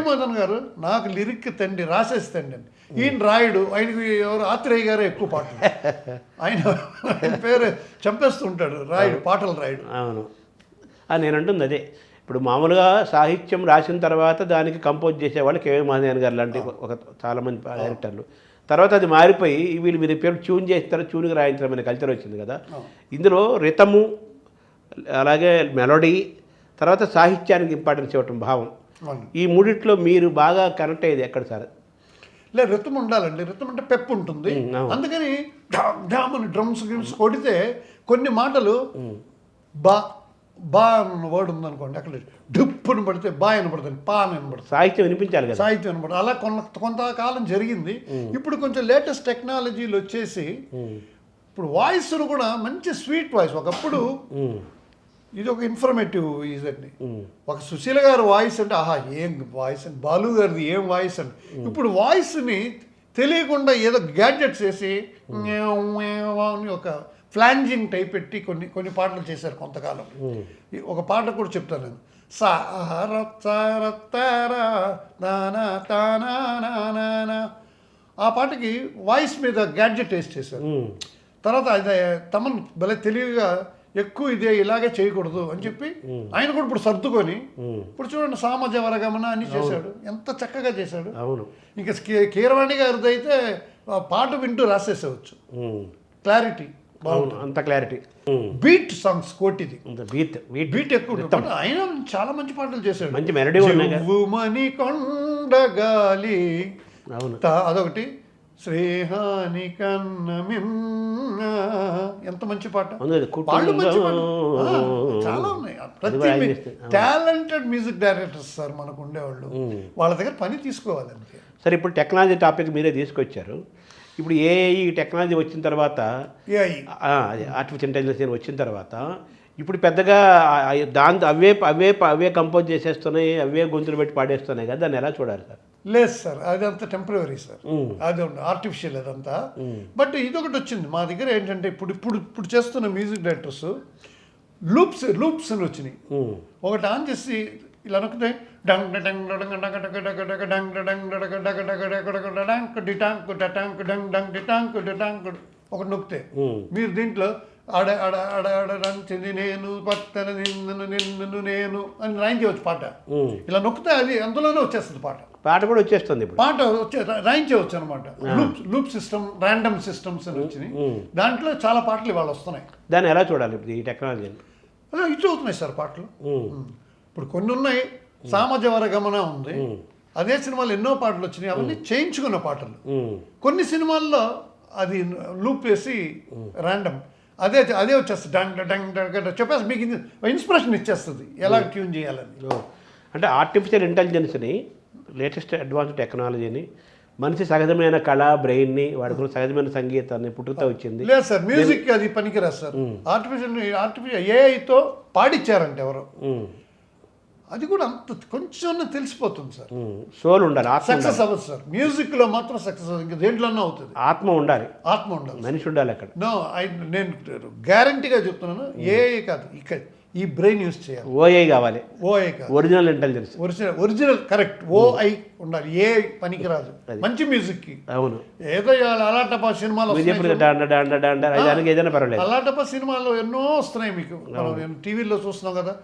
మాధవన్ గారు నాకు లిరిక్ తండి, రాసేసి తండి అని. ఈయన రాయుడు. ఆయనకి ఎవరు ఆత్రేయ గారే ఎక్కువ పాటలు. ఆయన పేరు చంపేస్తుంటాడు, రాయుడు, పాటలు రాయుడు. అవును, నేను అంటుంది అదే. ఇప్పుడు మామూలుగా సాహిత్యం రాసిన తర్వాత దానికి కంపోజ్ చేసేవాళ్ళు కేవీ మాధవన్ గారు లాంటి చాలామంది డైరెక్టర్లు. తర్వాత అది మారిపోయి వీళ్ళు మీరు పేరు ట్యూన్ చేస్తారు, ట్యూన్కి రాయించడం అనే కల్చర్ వచ్చింది కదా. ఇందులో రితము, అలాగే మెలోడీ, తర్వాత సాహిత్యానికి ఇంపార్టెన్స్ ఇవ్వటం భావం, అవును. ఈ మూడిట్లో మీరు బాగా కనెక్ట్ అయ్యేది ఎక్కడ సార్? లేదు, రితం ఉండాలండి. రితం అంటే పెప్ ఉంటుంది. అందుకని ఢామ్ ఢామ్ అని డ్రమ్స్ గిమ్స్ కొడితే కొన్ని మాటలు బా బా అన్న వర్డ్ ఉందనుకోండి, అక్కడ డుప్పుని పడితే బా వినపడుతుంది, పా అని వినపడుతుంది. సాహిత్యం వినిపించాలి కదా. సాహిత్యం వినపడుతుంది. అలా కొంతకాలం జరిగింది. ఇప్పుడు కొంచెం లేటెస్ట్ టెక్నాలజీలు వచ్చేసి ఇప్పుడు వాయిస్ను కూడా మంచి స్వీట్ వాయిస్. ఒకప్పుడు ఇది ఒక ఇన్ఫర్మేటివ్ ఇదండి. ఒక సుశీల గారి వాయిస్ అంటే ఆహా ఏం వాయిస్ అండి, బాలు గారిది ఏం వాయిస్ అండి. ఇప్పుడు వాయిస్ని తెలియకుండా ఏదో గ్యాడ్జెట్స్ వేసి అని ఒక ఫ్లాంజింగ్ టైప్ పెట్టి కొన్ని పాటలు చేశారు కొంతకాలం. ఒక పాట కూడా చెప్తాను నేను. ఆ పాటకి వాయిస్ మీద గ్యాడ్జెట్ వేసి చేశారు. తర్వాత అది తమను భలే తెలివిగా ఎక్కువ ఇదే ఇలాగే చేయకూడదు అని చెప్పి ఆయన కూడా ఇప్పుడు సర్దుకొని ఇప్పుడు చూడండి సామాజ వర్గమన అన్ని చేశాడు. ఎంత చక్కగా చేశాడు. అవును. ఇంకా కీరవాణి గారిది అయితే పాట వింటూ రాసేసేవచ్చు. క్లారిటీ అవును, అంత క్లారిటీ. బీట్ సాంగ్స్ కోటిది బీట్ ఎక్కువ ఉంటుంది. ఆయన చాలా మంచి పాటలు చేశాడు. మంచి మెలోడీ మణి కొండగాలి, అవును, అదొకటి. శ్రేహాని కన్నమిన్న, ఎంత మంచి పాట. వాళ్ళు మంచి పాట చాలా ఉన్నాయి. ప్రతి టాలెంటెడ్ మ్యూజిక్ డైరెక్టర్స్ సార్ మనకు ఉండేవాళ్ళు. వాళ్ళ దగ్గర పని తీసుకోవాలి అంతే. సరే, ఇప్పుడు టెక్నాలజీ టాపిక్ మీరే తీసుకొచ్చారు. ఇప్పుడు ఈ టెక్నాలజీ వచ్చిన తర్వాత, అదే ఆర్టిఫిషియల్ ఇంటెలిజెన్స్ వచ్చిన తర్వాత ఇప్పుడు పెద్దగా దాంతో అవే కంపోజ్ చేసేస్తున్నాయి, అవే గొంతులు పెట్టి పాడేస్తున్నాయి కదా. దాన్ని ఎలా చూడాలి సార్? లేదు సార్, అదంతా టెంపరీ సార్. అది ఆర్టిఫిషియల్ అదంతా. బట్ ఇదొకటి వచ్చింది మా దగ్గర ఏంటంటే ఇప్పుడు చేస్తున్న మ్యూజిక్ డైరెక్టర్స్ లూప్స్ అని వచ్చినాయి. ఒకటి ఆన్ చేసి ఇలా నొక్కితే dung dung dung dung dung dung dung dung dung dung ఒకటి నొక్కితే మీరు దీంట్లో ఆడ ఆడ ఆడ ఆడంచింది నేను పక్కన నిన్ను నేను అని రాయించవచ్చు పాట. ఇలా నొక్కితే అది అందులోనే వచ్చేస్తుంది పాట కూడా వచ్చేస్తుంది. పాట రాయించవచ్చు అనమాట. లూప్ సిస్టమ్, ర్యాండమ్ సిస్టమ్స్ అని వచ్చినాయి. దాంట్లో చాలా పాటలు ఇవాళ వస్తున్నాయి. దాన్ని ఎలా చూడాలి ఇప్పుడు ఈ టెక్నాలజీ? అలా ఇటు అవుతున్నాయి సార్ పాటలు. ఇప్పుడు కొన్ని ఉన్నాయి. సామాజ వర్గమన ఉంది, అదే సినిమాలో ఎన్నో పాటలు వచ్చినాయి. అవన్నీ చేయించుకున్న పాటలు. కొన్ని సినిమాల్లో అది లూప్ వేసి ర్యాండమ్ అదే వచ్చేస్తుంది. డంగ్ డంగ్ డంగ్ చెప్పేసి మీకు ఇన్స్పిరేషన్ ఇచ్చేస్తుంది ఎలా ట్యూన్ చేయాలని. అంటే ఆర్టిఫిషియల్ ఇంటెలిజెన్స్ని, లేటెస్ట్ అడ్వాన్స్ టెక్నాలజీని, మనిషి సహజమైన కళ బ్రెయిన్ని వాడుకున్న సహజమైన సంగీతాన్ని పుట్టుకతో వచ్చింది. లేదు సార్, మ్యూజిక్ అది పనికిరాదు సార్. ఆర్టిఫిషియల్ ఏఐతో పాడిచ్చారంటే ఎవరు, అది కూడా అంత కొంచెం తెలిసిపోతుంది సార్. సోల్ ఉండాలి, సక్సెస్ అవ్వదు సార్. మ్యూజిక్ లో మాత్రం సక్సెస్ అవ్వదు, ఇంకా దేంట్లోనే అవుతుంది. ఆత్మ ఉండాలి, మనిషి ఉండాలి అక్కడ. నేను గ్యారంటీగా చెప్తున్నాను, ఏఐ కాదు, ఇక్కడ ఈ బ్రెయిన్ యూజ్ చేయాలి. ఓఐ కావాలి. ఓఐ కాదు, ఒరిజినల్ ఇంటెలిజెన్స్. Original correct. ఓఐ ఉండాలి, ఏ పనికిరాదు మంచి మ్యూజిక్ కి. అవును. ఏదో అలాటపా సినిమాలో, అలాటపా సినిమాలో ఎన్నో వస్తున్నాయి మీకు, మనం టీవీలో చూస్తున్నాం కదా.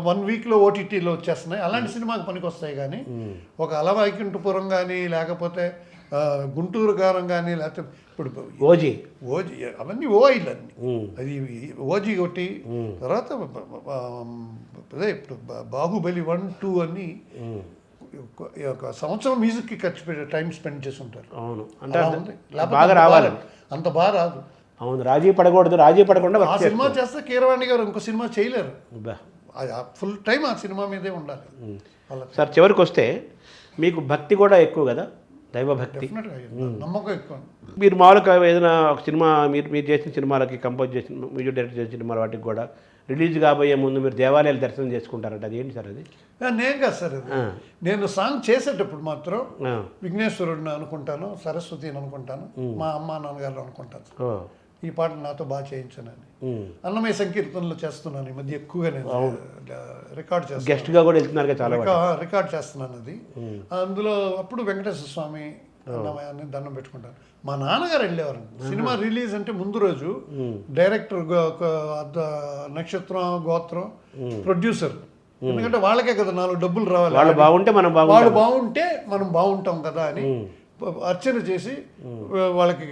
1 వీక్లో ఓటీటీలో వచ్చేస్తున్నాయి. అలాంటి సినిమాకి పనికి వస్తాయి. కానీ ఒక అలవైకుంఠపురం కానీ, లేకపోతే గుంటూరు గారం కానీ, లేకపోతే ఇప్పుడు ఓజీ అవన్నీ ఓఐలు అన్ని. అది ఓజీ ఒకటి. తర్వాత అదే ఇప్పుడు బాహుబలి 1, 2 అని ఒక సంవత్సరం మ్యూజిక్కి ఖర్చు పెట్టి టైం స్పెండ్ చేసి ఉంటారు. అవును, అంటే బాగా రావాలి, అంత బాగా రాదు. అవును, రాజీ పడకూడదు. రాజీ పడకుండా ఆ సినిమా చేస్తే కీరవాణి గారు ఇంకో సినిమా చేయలేరు. ఫుల్ టైం ఆ సినిమా మీదే ఉండాలి. సార్, చివరికి వస్తే మీకు భక్తి కూడా ఎక్కువ కదా, దైవభక్తి, నమ్మకం ఎక్కువ. మీరు మామూలుగా ఏదైనా ఒక సినిమా మీరు చేసిన సినిమాలకి, కంపోజ్ చేసిన మ్యూజిక్ డైరెక్టర్ చేసిన సినిమాల వాటికి కూడా రిలీజ్ కాబోయే ముందు మీరు దేవాలయాలు దర్శనం చేసుకుంటారంట. అది ఏంటి సార్? అది నేను కాదు సార్, అది నేను సాంగ్ చేసేటప్పుడు మాత్రం విఘ్నేశ్వరుడిని అనుకుంటాను, సరస్వతిని అనుకుంటాను, మా అమ్మ నాన్నగారు అనుకుంటాను. ఈ పాట నాతో బాగా చేయించానని. అన్నమయ్య సంకీర్తనలో చేస్తున్నాను ఈ మధ్య ఎక్కువగా. నేను రికార్డ్ చేస్తాను, గెస్ట్గా కూడా వెళ్తున్నారు, చాలా రికార్డ్ చేస్తున్నాను అది. అందులో అప్పుడు వెంకటేశ్వర స్వామి అన్నమయ్యని దండం పెట్టుకుంటాను. మా నాన్నగారు వెళ్ళేవారు. సినిమా రిలీజ్ అంటే ముందు రోజు డైరెక్టర్, నక్షత్రం, గోత్రం, ప్రొడ్యూసర్, ఎందుకంటే వాళ్ళకే కదా 4 డబ్బులు రావాలి. వాళ్ళు బాగుంటే మనం బాగుంటాం కదా అని అర్చన చేసి వాళ్ళకి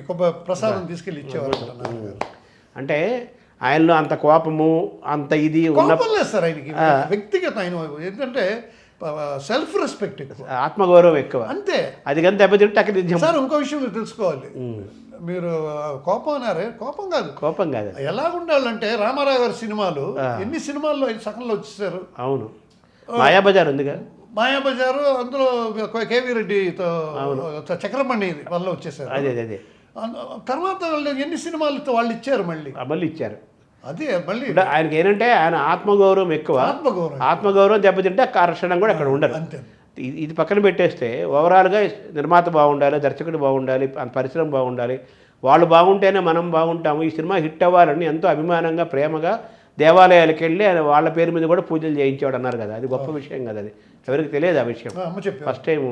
ప్రసాదం తీసుకెళ్ళి ఇచ్చేవారు నాన్నగారు. అంటే ఆయనలో అంత కోపము అంత ఇది కోపం లేదు సార్ ఆయనకి, వ్యక్తిగత ఆయన ఏంటంటే సెల్ఫ్ రెస్పెక్ట్ ఎక్కువ, ఆత్మగౌరవం ఎక్కువ, అంతే. అది కానీ దెబ్బతింటే అక్కడ సార్ ఇంకో విషయం మీరు తెలుసుకోవాలి, మీరు కోపం అన్నారే, కోపం కాదు, కోపం కాదు. ఎలా ఉండాలంటే రామారావు గారి సినిమాలు ఎన్ని సినిమాల్లో సగంలో వచ్చేసారు. అవును, మాయాబజార్ ఉందిగా, మాయాబజారు, అందులో కేవీ రెడ్డితో చక్రమణి వల్ల వచ్చేసారు. అదే తర్వాత ఎన్ని సినిమాలతో వాళ్ళు ఇచ్చారు, మళ్ళీ ఇచ్చారు. అదే మళ్ళీ ఆయనకి ఏంటంటే ఆయన ఆత్మగౌరవం ఎక్కువ, ఆత్మగౌరవం దెబ్బతింటే కర్షణం కూడా అక్కడ ఉండదు. అంతే. ఇది పక్కన పెట్టేస్తే ఓవరాల్గా నిర్మాత బాగుండాలి, దర్శకుడు బాగుండాలి, పరిశ్రమ బాగుండాలి, వాళ్ళు బాగుంటేనే మనం బాగుంటాము. ఈ సినిమా హిట్ అవ్వాలని ఎంతో అభిమానంగా ప్రేమగా దేవాలయాలకు వెళ్ళి ఆయన వాళ్ళ పేరు మీద కూడా పూజలు చేయించేవాడు అన్నారు కదా, అది గొప్ప విషయం కదా, అది ఎవరికి తెలియదు ఆ విషయం, ఫస్ట్ టైం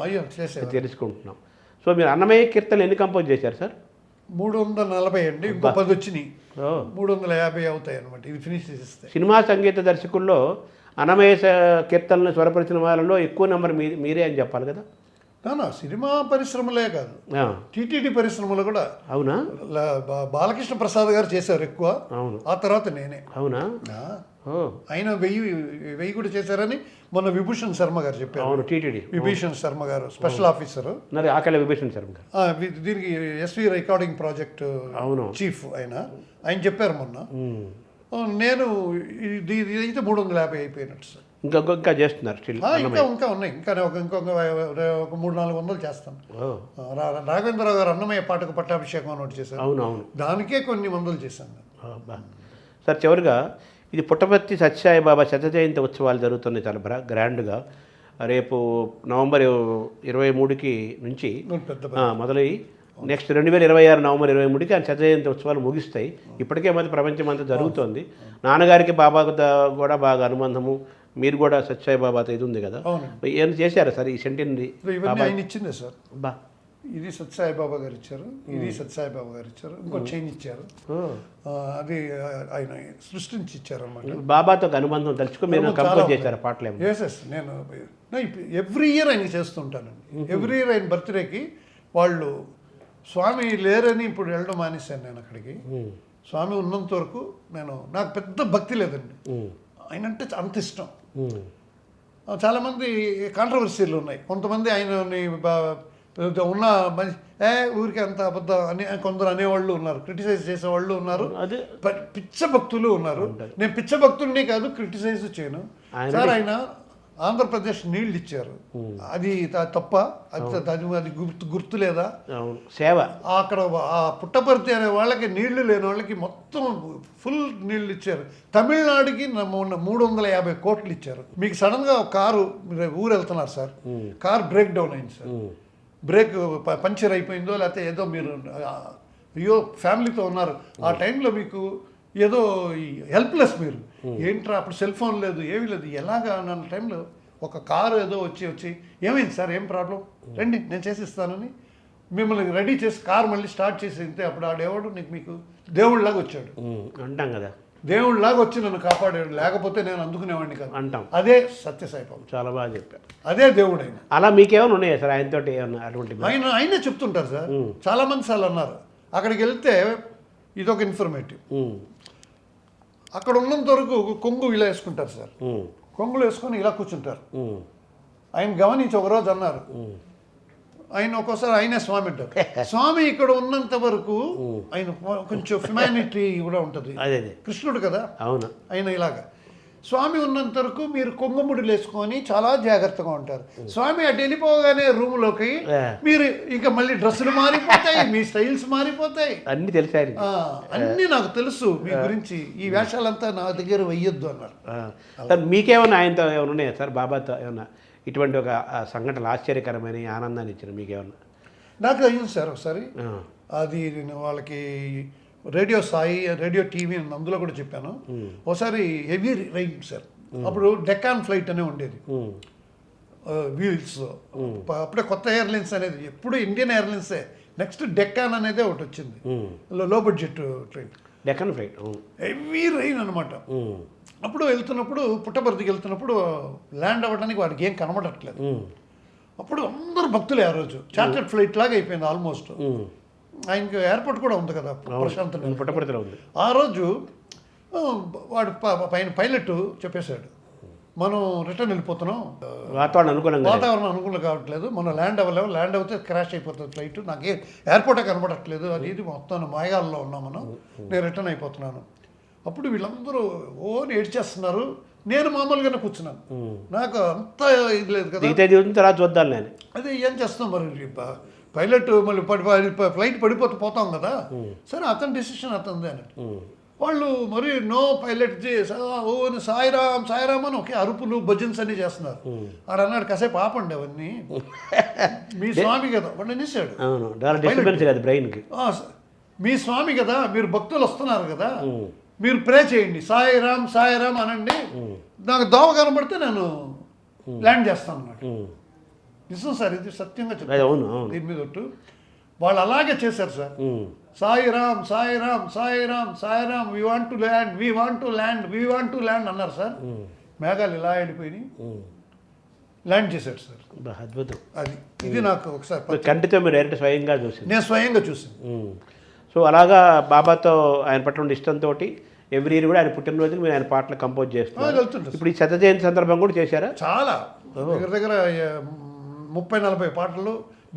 అది తెలుసుకుంటున్నాం. సో మీరు అన్నమయ్య కీర్తనలు ఎన్ని కంపోజ్ చేశారు సార్? 340 అండి, ఇంకో 10 వచ్చినాయి, 350 అవుతాయి అనమాట ఇది ఫినిష్ చేస్తే. సినిమా సంగీత దర్శకుల్లో అన్నమయ్య కీర్తనలు స్వరపరిచిన వాళ్ళలో ఎక్కువ నెంబర్ మీరే అని చెప్పాలి కదా. సినిమా పరిశ్రమలే కాదు, టీటీడీ పరిశ్రమలో కూడా. అవునా? బాలకృష్ణ ప్రసాద్ గారు చేశారు ఎక్కువ, అవును, ఆ తర్వాత నేనే. అవునా? ఆయన 1000 కూడా చేశారని మొన్న విభూషణ్ శర్మ గారు చెప్పారు. అవును, టీటీడీ విభూషణ్ శర్మ గారు స్పెషల్ ఆఫీసర్, ఆకలి విభూషణ్ శర్మ గారు, దీనికి ఎస్వి రికార్డింగ్ ప్రాజెక్ట్ చీఫ్ ఆయన చెప్పారు మొన్న. నేను ఇది అయితే 350 అయిపోయినట్టు సార్. ఇంకా చేస్తున్నారు, ఇంకా ఉన్నాయి, ఇంకొక 300-400 చేస్తాను. రాఘవేంద్రరావు గారు అన్నమయ్య పాటకు పట్టాభిషేకం అని ఒకటి చేశారు. అవునవును, దానికే కొన్ని వందలు చేశాను సార్. చివరిగా ఇది పుట్టపర్తి సత్యసాయిబాబా శత జయంతి ఉత్సవాలు జరుగుతున్నాయి చాలా గ్రాండ్గా. రేపు నవంబర్ 23కి నుంచి మొదలై నెక్స్ట్ 2026 నవంబర్ 23కి ఆయన శత జయంతి ఉత్సవాలు ముగిస్తాయి. ఇప్పటికే మరి ప్రపంచం అంతా జరుగుతోంది. నాన్నగారికి బాబాకు కూడా బాగా అనుబంధము, మీరు కూడా సత్యసాయిబాబాతో ఇది ఉంది కదా, ఏం చేశారా సార్ ఈ సెంటెనరీ? ఆయన ఇచ్చిందే సార్, ఇది సత్యసాయిబాబా గారు ఇచ్చారు, ఇది సత్యసాయిబాబా గారు ఇచ్చారు, ఇంకో చైన్ ఇచ్చారు, అది ఆయన సృష్టించి ఇచ్చారు అనమాట. బాబాతో అనుబంధం తలుచుకో మీరు కంపోజ్ చేశారు పాటలు? నేను ఎవ్రీ ఇయర్ ఆయన చేస్తుంటానండి. ఎవ్రీ ఇయర్ ఆయన బర్త్డేకి వాళ్ళు స్వామి లేరని ఇప్పుడు వెళ్ళడం మానేశాను నేను అక్కడికి. స్వామి ఉన్నంత వరకు నాకు పెద్ద భక్తి లేదండి, ఆయన అంటే అంత ఇష్టం. చాలామంది కాంట్రవర్సీలు ఉన్నాయి, కొంతమంది ఆయనని ఉన్న ఊరికి అంత అబద్ధం అని కొందరు అనేవాళ్ళు ఉన్నారు, క్రిటిసైజ్ చేసేవాళ్ళు ఉన్నారు, పిచ్చ భక్తులు ఉన్నారు. నేను పిచ్చ భక్తుడిని కాదు, క్రిటిసైజ్ చేయను సార్. ఆయన ఆంధ్రప్రదేశ్ నీళ్ళు ఇచ్చారు, అది తప్ప? అది గుర్తు లేదా? సేవ. అక్కడ ఆ పుట్టపర్తి అనే వాళ్ళకి నీళ్లు లేని వాళ్ళకి మొత్తం ఫుల్ నీళ్ళు ఇచ్చారు. తమిళనాడుకి 350 కోట్లు ఇచ్చారు. మీకు సడన్గా ఒక కారు ఊరు వెళ్తున్నారు సార్, కార్ బ్రేక్ డౌన్ అయింది సార్, బ్రేక్ పంచర్ అయిపోయిందో లేకపోతే ఏదో, మీరు అయ్యో ఫ్యామిలీతో ఉన్నారు ఆ టైంలో, మీకు ఏదో హెల్ప్లెస్, మీరు ఏంట్రా అప్పుడు సెల్ ఫోన్ లేదు, ఏమీ లేదు, ఎలాగా అన్న టైంలో ఒక కారు ఏదో వచ్చి ఏమైంది సార్, ఏం ప్రాబ్లం, రండి నేను చేసిస్తానని మిమ్మల్ని రెడీ చేసి కారు మళ్ళీ స్టార్ట్ చేసి ఇంతే. అప్పుడు ఆడేవాడు మీకు దేవుళ్ళలాగా వచ్చాడు అంటాం కదా, దేవుళ్ళలాగా వచ్చి నన్ను కాపాడాడు, లేకపోతే నేను అందుకునేవాడిని కాదు అంటాం. అదే సత్యసాయిబాబా, చాలా బాగా చెప్పారు. అదే దేవుడు ఆయన. అలా మీకేమైనా ఉన్నాయా సార్ ఆయనతో ఏమన్నా అటువంటి? ఆయనే చెప్తుంటారు సార్, చాలామంది సార్లు అన్నారు. అక్కడికి వెళ్తే ఇదొక ఇన్ఫర్మేటివ్, అక్కడ ఉన్నంత వరకు కొంగు ఇలా వేసుకుంటారు సార్, కొంగులు వేసుకొని ఇలా కూర్చుంటారు. ఆయన గమనించి ఒకరోజు అన్నారు, ఆయన ఒక్కోసారి ఆయనే స్వామి అంటారు. స్వామి ఇక్కడ ఉన్నంత వరకు ఆయన కొంచెం హ్యుమానిటీ కూడా ఉంటుంది, కృష్ణుడు కదా, అవును, ఆయన ఇలాగా. స్వామి ఉన్నంత వరకు మీరు కొంగుముడులు వేసుకొని చాలా జాగ్రత్తగా ఉంటారు. స్వామి అటు వెళ్ళిపోగానే రూమ్లోకి మీరు ఇంకా మళ్ళీ డ్రెస్సులు మారిపోతాయి, మీ స్టైల్స్ మారిపోతాయి, అన్ని తెలిసాయి, అన్నీ నాకు తెలుసు మీ గురించి, ఈ వేషాలంతా నా దగ్గర వెయ్యొద్దు అన్నారు. సార్ మీకేమన్నా ఆయనతో ఏమైనా ఉన్నాయా సార్, బాబాతో ఏమన్నా ఇటువంటి ఒక సంఘటన ఆశ్చర్యకరమైన ఆనందాన్ని ఇచ్చిన మీకేమన్నా? నాకు అయ్యింది సార్ ఒకసారి, అది నేను వాళ్ళకి రేడియో సాయి, రేడియో టీవీ అందులో కూడా చెప్పాను. ఒకసారి హెవీ రైన్ సార్, అప్పుడు డెక్కాన్ ఫ్లైట్ అనే ఉండేది వీల్స్, అప్పుడే కొత్త ఎయిర్లైన్స్ అనేది, ఎప్పుడు ఇండియన్ ఎయిర్లైన్సే, నెక్స్ట్ డెక్కాన్ అనేది ఒకటి వచ్చింది, low budget train, Deccan flight, heavy rain అనమాట. అప్పుడు వెళ్తున్నప్పుడు పుట్టపర్తికి వెళ్తున్నప్పుడు ల్యాండ్ అవ్వడానికి వాడికి ఏం కనబడట్లేదు. అప్పుడు అందరు భక్తులే ఆ రోజు, చార్టర్డ్ ఫ్లైట్ లాగా అయిపోయింది ఆల్మోస్ట్. ఆయనకి ఎయిర్పోర్ట్ కూడా ఉంది కదా ప్రశాంత్ పుట్టపర్తిలో ఉంది. ఆ రోజు వాడు పైన పైలట్ చెప్పేశాడు, మనం రిటర్న్ వెళ్ళిపోతున్నాం, వాతావరణం అనుకూలం కావట్లేదు, మనం ల్యాండ్ అవ్వలేము, ల్యాండ్ అవుతే క్రాష్ అయిపోతుంది ఫ్లైట్, నాకు ఎయిర్పోర్టే కనబడట్లేదు, అది ఇది మొత్తం మాయగాల్లో ఉన్నాం మనం, నేను రిటర్న్ అయిపోతున్నాను. అప్పుడు వీళ్ళందరూ ఏడ్చేస్తున్నారు, నేను మామూలుగానే కూర్చున్నాను, నాకు అంత ఇది లేదు కదా, తర్వాత చూద్దాం నేను. అదే ఏం చేస్తున్నాం మరి, పైలట్ మళ్ళీ ఫ్లైట్ పడిపోతే పోతాం కదా, సరే అతని డెసిషన్ అతనిది అన్నట్టు. వాళ్ళు మరి నో పైలట్ ఓ సాయిరామ్ సాయిరామ్ అని ఒకే అరుపులు భజన్స్ అన్ని చేస్తున్నారు. ఆడ అన్నాడు, కాసేపు ఆపండి అవన్నీ, మీ స్వామి కదా వాడు అనేసాడు, మీ స్వామి కదా, మీరు భక్తులు వస్తున్నారు కదా, మీరు ప్రే చేయండి, సాయిరామ్ సాయిరామ్ అనండి, నాకు దోవ కనబడితే నేను ల్యాండ్ చేస్తాను అన్నాడు. నిజం సార్, ఇది సత్యంగా చెప్తాను దీని మీద ఒట్టు. వాళ్ళు అలాగే చేశారు sir, Sairam Sairam Sairam Sairam, we want to land, we want to land, we want to land అన్నారు సార్. మేఘాలు ఇలా వెళ్ళిపోయి ల్యాండ్ చేశాడు సార్. అద్భుతం. అది ఇది నాకు ఒకసారి కంటితో మీరు డైరెక్ట్ స్వయంగా చూసి, నేను స్వయంగా చూసాను. సో అలాగా బాబాతో ఆయన పట్ల ఉన్న ఇష్టంతో ఎవ్రీ ఇయర్ కూడా ఆయన పుట్టినరోజుకి మీరు ఆయన పాటలు కంపోజ్ చేస్తున్నారు. ఇప్పుడు ఈ శత జయంతి సందర్భం కూడా చేశారా? చాలా దగ్గర 30-40 పాటలు,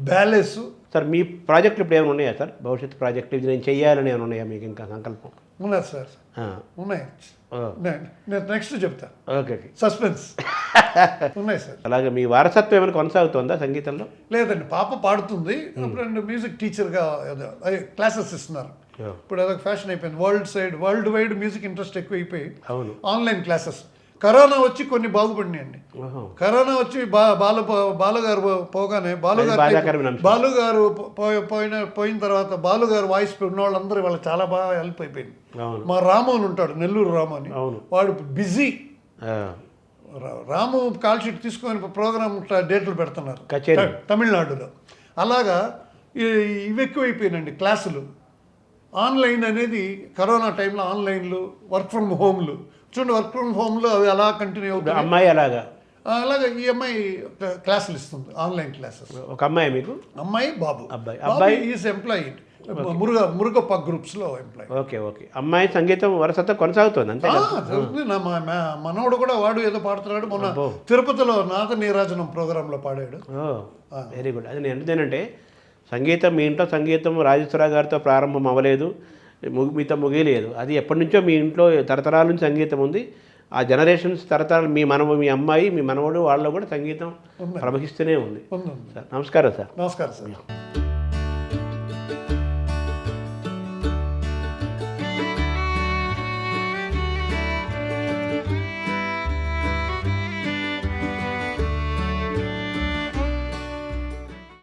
బ్యాలెస్. సార్ మీ ప్రాజెక్టులు ఇప్పుడు ఏమైనా ఉన్నాయా సార్? భవిష్యత్ ప్రాజెక్టులు ఇది నేను చెయ్యాలని ఏమైనా ఉన్నాయా మీకు ఇంకా సంకల్పం? ఉన్నాయి సార్, ఉన్నాయి. నేను నెక్స్ట్ చెప్తా. Okay, suspense. ఉన్నాయి సార్. అలాగే మీ వారసత్వం ఏమైనా కొనసాగుతుందా సంగీతంలో? లేదండి, పాప పాడుతుంది, అప్పుడు మ్యూజిక్ టీచర్గా క్లాసెస్ ఇస్తున్నారు. ఇప్పుడు అదొక ఫ్యాషన్ అయిపోయింది, వరల్డ్ వైడ్ మ్యూజిక్ ఇంట్రెస్ట్ ఎక్కువ అయిపోయి ఆన్లైన్ క్లాసెస్. కరోనా వచ్చి కొన్ని బాగుపడినాయండి. కరోనా వచ్చి బాలుగారు పోగానే బాలుగారు పోయిన తర్వాత బాలుగారు వాయిస్ ఉన్న వాళ్ళందరూ వాళ్ళకి చాలా బాగా హెల్ప్ అయిపోయింది. మా రాము అని ఉంటాడు, నెల్లూరు రాము అని, వాడు బిజీ. రాము కాల్ షీట్ తీసుకొని ప్రోగ్రామ్ డేట్లు పెడుతున్నారు తమిళనాడులో. అలాగా ఇవి ఎక్కువైపోయినాయండి క్లాసులు. ఆన్లైన్ అనేది కరోనా టైంలో ఆన్లైన్లు, వర్క్ ఫ్రమ్ హోమ్లు చూడండి, వర్క్ ఫ్రమ్ హోమ్లో అవి అలా కంటిన్యూ అవుతుంది. అమ్మాయి అలాగా ఈ అమ్మాయి క్లాసులు ఇస్తుంది, ఆన్లైన్ క్లాసెస్. ఒక అమ్మాయి మీకు? అమ్మాయి బాబు. అబ్బాయి ఈజ్ ఎంప్లాయిడ్ మురుగప్ప గ్రూప్స్లో ఎంప్లాయ్. ఓకే. అమ్మాయి సంగీతం వరసత్వం కొనసాగుతుంది అంతే? మనోడు కూడా వాడు ఏదో పాడుతున్నాడు, మొన్న తిరుపతిలో నాద నీరాజనం ప్రోగ్రాంలో పాడాడు. Very good. అది నేను ఎందుకంటే సంగీతం మీ ఇంట్లో సంగీతం రాజేశ్వరరావు గారితో ప్రారంభం అవ్వలేదు, మీతో ముగియలేదు. అది ఎప్పటి నుంచో మీ ఇంట్లో తరతరాల నుంచి సంగీతం ఉంది. ఆ జనరేషన్స్ తరతరాలు మీ అమ్మాయి మీ మనవడు వాళ్ళలో కూడా సంగీతం ప్రవహిస్తూనే ఉంది. సార్ నమస్కారం సార్. నమస్కారం సార్.